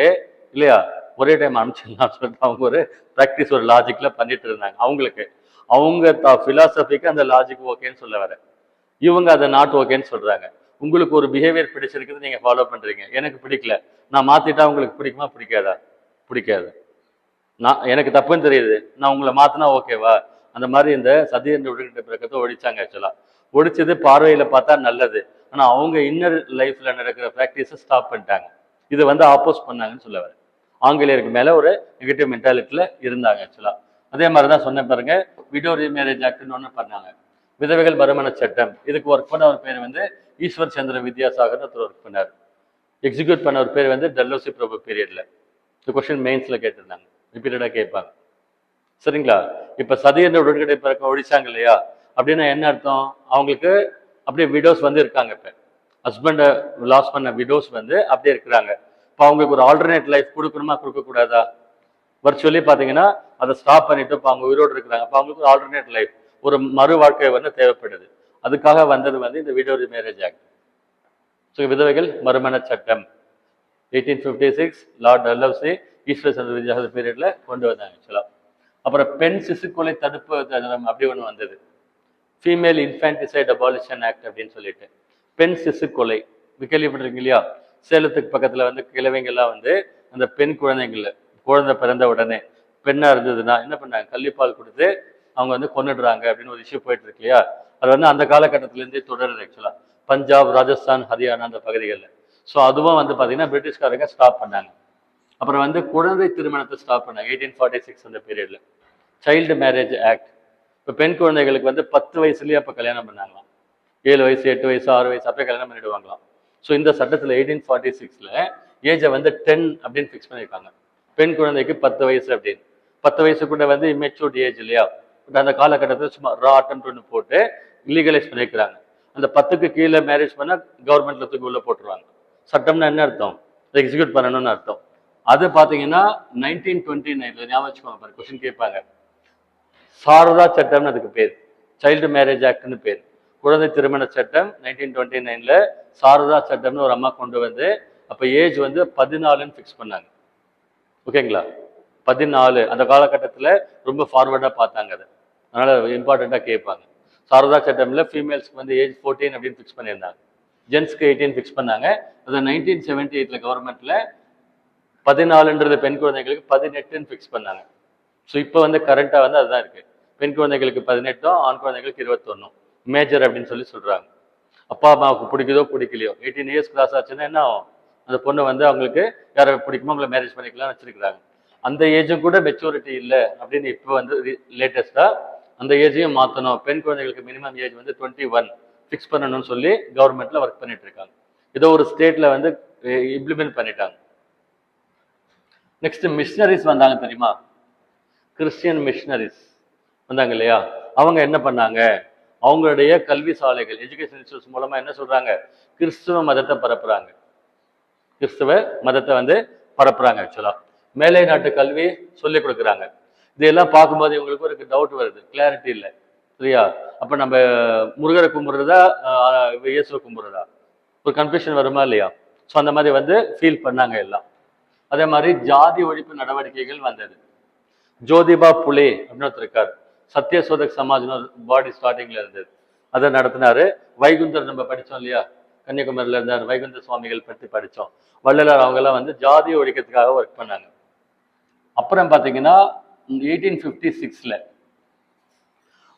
இல்லையா, ஒரே டைம் அனுப்பிச்சிடலாம் சொல்லிட்டு அவங்க ஒரு ப்ராக்டிஸ், ஒரு லாஜிக்ல பண்ணிட்டு இருந்தாங்க. அவங்களுக்கு அவங்க பிலாசபிக்கு அந்த லாஜிக் ஓகேன்னு சொல்ல வர, இவங்க அதை நாட் ஓகேன்னு சொல்றாங்க. உங்களுக்கு ஒரு பிஹேவியர் பிடிச்சிருக்குது, நீங்க ஃபாலோ பண்றீங்க, எனக்கு பிடிக்கல, நான் மாத்திட்டா உங்களுக்கு பிடிக்குமா? பிடிக்காதா? பிடிக்காது. நான் எனக்கு தப்புன்னு தெரியுது, நான் உங்களை மாத்தினா ஓகேவா? அந்த மாதிரி இந்த சதி என்ற உடன்கிட்ட பிறக்கத்தை ஒழிச்சாங்க ஆக்சுவலா. ஒழிச்சது பார்வையில பார்த்தா நல்லது, ஆனா அவங்க இன்னர் லைஃப்ல நடக்கிற ப்ராக்டிஸை ஸ்டாப் பண்ணிட்டாங்க. இதை வந்து ஆப்போஸ் பண்ணாங்கன்னு சொல்ல வர. ஆங்கிலேயருக்கு மேல ஒரு நெகட்டிவ் மென்டாலிட்டியில இருந்தாங்க ஆக்சுவலா. அதே மாதிரிதான் சொன்ன பாருங்க, விடோ ரீமேரேஜ் ஆக்ட்னு ஒன்று பண்ணாங்க, விதவைகள் மறுமண சட்டம். இதுக்கு ஒர்க் பண்ண ஒரு பேர் வந்து ஈஸ்வர் சந்திர வித்யாசாகர் ஒருத்தர் ஒர்க் பண்ணார். எக்ஸிக்யூட் பண்ண ஒரு பேர் வந்து டல்லோசி பிரபு பீரியட்ல. இந்த கொஸ்டின் மெயின்ஸ்ல கேட்டிருந்தாங்க, ரிப்பீட்டடா கேட்பாங்க சரிங்களா. இப்ப சதி என்ற உடன்கட்டை பிறக்க ஒழிச்சாங்க இல்லையா, அப்படின்னா என்ன அர்த்தம்? அவங்களுக்கு அப்படியே விடோஸ் வந்து இருக்காங்க. இப்ப ஹஸ்பண்டை லாஸ் பண்ண விடோஸ் வந்து அப்படியே இருக்கிறாங்க. இப்போ அவங்களுக்கு ஒரு ஆல்டர்னேட் லைஃப் கொடுக்கணுமா, கொடுக்க கூடாதா? வர்ச்சுவலி பாத்தீங்கன்னா அதை ஸ்டாப் பண்ணிட்டு இப்போ அவங்க உயிரோடு இருக்கிறாங்க. அப்போ அவங்களுக்கு ஒரு ஆல்டர்னேட் லைஃப், ஒரு மறு வாழ்க்கை வந்து தேவைப்படுது. அதுக்காக வந்தது வந்து இந்த விடோ மேரேஜ் ஆக்ட். ஸோ விதவைகள் மறுமண சட்டம் 1856 லார்ட் டல்லௌசி ஈஸ்வர் சந்திர வித்யாசாகர் பீரியட்ல கொண்டு வந்தாங்க ஆக்சுவலா. அப்புறம் பெண் சிசுக்கொலை தடுப்பு அப்படி ஒன்று வந்தது, ஃபீமேல் இன்ஃபான்டிசைட் அபாலிஷன் ஆக்ட் அப்படின்னு சொல்லிட்டு. பெண் சிசு கொலை கேள்விப்பட்டிருக்கீங்க இல்லையா? சேலத்துக்கு பக்கத்துல வந்து கிழவைங்கெல்லாம் வந்து அந்த பெண் குழந்தை பிறந்த உடனே பெண்ணா இருந்ததுன்னா என்ன பண்ணாங்க, கள்ளிப்பால் கொடுத்து அவங்க வந்து கொன்னுடுறாங்க அப்படின்னு ஒரு இஷ்யூ போயிட்டு இருக்கு இல்லையா. அது வந்து அந்த காலகட்டத்திலேருந்தே தொடருது ஆக்சுவலா, பஞ்சாப், ராஜஸ்தான், ஹரியானா அந்த பகுதிகளில். ஸோ அதுவும் வந்து பார்த்தீங்கன்னா பிரிட்டிஷ்காரங்க ஸ்டாப் பண்ணாங்க. அப்புறம் வந்து குழந்தை திருமணத்தை ஸ்டாப் பண்ணாங்க 1846 அந்த பீரியட்ல. Child marriage act. இப்போ பெண் குழந்தைகளுக்கு வந்து 10 வயசுலயே அப்போ கல்யாணம் பண்ணாங்களாம். 7 வயசு, 8 வயசு, 6 வயசு அப்பயே கல்யாணம் பண்ணிடுவாங்களாம். ஸோ இந்த சட்டத்தில் 1846ல் ஏஜை வந்து 10 அப்படின்னு ஃபிக்ஸ் பண்ணியிருக்காங்க. பெண் குழந்தைக்கு 10 வயசு அப்படின்னு. 10 வயசுக்குள்ள வந்து இம்மெச்சூர்ட் ஏஜ் இல்லையா? பட் அந்த காலகட்டத்தில் சும்மா ரா அட்டெம்ப்ட் ஒன்று போட்டு லீகலைஸ் பண்ணியிருக்கிறாங்க. அந்த 10க்கு கீழே மேரேஜ் பண்ணால் கவர்மெண்ட்ல தூக்கி உள்ள போட்டுருவாங்க. சட்டம்னா என்ன அர்த்தம்? எக்ஸிக்யூட் பண்ணணும்னு அர்த்தம். அது பார்த்தீங்கன்னா 1929 ஞாபகம் வச்சுக்கோங்க, கொஸ்டின் கேட்பாங்க. சாரதா சட்டம்னு அதுக்கு பேர், சைல்டு மேரேஜ் ஆக்ட்னு பேர். குழந்தை திருமண சட்டம் 1929ல் சாரதா சட்டம்னு ஒரு அம்மா கொண்டு வந்து அப்போ ஏஜ் வந்து 14ன்னு ஃபிக்ஸ் பண்ணாங்க. ஓகேங்களா? 14. அந்த காலகட்டத்தில் ரொம்ப ஃபார்வர்டாக பார்த்தாங்க அதை, அதனால் இம்பார்ட்டண்ட்டாக கேட்பாங்க. சாரதா சட்டம்ல ஃபீமேல்ஸ்க்கு வந்து ஏஜ் 14 அப்படின்னு ஃபிக்ஸ் பண்ணியிருந்தாங்க, ஜென்ஸ்க்கு 18 ஃபிக்ஸ் பண்ணாங்க. அதை 1978ல் கவர்மெண்ட்ல 14ன்றது பெண் குழந்தைகளுக்கு 18ன்னு ஃபிக்ஸ் பண்ணாங்க. ஸோ இப்போ வந்து கரண்ட்டாக வந்து அதுதான் இருக்கு. பெண் குழந்தைகளுக்கு 18, ஆண் குழந்தைகளுக்கு 21 மேஜர் அப்படின்னு சொல்லி சொல்றாங்க. அப்பா அம்மாவுக்கு பிடிக்குதோ பிடிக்கலையோ 18 இயர்ஸ் கிராஸ் ஆச்சுன்னா என்ன ஆகும்? அந்த பொண்ணு வந்து அவங்களுக்கு யாரை பிடிக்குமோ அவங்களை மேரேஜ் பண்ணிக்கலாம் வச்சிருக்கிறாங்க. அந்த ஏஜும் கூட மெச்சூரிட்டி இல்லை அப்படின்னு இப்போ வந்து லேட்டஸ்டா அந்த ஏஜையும் மாற்றணும். பெண் குழந்தைகளுக்கு மினிமம் ஏஜ் வந்து 21 ஃபிக்ஸ் பண்ணணும்னு சொல்லி கவர்மெண்ட்ல ஒர்க் பண்ணிட்டு இருக்காங்க. ஏதோ ஒரு ஸ்டேட்ல வந்து இம்ப்ளிமெண்ட் பண்ணிட்டாங்க. நெக்ஸ்ட் மிஷனரிஸ் வந்தாங்க தெரியுமா? கிறிஸ்டியன் மிஷனரிஸ் வந்தாங்க இல்லையா? அவங்க என்ன பண்ணாங்க? அவங்களுடைய கல்வி சாலைகள், எஜுகேஷன் இன்ஸ்டியூட்ஸ் மூலமா என்ன சொல்றாங்க? கிறிஸ்துவ மதத்தை பரப்புறாங்க. கிறிஸ்துவ மதத்தை வந்து பரப்புறாங்க. ஆக்சுவலா மேலை நாட்டு கல்வி சொல்லி கொடுக்குறாங்க. இதெல்லாம் பார்க்கும்போது இவங்களுக்கு ஒரு டவுட் வருது, கிளாரிட்டி இல்லை, சரியா? அப்ப நம்ம முருகரை கும்பிடுறதா இயேசுவை கும்பிடுறதா ஒரு கன்ஃபியூஷன் வருமா இல்லையா? ஸோ அந்த மாதிரி வந்து ஃபீல் பண்ணாங்க எல்லாம். அதே மாதிரி ஜாதி ஒழிப்பு நடவடிக்கைகள் வந்தது. ஜோதிபா புலே அப்படின்னு ஒருத்தர் இருக்கார், சத்யசோதக் சமாஜ்னு ஒரு பாடி ஸ்டார்டிங்ல இருந்தது, அதை நடத்தினாரு. வைகுந்தர் நம்ம படித்தோம் இல்லையா, கன்னியாகுமரியில இருந்தார், வைகுந்த சுவாமிகள் பற்றி படித்தோம். வள்ளலார் அவங்கெல்லாம் வந்து ஜாதி ஒழிக்கிறதுக்காக ஒர்க் பண்ணாங்க. அப்புறம் பார்த்தீங்கன்னா 1856ல்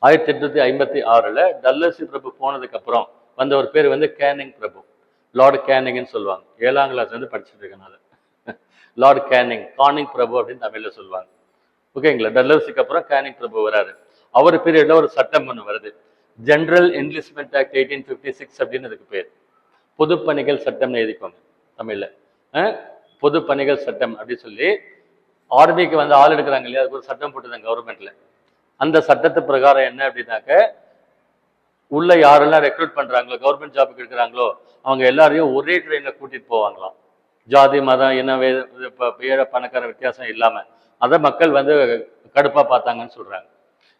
1856ல் டல்லர்சி பிரபு போனதுக்கு அப்புறம் வந்த ஒரு பேர் வந்து கேனிங் பிரபு, லார்டு கேனிங்னு சொல்லுவாங்க. 7ஆம் கிளாஸ் வந்து படிச்சுட்டு இருக்கனால லார்டு கேனிங், கானிங் பிரபு அப்படின்னு தமிழ்ல சொல்லுவாங்க. ஓகேங்களா? டல்லர்ஸுக்கு அப்புறம் கேனிங் பிரபு வராரு. அவர் பீரியட்ல ஒரு சட்டம் ஒன்று வருது, ஜெனரல் என்லிஸ்ட்மெண்ட் ஆக்ட் 1856 அப்படின்னு அதுக்கு பேர். பொது பணிகள் சட்டம்னு எழுதிக்கோங்க தமிழ்ல. பொது பணிகள் சட்டம் அப்படின்னு சொல்லி ஆர்மிக்கு வந்து ஆள் எடுக்கிறாங்க இல்லையா, அதுக்கு ஒரு சட்டம் போட்டுதாங்க கவர்மெண்ட்ல. அந்த சட்டத்து பிரகாரம் என்ன அப்படின்னாக்க, உள்ள யாரெல்லாம் ரெக்ரூட் பண்றாங்களோ, கவர்மெண்ட் ஜாபுக்கு எடுக்கிறாங்களோ, அவங்க எல்லாரையும் ஒரே ட்ரெயின்ல கூட்டிட்டு போவாங்களாம். ஜாதி மதம் என்ன ஏழை பணக்கார வித்தியாசம் இல்லாம. அதை மக்கள் வந்து கடுப்பா பார்த்தாங்கன்னு சொல்றாங்க.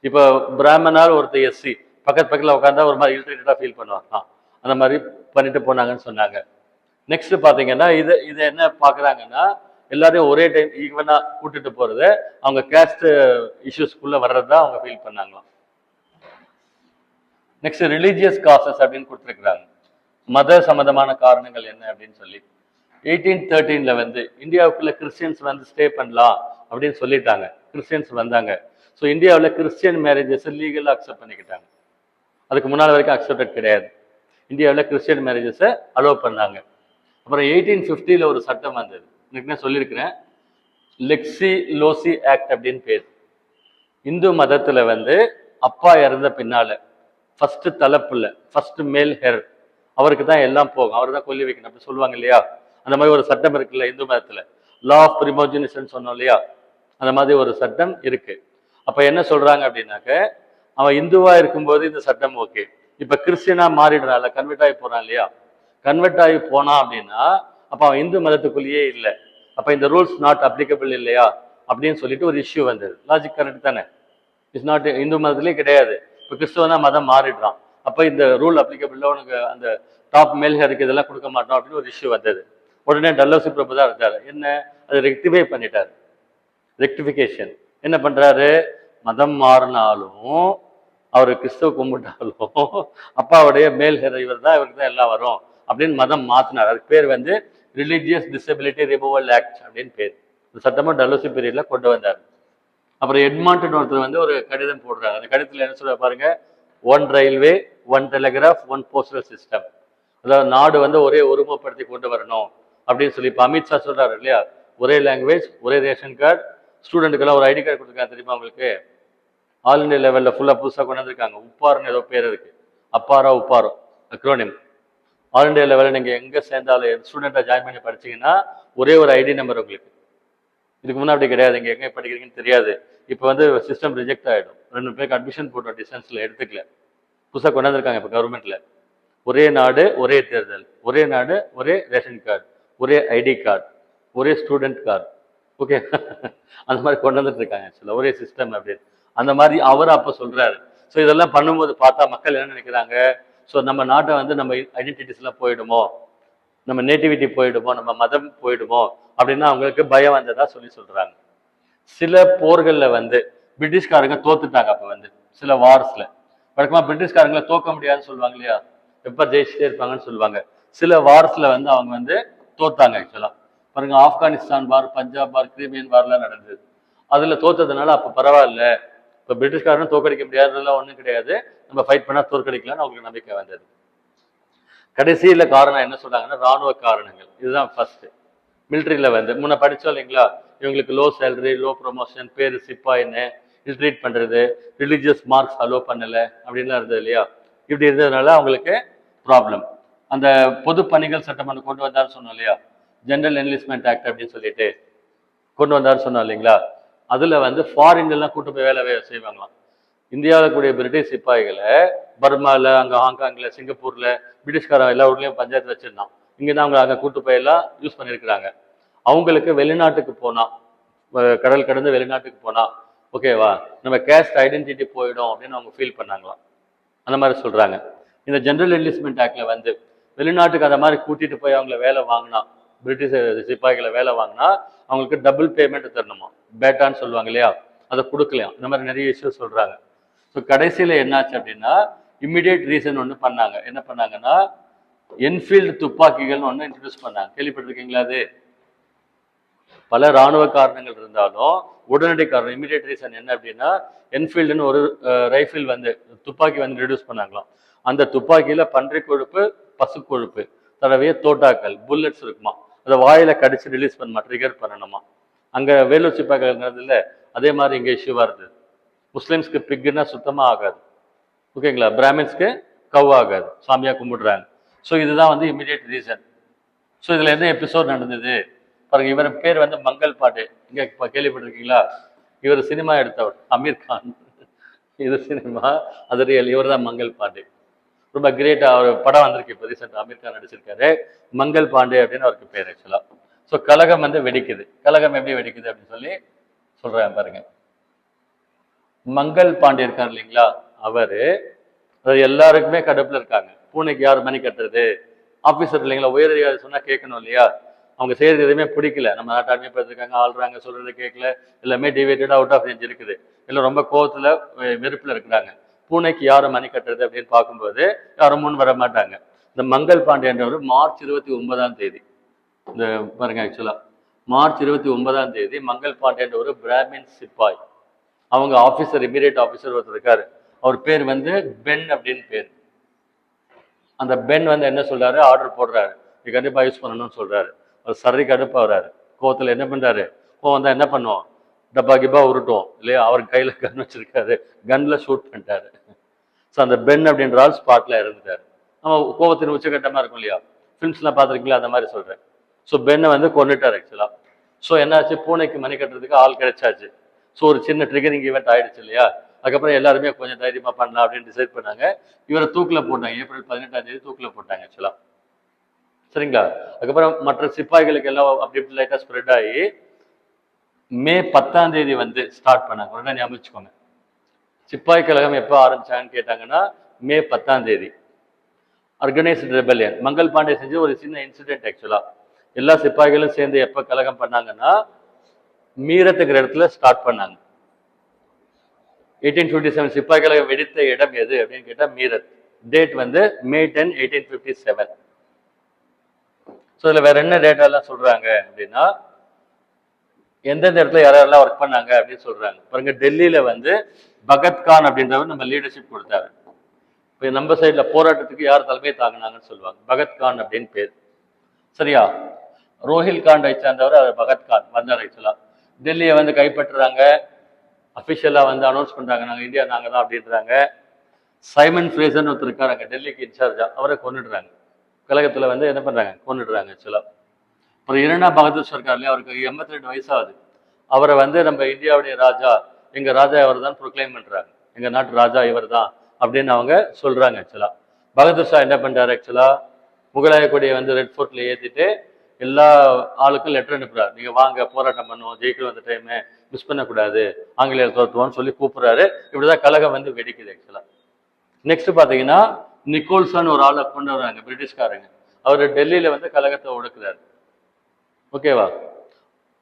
இப்போ பிராமணால் ஒருத்தர் எஸ்சி பக்கத்துல உட்காந்தா ஒரு மாதிரி இரிட்டேட்டடா ஃபீல் பண்ணுவாங்க, அந்த மாதிரி பண்ணிட்டு போனாங்கன்னு சொன்னாங்க. நெக்ஸ்ட் பாத்தீங்கன்னா இது என்ன பாக்குறாங்கன்னா, எல்லாரையும் ஒரே டைம் ஈவனா கூட்டிட்டு போறது, அவங்க கேஸ்ட் இஷ்யூஸ்க்குள்ள வர்றதா அவங்க ஃபீல் பண்ணாங்களாம். நெக்ஸ்ட் ரிலீஜியஸ் காசஸ் அப்படின்னு கொடுத்துருக்குறாங்க, மத சம்பந்தமான காரணங்கள் என்ன அப்படின்னு சொல்லி. 1813ல் வந்து இந்தியாவுக்குள்ள கிறிஸ்டியன்ஸ் வந்து ஸ்டே பண்ணலாம் அப்படின்னு சொல்லிட்டாங்க. கிறிஸ்டியன்ஸ் வந்தாங்க. ஸோ இந்தியாவில் கிறிஸ்டியன் மேரேஜஸ் லீகலாக அக்செப்ட் பண்ணிக்கிட்டாங்க. அதுக்கு முன்னால் வரைக்கும் அக்செப்டட் கிடையாது. இந்தியாவில் கிறிஸ்டியன் மேரேஜஸை அலோவ் பண்ணாங்க. அப்புறம் 1850ல் ஒரு சட்டம் வந்தது, என்ன சொல்லியிருக்கிறேன், லெக்ஸி லோசி ஆக்ட் அப்படின்னு பேர். இந்து மதத்துல வந்து அப்பா இறந்த பின்னால ஃபர்ஸ்ட் தலைப்புல ஃபர்ஸ்ட் மேல் ஹேர் அவருக்கு தான் எல்லாம் போகும், அவர் தான் கொல்லி வைக்கணும் அப்படி சொல்லுவாங்க இல்லையா. அந்த மாதிரி ஒரு சட்டம் இருக்குல்ல இந்து மதத்துல, லா ஆஃப் பிரிமோஜினிசன் சொன்னோம் இல்லையா, அந்த மாதிரி ஒரு சட்டம் இருக்கு. அப்ப என்ன சொல்றாங்க அப்படின்னாக்க, அவன் இந்துவா இருக்கும்போது இந்த சட்டம் ஓகே, இப்ப கிறிஸ்டியனா மாறிடுறான்ல, கன்வெர்ட் ஆகி போறான் இல்லையா, கன்வெர்ட் ஆகி போனான் அப்படின்னா அப்ப அவன் இந்து மதத்துக்குள்ளேயே இல்லை, அப்ப இந்த ரூல்ஸ் நாட் அப்ளிகபிள் இல்லையா அப்படின்னு சொல்லிட்டு ஒரு இஷ்யூ வந்தது. லாஜிக் கரெக்ட் தானே? இட்ஸ் நாட் இந்து மதத்திலே கிடையாது, இப்போ கிறிஸ்துவனா மதம் மாறிடுறான், அப்ப இந்த ரூல் அப்ளிகபிள், உனக்கு அந்த டாப் மேல் ஹேருக்கு இதெல்லாம் கொடுக்க மாட்டோம் அப்படின்னு ஒரு இஷ்யூ வந்தது. உடனே டல்லர்சி பிரபு தான் இருந்தாரு, என்ன அதை ரெக்டிஃபை பண்ணிட்டாரு. ரெக்டிஃபிகேஷன் என்ன பண்றாரு, மதம் மாறினாலும் அவர் கிறிஸ்துவ கும்பிட்டாலும் அப்பாவுடைய மேல் ஹேர் இவர் தான், இவருக்கு தான் எல்லாம் வரும் அப்படின்னு மதம் மாத்தினார். அதுக்கு பேர் வந்து ரிலீஜியஸ் டிசபிலிட்டி ரிமூவல் ஆக்ட் அப்படின்னு பேர். இந்த சட்டமும் டல்லர்சி பீரியட்ல கொண்டு வந்தார். அப்புறம் எட்மாண்டன் ஒருத்தர் வந்து ஒரு கடிதம் போடுறாரு. அந்த கடிதத்தில் என்ன சொல்ல பாருங்க, 1 ரயில்வே 1 டெலிகிராஃப் 1 போஸ்டல் சிஸ்டம், அதாவது நாடு வந்து ஒரே ஒருமைப்படுத்தி கொண்டு வரணும் அப்படின்னு சொல்லி. இப்போ அமித்ஷா சொல்றாரு இல்லையா, ஒரே லாங்குவேஜ் ஒரே ரேஷன் கார்டு, ஸ்டூடெண்ட்டுக்கெல்லாம் ஒரு ஐடி கார்டு கொடுத்துருக்காங்க தெரியுமா உங்களுக்கு, ஆல் இண்டியா லெவலில் ஃபுல்லாக புதுசாக கொண்டு வந்திருக்காங்க. உப்பாருன்னு ஏதோ பேர் இருக்கு, அப்பாரோ உப்பாரோ அக்ரோனிம், ஆல் இண்டியா லெவலில் நீங்கள் எங்கே சேர்ந்தாலும் ஸ்டூடெண்ட்டாக ஜாயின் பண்ணி படிச்சீங்கன்னா ஒரே ஒரு ஐடி நம்பர் உங்களுக்கு. இதுக்கு முன்னாடி அப்படி கிடையாது. இங்கே எங்கே படிக்கிறீங்கன்னு தெரியாது. இப்போ வந்து சிஸ்டம் ரிஜெக்ட் ஆகிடும். 2 பேருக்கு அட்மிஷன் போட்டோம், டிஸ்டன்ஸில் எடுத்துக்கல. புதுசாக கொண்டாந்துருக்காங்க இப்போ கவர்மெண்ட்டில். ஒரே நாடு ஒரே தேர்தல், ஒரே நாடு ஒரே ரேஷன் கார்டு, ஒரே ஐடி கார்டு, ஒரே ஸ்டூடெண்ட் கார்டு. ஓகே அந்த மாதிரி கொண்டு வந்துட்டு இருக்காங்க ஆக்சுவலாக, ஒரே சிஸ்டம் அப்படின்னு. அந்த மாதிரி அவர் அப்போ சொல்றாரு. ஸோ இதெல்லாம் பண்ணும்போது பார்த்தா மக்கள் என்ன நினைக்கிறாங்க, ஸோ நம்ம நாட்டை வந்து நம்ம ஐடென்டிட்டிஸ்லாம் போயிடுமோ, நம்ம நேட்டிவிட்டி போயிடுமோ, நம்ம மதம் போயிடுமோ அப்படின்னா அவங்களுக்கு பயம் வந்ததா சொல்றாங்க. சில போர்களில் வந்து பிரிட்டிஷ்காரங்க தோத்துட்டாங்க. அப்போ வந்து சில வார்ஸ்ல வழக்கமாக பிரிட்டிஷ்காரங்களை தோக்க முடியாதுன்னு சொல்லுவாங்க இல்லையா, எப்போ ஜெயிச்சுட்டே இருப்பாங்கன்னு சொல்லுவாங்க. சில வார்ஸ்ல வந்து அவங்க வந்து தோத்தாங்க ஆக்சுவலா. பாருங்க, ஆப்கானிஸ்தான் வார், பஞ்சாப் வார், கிரீமியன் வார்லாம் நடந்தது. அதுல தோத்ததுனால அப்ப பரவாயில்ல, இப்ப பிரிட்டிஷ்காரனும் தோக்கடிக்க முடியாததெல்லாம் ஒண்ணும் கிடையாது, நம்ம ஃபைட் பண்ணா தோற்கடிக்கலாம்னு அவங்களுக்கு நம்பிக்கை வந்தது. கடைசியில காரணம் என்ன சொல்றாங்கன்னா ராணுவ காரணங்கள். இதுதான் ஃபர்ஸ்ட். மிலிட்ரியில வந்து முன்ன படிச்சோம் இல்லைங்களா, இவங்களுக்கு லோ சேலரி, லோ ப்ரொமோஷன், பேரு சிப்பாயின்னு ட்ரீட் பண்றது, ரிலீஜியஸ் மார்க்ஸ் அலோ பண்ணல அப்படின்லாம் இருந்தது இல்லையா. இப்படி இருந்ததுனால அவங்களுக்கு ப்ராப்ளம். அந்த பொது பணிகள் சட்டம் ஒன்று கொண்டு வந்தார் சொன்னோம் இல்லையா, ஜெனரல் என்லிஸ்ட்மெண்ட் ஆக்ட் அப்படின்னு சொல்லிட்டு கொண்டு வந்தார் சொன்னோம் இல்லைங்களா. அதுல வந்து ஃபாரின்லாம் கூட்டு போய் வேலை செய்வாங்களாம். இந்தியாவில் கூடிய பிரிட்டிஷ் சிப்பாய்களை பர்மாவில், அங்கே ஹாங்காங்கில், சிங்கப்பூரில், பிரிட்டிஷ்காரன் எல்லா ஊர்லேயும் பஞ்சாயத்து வச்சிருந்தான். இங்கே தான் அவங்க அங்கே கூட்டு போய் எல்லாம் யூஸ் பண்ணியிருக்கிறாங்க. அவங்களுக்கு வெளிநாட்டுக்கு போனா, கடல் கடந்து வெளிநாட்டுக்கு போனா ஓகேவா, நம்ம கேஸ்ட் ஐடென்டிட்டி போயிடும் அப்படின்னு அவங்க ஃபீல் பண்ணாங்களாம். அந்த மாதிரி சொல்றாங்க. இந்த ஜெனரல் என்லிஸ்ட்மெண்ட் ஆக்ட்ல வந்து வெளிநாட்டுக்கு அந்த மாதிரி கூட்டிட்டு போய் அவங்கள வேலை வாங்கினா, பிரிட்டிஷ் சிப்பாய்களை வேலை வாங்கினா அவங்களுக்கு டபுள் பேமெண்ட் தரணுமா, பேட்டான்னு சொல்லுவாங்க இல்லையா, அதை கொடுக்கலையாம். இந்த மாதிரி நிறைய இஷ்யூஸ் சொல்றாங்க. ஸோ கடைசியில் என்னாச்சு அப்படின்னா இம்மிடியேட் ரீசன் ஒன்று பண்ணாங்க. என்ன பண்ணாங்கன்னா என்ஃபீல்டு துப்பாக்கிகள்னு ஒன்று இன்ட்ரடியூஸ் பண்ணாங்க. கேள்விப்பட்டிருக்கீங்களா? அது பல இராணுவ காரணங்கள் இருந்தாலும் உடனடி காரணம் இம்மிடியேட் ரீசன் என்ன அப்படின்னா என்ஃபீல்டுன்னு ஒரு ரைஃபிள் வந்து துப்பாக்கி வந்து இன்ட்ரடியூஸ் பண்ணாங்களாம். அந்த துப்பாக்கியில பன்றி கொழுப்பு, பசு கொழுப்பு தடவைய தோட்டாக்கள், புல்லட்ஸ் இருக்குமா, அதை வாயில கடிச்சு ரிலீஸ் பண்ணுமா, ட்ரிகர் பண்ணணுமா. அங்க வேலூர் சிப்பாய்கள் இருந்ததுல அதே மாதிரி இங்க இஷ்யூவா இருந்தது. முஸ்லிம்ஸ்க்கு பிக்குன்னா சுத்தமா ஆகாது, ஓகேங்களா, பிராமின்ஸ்க்கு கவ் ஆகாது, சாமியா கும்பிடுறாங்க. ஸோ இதுதான் வந்து இம்மிடியேட் ரீசன். ஸோ இதுல என்ன எபிசோட் நடந்தது பாருங்க. இவர் பேர் வந்து மங்கள் பாண்டே. இங்க கேள்விப்பட்டிருக்கீங்களா? இவர் சினிமா எடுத்தவர், அமீர் கான். இது சினிமா, அது ரியல். இவர் தான் மங்கள் பாண்டே. ரொம்ப கிரேட்டா அவர் படம் வந்திருக்கு இப்போ ரீசெண்டாக, அமீர் கான் நடிச்சிருக்காரு. மங்கள் பாண்டே அப்படின்னு அவருக்கு பேர் ஆக்சுவலா. ஸோ கலகம் வந்து வெடிக்குது. கலகம் எப்படி வெடிக்குது அப்படின்னு சொல்லி சொல்றேன் பாருங்க. மங்கள் பாண்டே இருக்கார் இல்லைங்களா, அவரு எல்லாருக்குமே கடுப்புல இருக்காங்க. பூனைக்கு யார் மணி கட்டுறது, ஆபீசர் இல்லைங்களா, உயரதிகாரி சொன்னா கேட்கணும் இல்லையா. அவங்க செய்யறது எதுவுமே பிடிக்கல. நம்ம நாட்டாலுமே பார்த்துருக்காங்க, ஆள்றாங்க, சொல்றது கேட்கல, எல்லாமே டிவேட்டட், அவுட் ஆஃப் ரேஞ்ச் இருக்குது. எல்லாம் ரொம்ப கோவத்துல வெறுப்புல இருக்கிறாங்க. பூனைக்கு யாரும் மணி கட்டுறது அப்படின்னு பார்க்கும்போது யாரும் முன் வர மாட்டாங்க. இந்த மங்கள் பாண்டேன்றவர் மார்ச் 29 இந்த பாருங்க, ஆக்சுவலா மார்ச் 29 மங்கள் பாண்டேன்ற ஒரு பிராமின் சிப்பாய், அவங்க ஆபீசர், இமீடியட் ஆபீசர் ஒருத்தர் இருக்காரு. அவர் பேர் வந்து பென் அப்படின்னு பேர். அந்த பென் வந்து என்ன சொல்றாரு, ஆர்டர் போடுறாரு, இது கண்டிப்பா யூஸ் பண்ணணும்னு சொல்றாரு. அவர் சரி கடுப்பா வர்றாரு. கோவத்துல என்ன பண்றாரு, கோவம் தான் என்ன பண்ணுவோம், டப்பா கிப்பா உருட்டும் இல்லையா. அவர் கையில கன் வச்சிருக்காரு, கன்ல ஷூட் பண்ணிட்டாரு. ஸோ அந்த பென் அப்படின்ற ஆள் ஸ்பாட்ல இறந்துட்டாரு. நம்ம கோவத்தின் உச்சகட்டமா இருக்கும் இல்லையா, ஃபிலிம்ஸ்லாம் பார்த்துருக்கீங்களா, அந்த மாதிரி சொல்றேன். ஸோ பென்னை வந்து கொண்டுட்டார் ஆக்சுவலா. ஸோ என்னாச்சு, பூனைக்கு மணி கட்டுறதுக்கு ஆள் கிடைச்சாச்சு. ஸோ ஒரு சின்ன ட்ரிகரிங் ஈவெண்ட் ஆயிடுச்சு இல்லையா. அதுக்கப்புறம் எல்லாருமே கொஞ்சம் தைரியமா பண்ணலாம் அப்படின்னு டிசைட் பண்ணாங்க. இவரை தூக்கில போட்டாங்க. ஏப்ரல் 18 தூக்கில போட்டாங்க ஆக்சுவலா. சரிங்களா. அதுக்கப்புறம் மற்ற சிப்பாய்களுக்கு எல்லாம் அப்படி இப்படி லைட்டா ஸ்ப்ரெட் ஆகி மே 10 வந்து ஸ்டார்ட் பண்ணாங்க. உடனே ஞாபகம் வச்சுக்கோங்க. சிப்பாய் கழகம் எப்போ ஆரம்பிச்சாங்கன்னு கேட்டாங்கன்னா மே 10 ஆர்கனைஸ்டு ரெபல்லியன். மங்கள் பாண்டே செஞ்ச ஒரு சின்ன இன்சிடென்ட் ஆக்சுவலா. எல்லா சிப்பாய்களும் சேர்ந்து எப்ப கழகம் பண்ணாங்கன்னா மீரத்துங்கிற இடத்துல ஸ்டார்ட் பண்ணாங்க. 1857 சிப்பாய் கழகம் வெடித்த இடம் எது அப்படின்னு கேட்டா மீரத். டேட் வந்து மே 10, 1857. ஸோ இதுல வேற என்ன டேட்டா எல்லாம் சொல்றாங்க அப்படின்னா எந்தெந்த இடத்துல யாரெல்லாம் ஒர்க் பண்ணாங்க அப்படின்னு சொல்றாங்க பாருங்க. டெல்லியில வந்து பகத்கான் அப்படின்றவர் நம்ம லீடர்ஷிப் கொடுத்தாரு. இப்போ நம்ம சைட்ல போராட்டத்துக்கு யார் தலைமை தாங்கினாங்கன்னு சொல்லுவாங்க, பகத்கான் அப்படின்னு பேர். சரியா. ரோஹில்காண்டை சேர்ந்தவர் பகத்கான் வந்தார் ஆக்சுவலா. டெல்லியை வந்து கைப்பற்றுறாங்க, அஃபிஷியலா வந்து அனௌன்ஸ் பண்றாங்க, நாங்க இந்தியா நாங்க தான் அப்படின்றாங்க. சைமன் ஃப்ரேசர்னு ஒருத்தர் இருக்காரு அங்க டெல்லிக்கு இன்சார்ஜா, அவரை கொண்டுடுறாங்க. கழகத்துல வந்து என்ன பண்றாங்க, கொண்டுடுறாங்க ஆக்சுவலா. அப்புறம் இரண்டாம் பகதூர் சர்க்கார் இல்லையா, அவருக்கு 82 வயசாகுது. அவரை வந்து நம்ம இந்தியாவுடைய ராஜா, எங்க ராஜா இவர் தான் ப்ரொக்ளைம் பண்றாங்க, எங்க நாட்டு ராஜா இவர் தான் அப்படின்னு அவங்க சொல்றாங்க ஆக்சுவலா. பகதூர் ஷா என்ன பண்றாரு ஆக்சுவலா, முகலாய கொடியை வந்து ரெட் ஃபோர்ட்ல ஏத்திட்டு எல்லா ஆளுக்கும் லெட்டர் அனுப்புறாரு, நீங்க வாங்க போராட்டம் பண்ணுவோம், ஜெயிக்கணும் அந்த டைம், மிஸ் பண்ணக்கூடாது, ஆங்கிலேயர் தோற்றுவோம்னு சொல்லி கூப்பிடுறாரு. இப்படிதான் கழகம் வந்து வெடிக்குது ஆக்சுவலா. நெக்ஸ்ட் பாத்தீங்கன்னா நிக்கோல்சன் ஒரு ஆளை கொண்டு வர்றாங்க பிரிட்டிஷ்காரங்க. அவர் டெல்லியில வந்து கழகத்தை ஒடுக்குறாரு. ஓகேவா,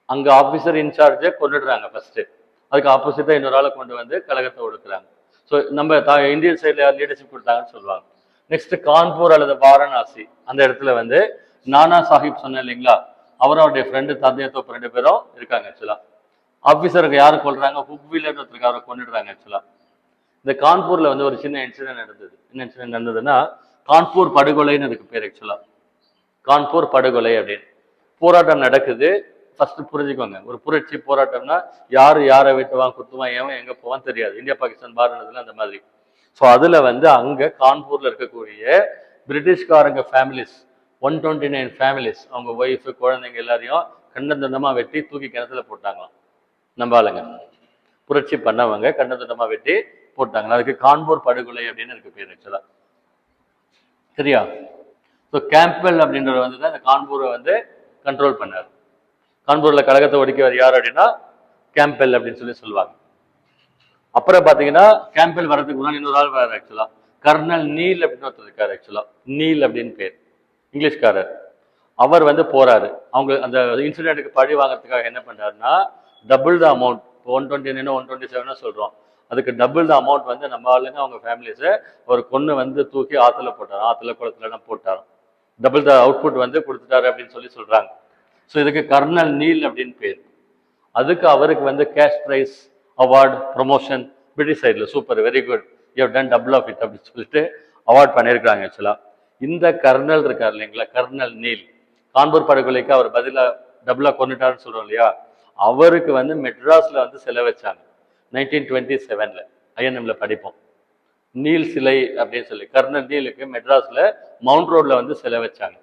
அங்க ஆபீசர் இன்சார்ஜை கொண்டுடுறாங்க ஃபர்ஸ்ட். அதுக்கு ஆப்போசிட்டா இன்னொரு ஆளை கொண்டு வந்து கழகத்தை ஒடுக்குறாங்க. ஸோ நம்ம இந்தியன் சைட்ல யார் லீடர்ஷிப் கொடுத்தாங்கன்னு சொல்லுவாங்க. நெக்ஸ்ட் கான்பூர் அல்லது வாரணாசி, அந்த இடத்துல வந்து நானா சாஹிப் சொன்னேன் இல்லைங்களா, அவரும் அவருடைய ஃப்ரெண்டு தந்தைய தோப்பு 2 பேரும் இருக்காங்க ஆக்சுவலா. ஆபீசருக்கு யாரு கொள்றாங்க, ஹுக்வீலர் ஒருத்தருக்கு அவரை கொண்டுடுறாங்க ஆக்சுவலா. இந்த கான்பூர்ல வந்து ஒரு சின்ன இன்சிடென்ட் நடந்தது. என்ன இன்சிடென்ட் நடந்ததுன்னா, கான்பூர் படுகொலைன்னு அதுக்கு பேர் ஆக்சுவலா. கான்பூர் படுகொலை அப்படின்னு போராட்டம் நடக்குது. ஃபர்ஸ்ட் புரிஞ்சுக்கோங்க, ஒரு புரட்சி போராட்டம்னா யாரு யாரை வெட்டுவான் குத்துவான் ஏன் எங்க போவான்னு தெரியாது. இந்தியா பாகிஸ்தான் பாருனதுல அந்த மாதிரி. ஸோ அதுல வந்து அங்க கான்பூர்ல இருக்கக்கூடிய பிரிட்டிஷ்காரங்க ஃபேமிலிஸ் 129 ஃபேமிலிஸ், அவங்க ஒய்ஃப் குழந்தைங்க எல்லாரையும் கண்டந்தண்டமா வெட்டி தூக்கி கிணத்துல போட்டாங்களாம். நம்ம ஆளுங்க புரட்சி பண்ணவங்க கண்டந்தண்டமா வெட்டி போட்டாங்க. அதுக்கு கான்பூர் படுகொலை அப்படின்னு இருக்கு பேர் ஆக்சுவலா. சரியா? ஸோ கேம்பெல் அப்படின்றவர் வந்து தான் இந்த கான்பூரை வந்து கண்ட்ரோல் பண்ணார். கான்பூர்ல கழகத்தை ஒடுக்கியவர் யார் அப்படின்னா கேம்பெல் அப்படின்னு சொல்லி சொல்லுவாங்க. அப்புறம் பாத்தீங்கன்னா கேம்பெல் வர்றதுக்கு முன்னாடி இன்னொரு ஆள் வேற ஆக்சுவலா, கர்னல் நீல் அப்படின்னு ஒருத்தர் இருக்காரு ஆக்சுவலா. நீல் அப்படின்னு பேர், இங்கிலீஷ்காரர். அவர் வந்து போறாரு. அவங்க அந்த இன்சிடென்ட்டுக்கு பழி வாங்குறதுக்காக என்ன பண்றாருன்னா, டபுள் த அமௌண்ட், 129 127 சொல்றோம், அதுக்கு டபுள் த அமௌண்ட் வந்து நம்ம ஆளுங்க அவங்க ஃபேமிலிஸை அவர் கொண்டு வந்து தூக்கி ஆத்துல போட்டார், ஆத்துல குளத்துல எல்லாம் போட்டாராம். டபுள் த அவுட்புட் வந்து கொடுத்துட்டாரு அப்படின்னு சொல்லி சொல்றாங்க. ஸோ இதுக்கு கர்னல் நீல் அப்படின்னு பேர். அதுக்கு அவருக்கு வந்து cash prize, award, promotion British சைடில் super very good you done double of it அப்படின்னு சொல்லிட்டு அவார்ட் பண்ணியிருக்காங்க ஆக்சுவலா. இந்த கர்னல் இருக்கார் இல்லைங்களா, கர்னல் நீல், கான்பூர் படுகொலைக்கு அவர் பதிலாக டபுளாக கொண்டுட்டாருன்னு சொல்றோம் இல்லையா, அவருக்கு வந்து மெட்ராஸ்ல வந்து சிலை வச்சாங்க 1927. ஐஎன்எம்ல படிப்போம். நீல் சிலை அப்படின்னு சொல்லி கர்னல் நீலுக்கு மெட்ராஸ்ல மவுண்ட் ரோட்ல வந்து சிலை வச்சாங்க.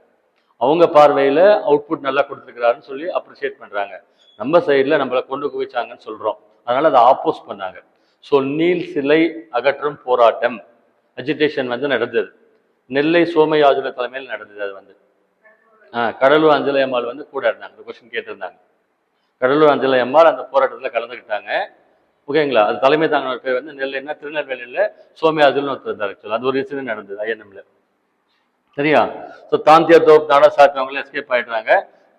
அவங்க பார்வையில அவுட்புட் நல்லா கொடுத்துருக்கிறாருன்னு சொல்லி அப்ரிஷியேட் பண்றாங்க. நம்ம சைட்ல நம்மளை கொண்டு குவிச்சாங்கன்னு சொல்றோம், அதனால அதை ஆப்போஸ் பண்ணாங்க. ஸோ நீல் சிலை அகற்றும் போராட்டம் அஜிடேஷன் வந்து நடந்தது. நெல்லை சோமையாஜுல தலைமையில் நடந்தது. அது வந்து கடலூர் அஞ்சலை அம்மாள் வந்து கூட இருந்தாங்க. கொஸ்டின் கேட்டிருந்தாங்க. கடலூர் அஞ்சலை அம்மாள் அந்த போராட்டத்தில் கலந்துக்கிட்டாங்க. ஓகேங்களா, அது தலைமை தாங்கின பேர் வந்து நெல்லைன்னா திருநெல்வேலியில சோமையாஜுல்னு ஒருத்தர் இருந்தார் ஆக்சுவலா. அது ஒரு இன்சிடென்ட் நடந்தது ஐஎன்எம்ல. சரியா? ஸோ தாந்தியா தோப் நாடா சாப்பிட்டவங்களும் எஸ்கேப் ஆயிடுறாங்க.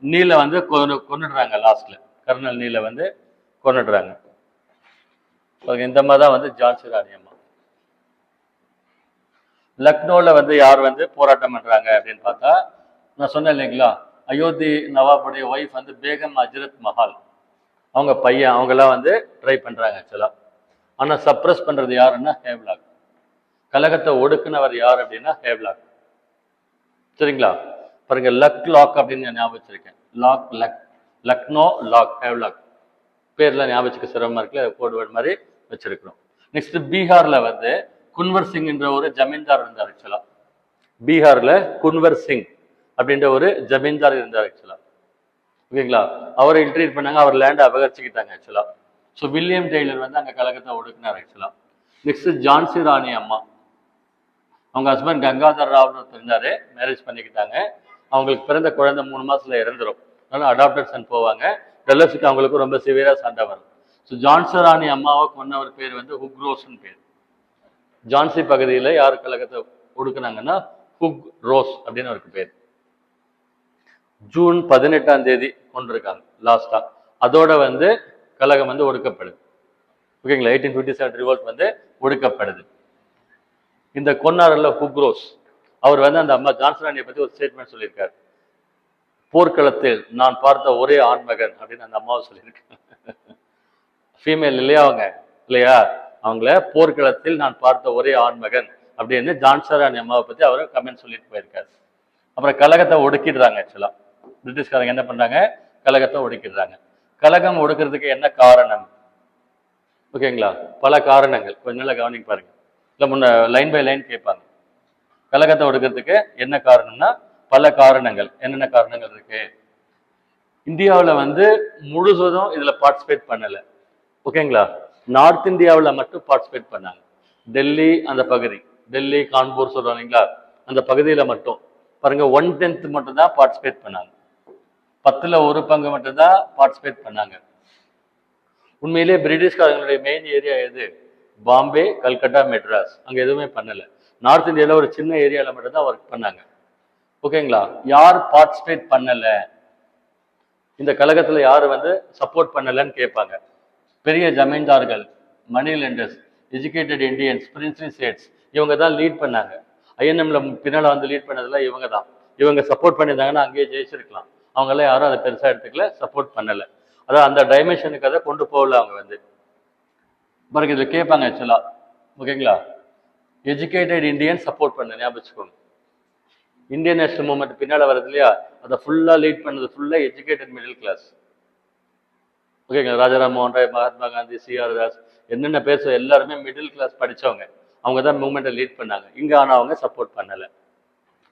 நீல வந்து கொண்டுடுறாங்க லாஸ்ட்ல, கர்னல் நீல வந்து கொண்டுடுறாங்க. இந்த மாதிரி தான் வந்து ஜான்சி ராணி அம்மா. லக்னோல வந்து யார் வந்து போராட்டம் பண்றாங்க அப்படின்னு பார்த்தா, நான் சொன்னேன் இல்லைங்களா, அயோத்தி நவாபுடைய ஒய்ஃப் வந்து பேகம் அஜ்ரத் மஹால், அவங்க பையன், அவங்கெல்லாம் வந்து ட்ரை பண்றாங்க ஆக்சுவலா. ஆனா சப்ரஸ் பண்றது யாருன்னா ஹேவ்லாக். கழகத்தை ஒடுக்குனவர் யார் அப்படின்னா ஹேவ்லாக். சரிங்களா? பாருங்க, லக் லாக் அப்படின்னு ஞாபகம் வச்சிருக்கேன். Lock luck, Lucknow lock, Havelock பேர்ல ஞாபகம் வச்சுக்க சிரமமா இருக்குல்ல, கோட் வேர்டு மாதிரி வச்சிருக்கிறோம். நெக்ஸ்ட் பீகார்ல வந்து குன்வர் சிங் என்ற ஒரு ஜமீன்தார் இருந்தார் ஆக்சுவலா. பீகார்ல குன்வர் சிங் அப்படின்ற ஒரு ஜமீன்தார் இருந்தார் ஆக்சுவலா. ஓகேங்களா, அவரை இன்ட்ரீட் பண்ணாங்க, அவர் லேண்டை அபகரிச்சுக்கிட்டாங்க ஆக்சுவலா. ஸோ வில்லியம் டெய்லர் வந்து அங்க கழகத்தை ஒடுக்கினார் ஆக்சுவலா. நெக்ஸ்ட் ஜான்சி ராணி அம்மா, அவங்க ஹஸ்பண்ட் கங்காதர் ராவ்னு இருந்தாரு, மேரேஜ் பண்ணிக்கிட்டாங்க. அவங்களுக்கு பிறந்த குழந்தை 3 மாசத்துல இறந்துரும். அதனால அடாப்டட் சன் போவாங்க. டெல்லர்ஸுக்கு அவங்களுக்கு ரொம்ப சிவியரா சண்டை வரும். ஸோ ஜான்சி ராணி அம்மாவை கொன்னவர் பேர் வந்து ஹுக்ரோஸ்ன்னு பேர். ஜான்சி பகுதியில் யார் கழகத்தை ஒடுக்குனாங்கன்னா ஹுக் ரோஸ் அப்படின்னு அவருக்கு பேர். ஜூன் 18ஆம் தேதி கொண்டிருக்காங்க லாஸ்டா. அதோட வந்து கழகம் வந்து ஒடுக்கப்படுது. ஓகேங்களா, 1857 ரிவோல்ட் வந்து ஒடுக்கப்படுது. இந்த கொன்னாரல்ல ஹுக்ரோஸ், அவர் வந்து அந்த அம்மா ஜான்சி ராணியை பத்தி ஒரு ஸ்டேட்மெண்ட் சொல்லியிருக்காரு. போர்க்களத்தில் நான் பார்த்த ஒரே ஆண்மகன் அப்படின்னு அந்த அம்மாவை சொல்லியிருக்காங்க. ஃபீமேல் இல்லையா அவங்க, இல்லையா, அவங்கள போர்க்களத்தில் நான் பார்த்த ஒரே ஆண்மகன் அப்படின்னு ஜான்சி ராணி அம்மாவை பத்தி அவர் கமெண்ட் சொல்லிட்டு போயிருக்காரு. அப்புறம் கழகத்தை ஒடுக்கிடுறாங்க ஆக்சுவலா. பிரிட்டிஷ்காரங்க என்ன பண்றாங்க, கழகத்தை ஒடுக்கிடுறாங்க. கழகம் ஒடுக்கிறதுக்கு என்ன காரணம்? ஓகேங்களா, பல காரணங்கள், கொஞ்சம் நல்லா கவனிக்க பாருங்க. இல்லை முன்ன லைன் பை லைன் கேட்பாங்க. கழகத்தை ஒடுக்கிறதுக்கு என்ன காரணம்னா பல காரணங்கள். என்னென்ன காரணங்கள் இருக்கு? இந்தியாவில் வந்து முழுவதும் இதுல பார்ட்டிசிபேட் பண்ணல. ஓகேங்களா? நார்த் இந்தியாவில் மட்டும் பார்ட்டிசிபேட் பண்ணாங்க. டெல்லி அந்த பகுதி, டெல்லி கான்பூர் சொல்றோம் இல்லைங்களா, அந்த பகுதியில மட்டும் பாருங்க 1/10 மட்டும் தான் பார்ட்டிசிபேட் பண்ணாங்க. 10ல் 1 பங்கு மட்டும்தான் பார்ட்டிசிபேட் பண்ணாங்க. உண்மையிலே பிரிட்டிஷ்காரங்களுடைய மெயின் ஏரியா எது? பாம்பே, கல்கட்டா, மெட்ராஸ். அங்க எதுவுமே பண்ணல. நார்த் இந்தியாவில் ஒரு சின்ன ஏரியாவில் மட்டும்தான் ஒர்க் பண்ணாங்க. ஓகேங்களா? யார் பார்ட்டிசிபேட் பண்ணல, இந்த கழகத்துல யாரு வந்து சப்போர்ட் பண்ணலன்னு கேட்பாங்க. பெரிய ஜமீன்தார்கள், money lenders, educated Indians, princely states, இவங்க தான் லீட் பண்ணாங்க. ஐஎன்எம்ல பின்னால வந்து லீட் பண்ணதுல இவங்க தான். இவங்க சப்போர்ட் பண்ணியிருந்தாங்கன்னா அங்கேயே ஜெயிச்சிருக்கலாம். அவங்க எல்லாம் யாரும் அதை பெருசா எடுத்துக்கல, சப்போர்ட் பண்ணல. அதான் அந்த டைமென்ஷனுக்கு அதை கொண்டு போகல. அவங்க வந்து பாருங்க இதுல கேட்பாங்க ஆக்சுவலா. ஓகேங்களா? எஜுகேட்டட் இந்தியன் சப்போர்ட் பண்ண ஞாபகம் வச்சுக்கோங்க. இந்தியன் நேஷனல் மூவ்மெண்ட் பின்னால வருது இல்லையா, அதை ஃபுல்லா லீட் பண்ணது ஃபுல்லா எஜுகேட்டட் மிடில் கிளாஸ். ஓகேங்களா? ராஜாராம் மோகன் ராய், மகாத்மா காந்தி, சிஆர் தாஸ், என்னென்ன பேர் எல்லாருமே மிடில் கிளாஸ் படிச்சவங்க. அவங்க தான் மூவ்மெண்ட்டை லீட் பண்ணாங்க. இங்க ஆனா அவங்க சப்போர்ட் பண்ணல.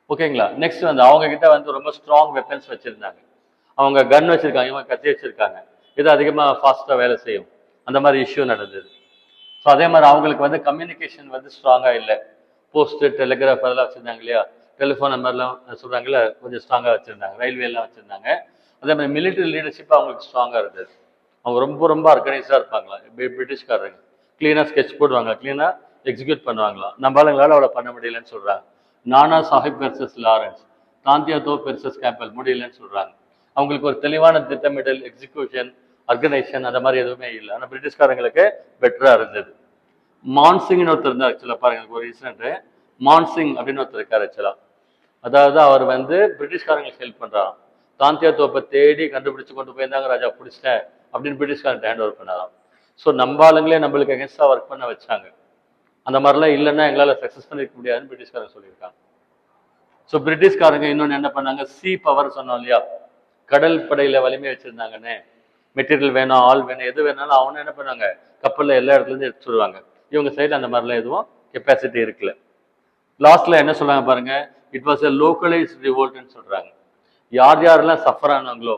ஓகேங்களா? நெக்ஸ்ட் வந்து அவங்க கிட்ட வந்து ரொம்ப ஸ்ட்ராங் வெப்பன்ஸ் வச்சிருந்தாங்க. அவங்க கன் வச்சிருக்காங்க, இவங்க கத்தி வச்சிருக்காங்க. இது அதிகமா ஃபாஸ்டா வேலை செய்யும். அந்த மாதிரி இஷ்யூ நடந்தது. ஸோ அதே மாதிரி அவங்களுக்கு வந்து கம்யூனிகேஷன் வந்து ஸ்ட்ராங்கா இல்லை. போஸ்ட், டெலிகிராஃப் அதெல்லாம் வச்சிருந்தாங்க இல்லையா, டெலிஃபோன் நம்பர்லாம் சொல்றாங்கல்ல, கொஞ்சம் ஸ்ட்ராங்கா வச்சிருந்தாங்க. ரயில்வே எல்லாம் வச்சிருந்தாங்க. அதே மாதிரி மிலிட்டரி லீடர்ஷிப் அவங்களுக்கு ஸ்ட்ராங்கா இருந்தது. அவங்க ரொம்ப ரொம்ப ஆர்கனைஸா இருப்பாங்களா பிரிட்டிஷ்காரங்க. கிளீனா ஸ்கெட்ச் போடுவாங்க, கிளீனா எக்ஸிக்யூட் பண்ணுவாங்களா. நம்ம ஆளுங்களால அவ்வளோ பண்ண முடியலன்னு சொல்றாங்க. Nana Sahib versus Lawrence, Tantia Tope versus Campbell முடியலன்னு சொல்றாங்க. அவங்களுக்கு ஒரு தெளிவான திட்டமிடல், எக்ஸிக்யூஷன், ஆர்கனைசேஷன் அந்த மாதிரி எதுவுமே இல்லை. ஆனால் பிரிட்டிஷ்காரங்களுக்கு பெட்டரா இருந்தது. மான்சிங்னு ஒருத்தர் இருந்தார் ஆக்சுவலா. பாருங்க ஒரு இன்சிடென்ட். மான்சிங் அப்படின்னு ஒருத்தர் இருக்காரு ஆக்சுவலா. அதாவது அவர் வந்து பிரிட்டிஷ்காரங்களுக்கு ஹெல்ப் பண்றாராம். தாந்தியா தோப்பை தேடி கண்டுபிடிச்சு கொண்டு போயிருந்தாங்க, ராஜா பிடிச்சிட்டேன் அப்படின்னு பிரிட்டிஷ்காரன் ஹேண்ட் ஓவர் பண்ணாராம். ஸோ நம்ம ஆளுங்களே நம்மளுக்கு அகேன்ஸ்டா ஒர்க் பண்ண வச்சாங்க. அந்த மாதிரிலாம் இல்லைன்னா எங்களால் சக்ஸஸ் பண்ணிருக்க முடியாதுன்னு பிரிட்டிஷ்காரங்க சொல்லியிருக்காங்க. ஸோ பிரிட்டிஷ்காரங்க இன்னொன்று என்ன பண்ணாங்க, சி பவர் சொன்னோம் இல்லையா, கடல் படையில வலிமை வச்சிருந்தாங்கன்னு. மெட்டீரியல் வேணும், ஆள் வேணும், எது வேணாலும் அவங்க என்ன பண்ணாங்க, கப்பலில் எல்லா இடத்துல இருந்து எடுத்து வருவாங்க. இவங்க சைடில் அந்த மாதிரிலாம் எதுவும் கெப்பாசிட்டி இருக்குல்ல. லாஸ்ட்ல என்ன சொல்றாங்க பாருங்க, இட் வாஸ் எ லோக்கலைஸ்ட் ரிவோல்ட்னு சொல்றாங்க. யார் யாரெல்லாம் சஃபர் ஆனாங்களோ,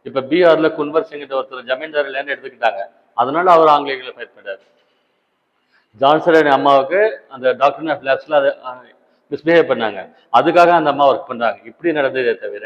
இப்ப பீகார்ல குன்வர் சிங் ஒருத்தர் ஜமீன்தார் லேண்ட் எடுத்துக்கிட்டாங்க, அதனால அவர் ஆங்கிலேயர்களை ஃபைட் பண்ணாரு. ஜான்சன் அம்மாவுக்கு அந்த டாக்டர் ஆஃப் லேப்ஸ்ல அதை மிஸ்பிஹேவ் பண்ணாங்க, அதுக்காக அந்த அம்மா ஒர்க் பண்றாங்க. இப்படி நடந்ததே தவிர